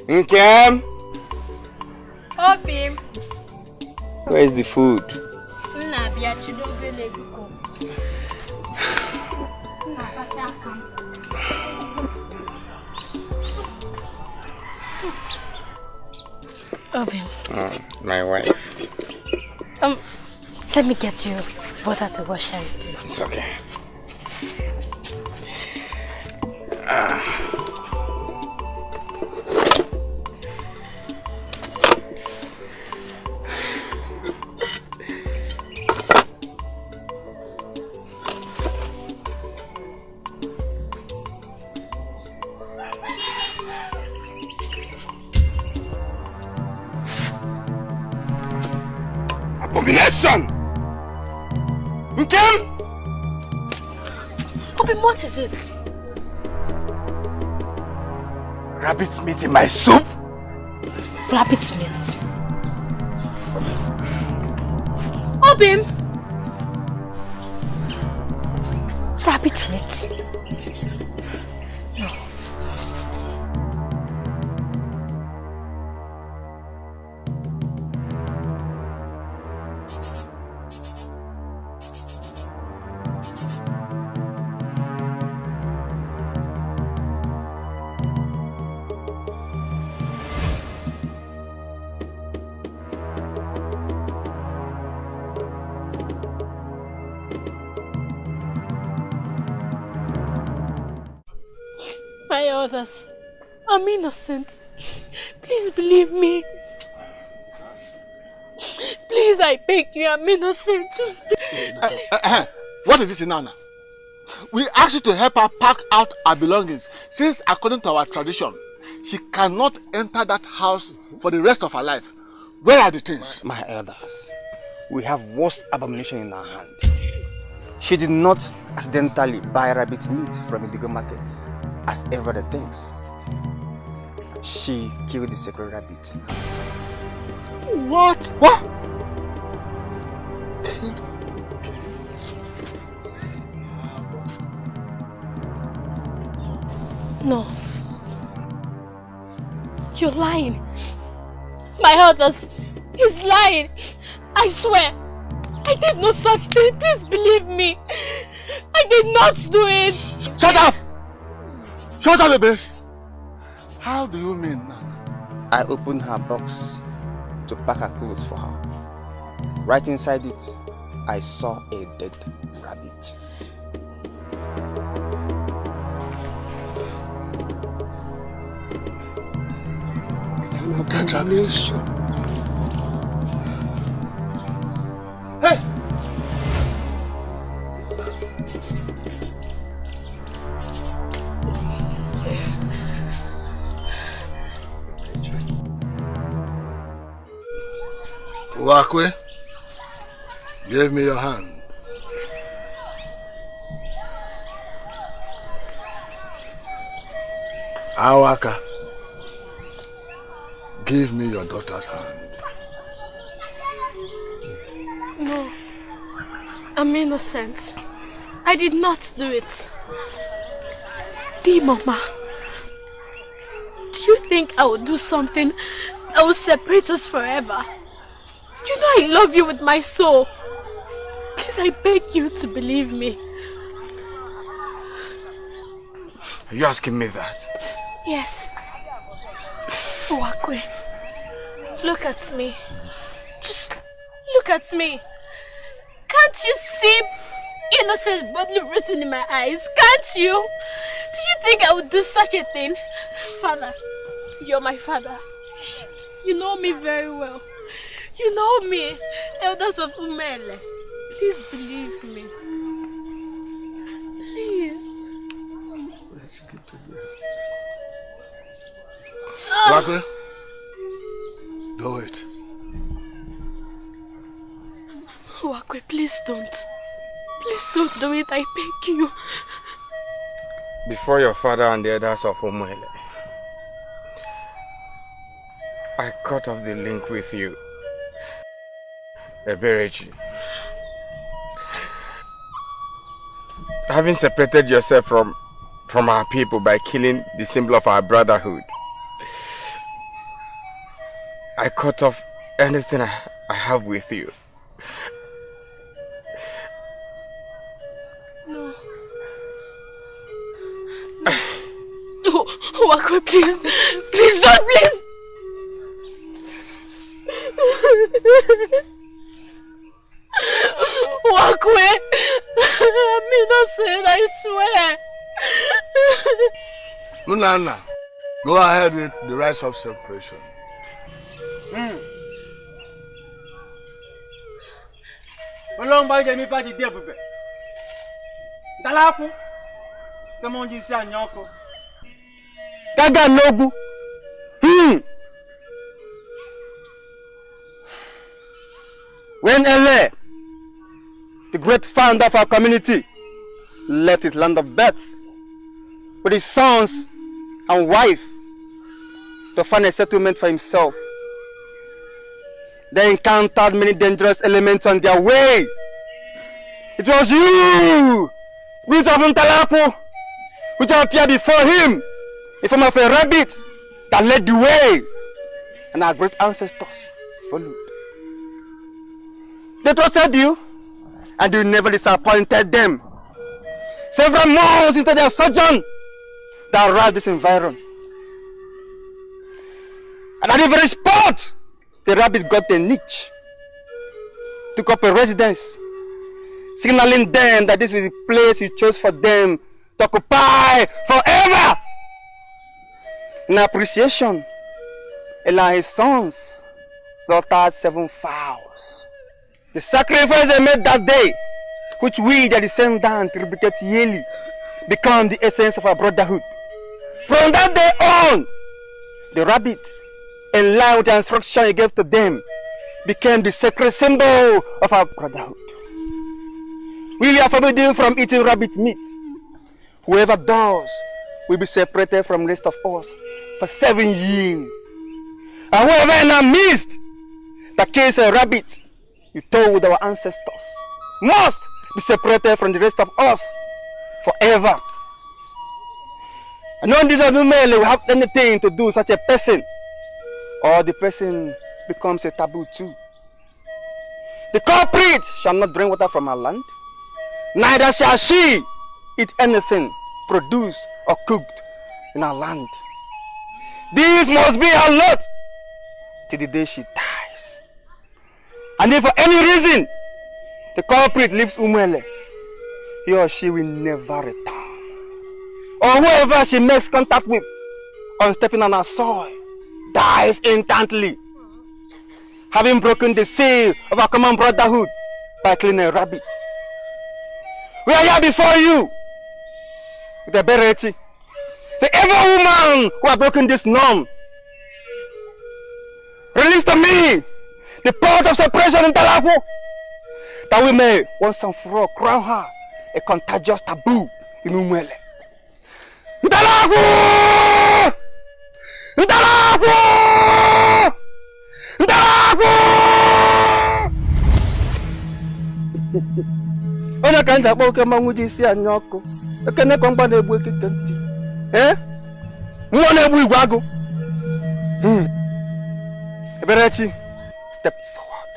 Nkem? Obi. Where is the food? Obi. My wife. Let me get you water to wash hands. It's okay. Abomination! Nkem? Obi, what is it? Rabbit meat in my soup? Rabbit meat? Obi! Rabbit meat? No. My elders, I'm innocent. Please believe me. Please, I beg you, I'm innocent. Just What is this, Nana? We asked you to help her pack out our belongings, since according to our tradition, she cannot enter that house for the rest of her life. Where are the things? My elders, we have worst abomination in our hand. She did not accidentally buy rabbit meat from a legal market, as everybody thinks. She killed the sacred rabbit. What? What? No. You're lying. My elders, he's lying. I swear. I did no such thing. Please believe me. I did not do it. Shut up! Shut up, baby. How do you mean, Nana? I opened her box to pack her clothes for her. Right inside it, I saw a dead rabbit. Dead rabbit. Hey! Wakwe, give me your hand. Awaka, give me your daughter's hand. No, I'm innocent. I did not do it. Mama, do you think I would do something that will separate us forever? You know I love you with my soul. Please, I beg you to believe me. Are you asking me that? Yes. Wakwe, look at me. Just look at me. Can't you see innocent bodily written in my eyes? Can't you? Do you think I would do such a thing? Father, you're my father. You know me very well. You know me, elders of Umele. Please believe me. Please. Wakwe, do it. Wakwe, please don't. Please don't do it, I beg you. Before your father and the others of Umele, I cut off the link with you. Eberechi. Having separated yourself from our people by killing the symbol of our brotherhood, I cut off anything I have with you. No. No. Wakwe, please. Please don't, please. Wakwe, I'm innocent, I swear. Nana, go ahead with the rites of separation. Olong ba je mi pa di dia bebe. Dalaku. Kemo nji si anyoko. Gaga nogu. When Ele, the great founder of our community, left his land of birth with his sons and wife to find a settlement for himself, they encountered many dangerous elements on their way. It was you, Spirit of Ntalapo, which appeared before him in form of a rabbit, that led the way, and our great ancestors followed. They trusted you, and you never disappointed them. Several months into their sojourn, they arrived this environment. And at the very spot, the rabbit got a niche, took up a residence, signaling them that this was the place he chose for them to occupy forever. In appreciation, Eli and his sons slaughtered 7 fowls. The sacrifice they made that day, which we, their descendants, repeated yearly, become the essence of our brotherhood. From that day on, the rabbit, in line with the instruction he gave to them, became the sacred symbol of our brotherhood. We are forbidden from eating rabbit meat. Whoever does will be separated from the rest of us for 7 years. And whoever in our midst that kills a rabbit, you told our ancestors, must be separated from the rest of us forever. And none of these men will have anything to do with such a person, or the person becomes a taboo too. The culprit shall not drink water from our land, neither shall she eat anything produced or cooked in our land. This must be her lot till the day she dies. And if for any reason the culprit leaves Umuele, he or she will never return. Or whoever she makes contact with on stepping on her soil dies instantly, having broken the seal of our common brotherhood by killing a rabbit. We are here before you with a Edochie, the evil woman who has broken this norm. Release to me the power of separation in Talapo, that we may once and for all crown her a contagious taboo in Umuele. Ntalapo! Ntalapo! Ntalapo! Ona kanja boke manguji si anyoko. Ekene kwamba na egbu ekeke nti. Nwa na egbu igwago. Edochie, step forward.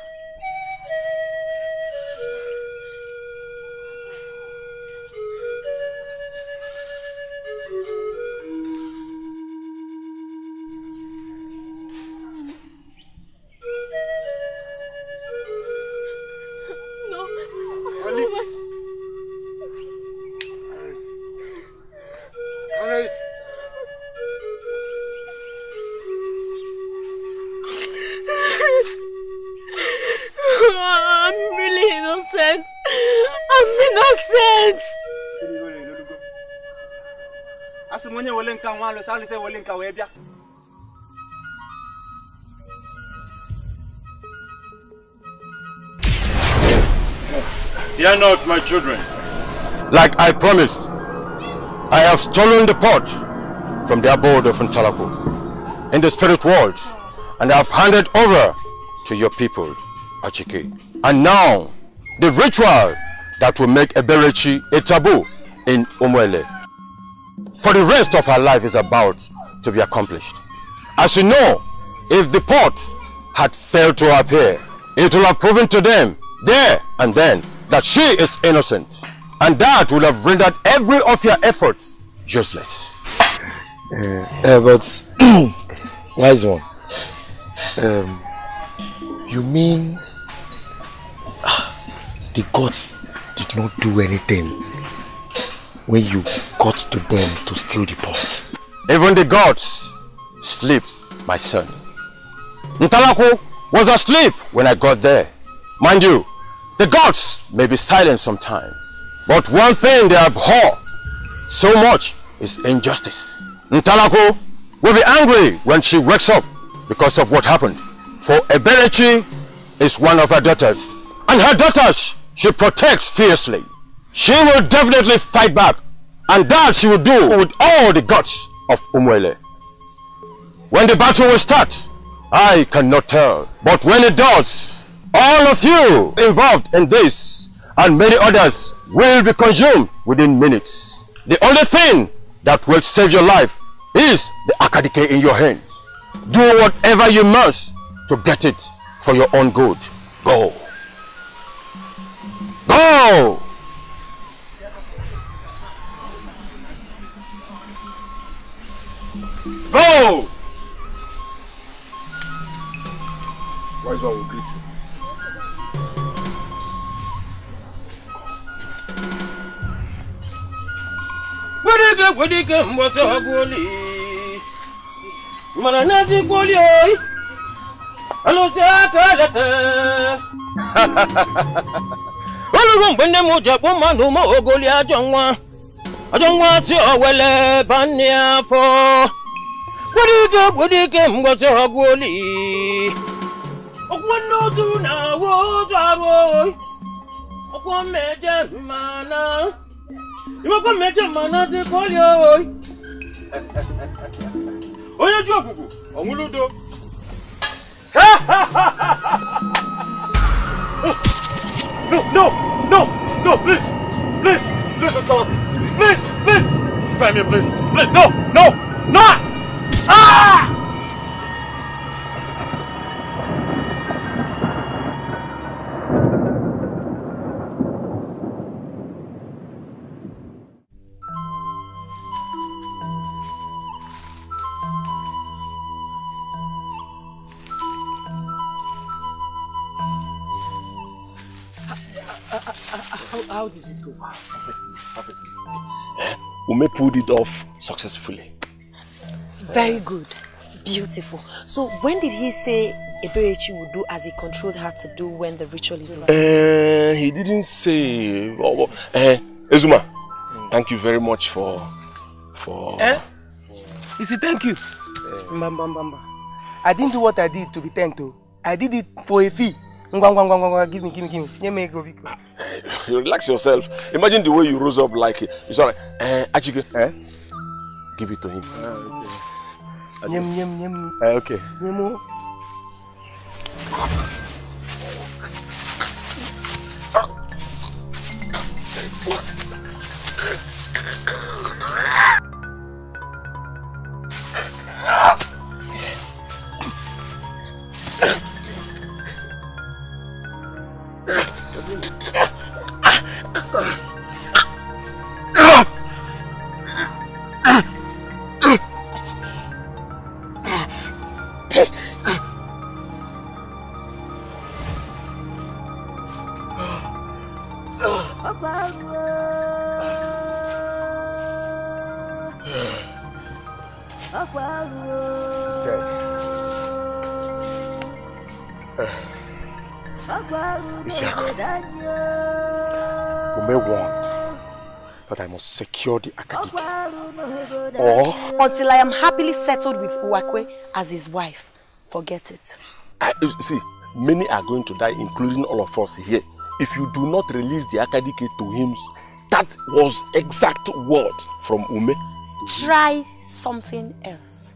Fear not, my children. Like I promised, I have stolen the pot from the abode of Ntalapo in the spirit world, and I have handed over to your people, Achike. And now, the ritual that will make Edochie a taboo in Umuele for the rest of her life is about to be accomplished. As you know, if the pot had failed to appear, it will have proven to them there and then that she is innocent. And that will have rendered every of your efforts useless. But wise one, you mean the gods did not do anything when you got to them to steal the pot? Even the gods sleep, my son. Ntalaku was asleep when I got there. Mind you, the gods may be silent sometimes, but one thing they abhor so much is injustice. Ntalaku will be angry when she wakes up because of what happened. For Edochie is one of her daughters, and her daughters she protects fiercely. She will definitely fight back, and that she will do with all the guts of Umuele. When the battle will start, I cannot tell, but when it does, all of you involved in this and many others will be consumed within minutes. The only thing that will save your life is the Akadike in your hands. Do whatever you must to get it for your own good. Go. Go! Go! Why is one will greet you? Wadike mboso gwoli Mana nazi gwoli oi Alo se akalete Olugun bende mo japo manu mo ogoli ajonwa si owele bani afo Wadike mboso gwoli Ogwono tu na wo jaro Ogwo meje mana You go make a man as a call you. Oh, you're joking. I'm going to do. No, please, spare me, please, no. Ah! How did it go? Perfectly. Ume pulled it off successfully. Very good. Beautiful. So when did he say Edochie would do as he controlled her to do when the ritual is over? He didn't say. Ezuma, thank you very much for. You say thank you. I didn't do what I did to be thanked to. I did it for a fee. Give me. Relax yourself. Imagine the way you rose up like it. It's alright. Achike, give it to him. Okay. But I must secure the Akadike. Or until I am happily settled with Uwakwe as his wife. Forget it. See, many are going to die, including all of us here. If you do not release the Akadike to him, that was exact word from Ume. Try something else.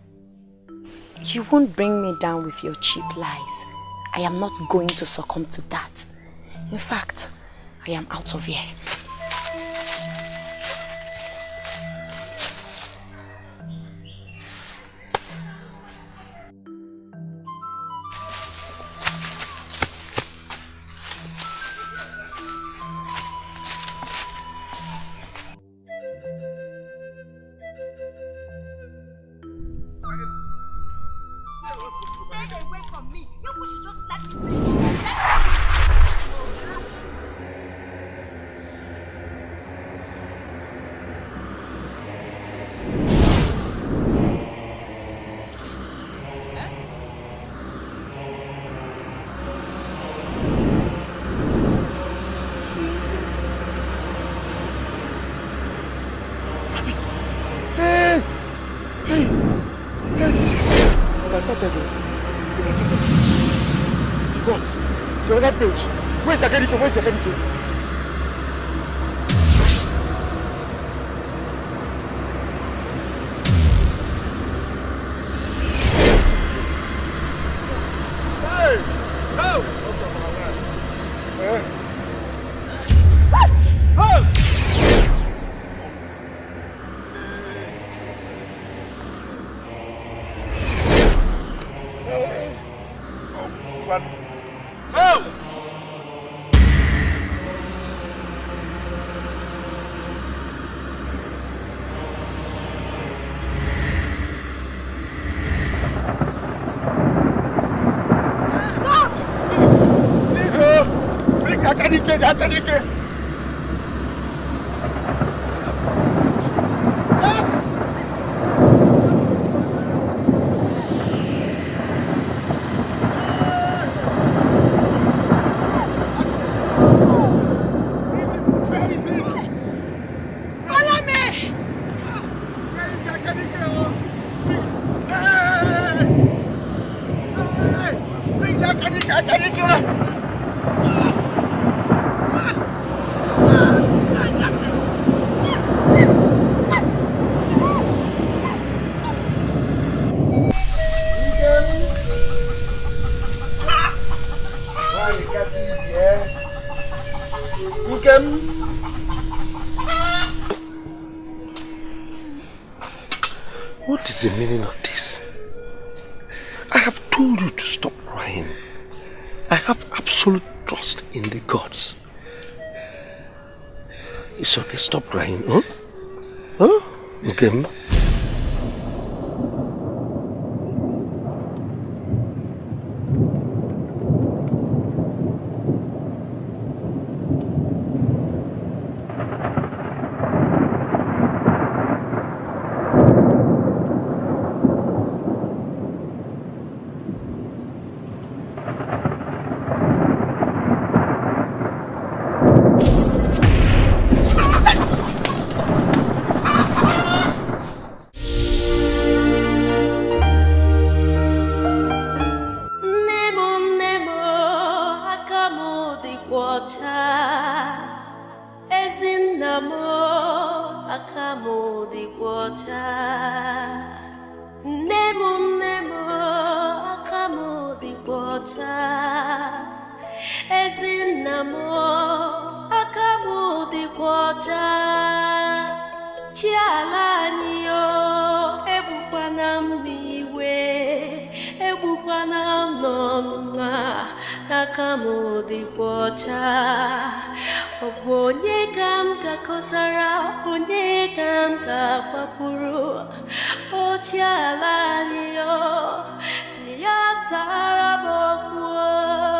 You won't bring me down with your cheap lies. I am not going to succumb to that. In fact, I am out of here. started. They have started. The gods. The other page. Where's the Kedike? Where's the Kedike? Kedike. What is the meaning of this? I have told you to stop crying. I have absolute trust in the gods. It's okay, stop crying, huh? Huh? Okay. Sara Bokwo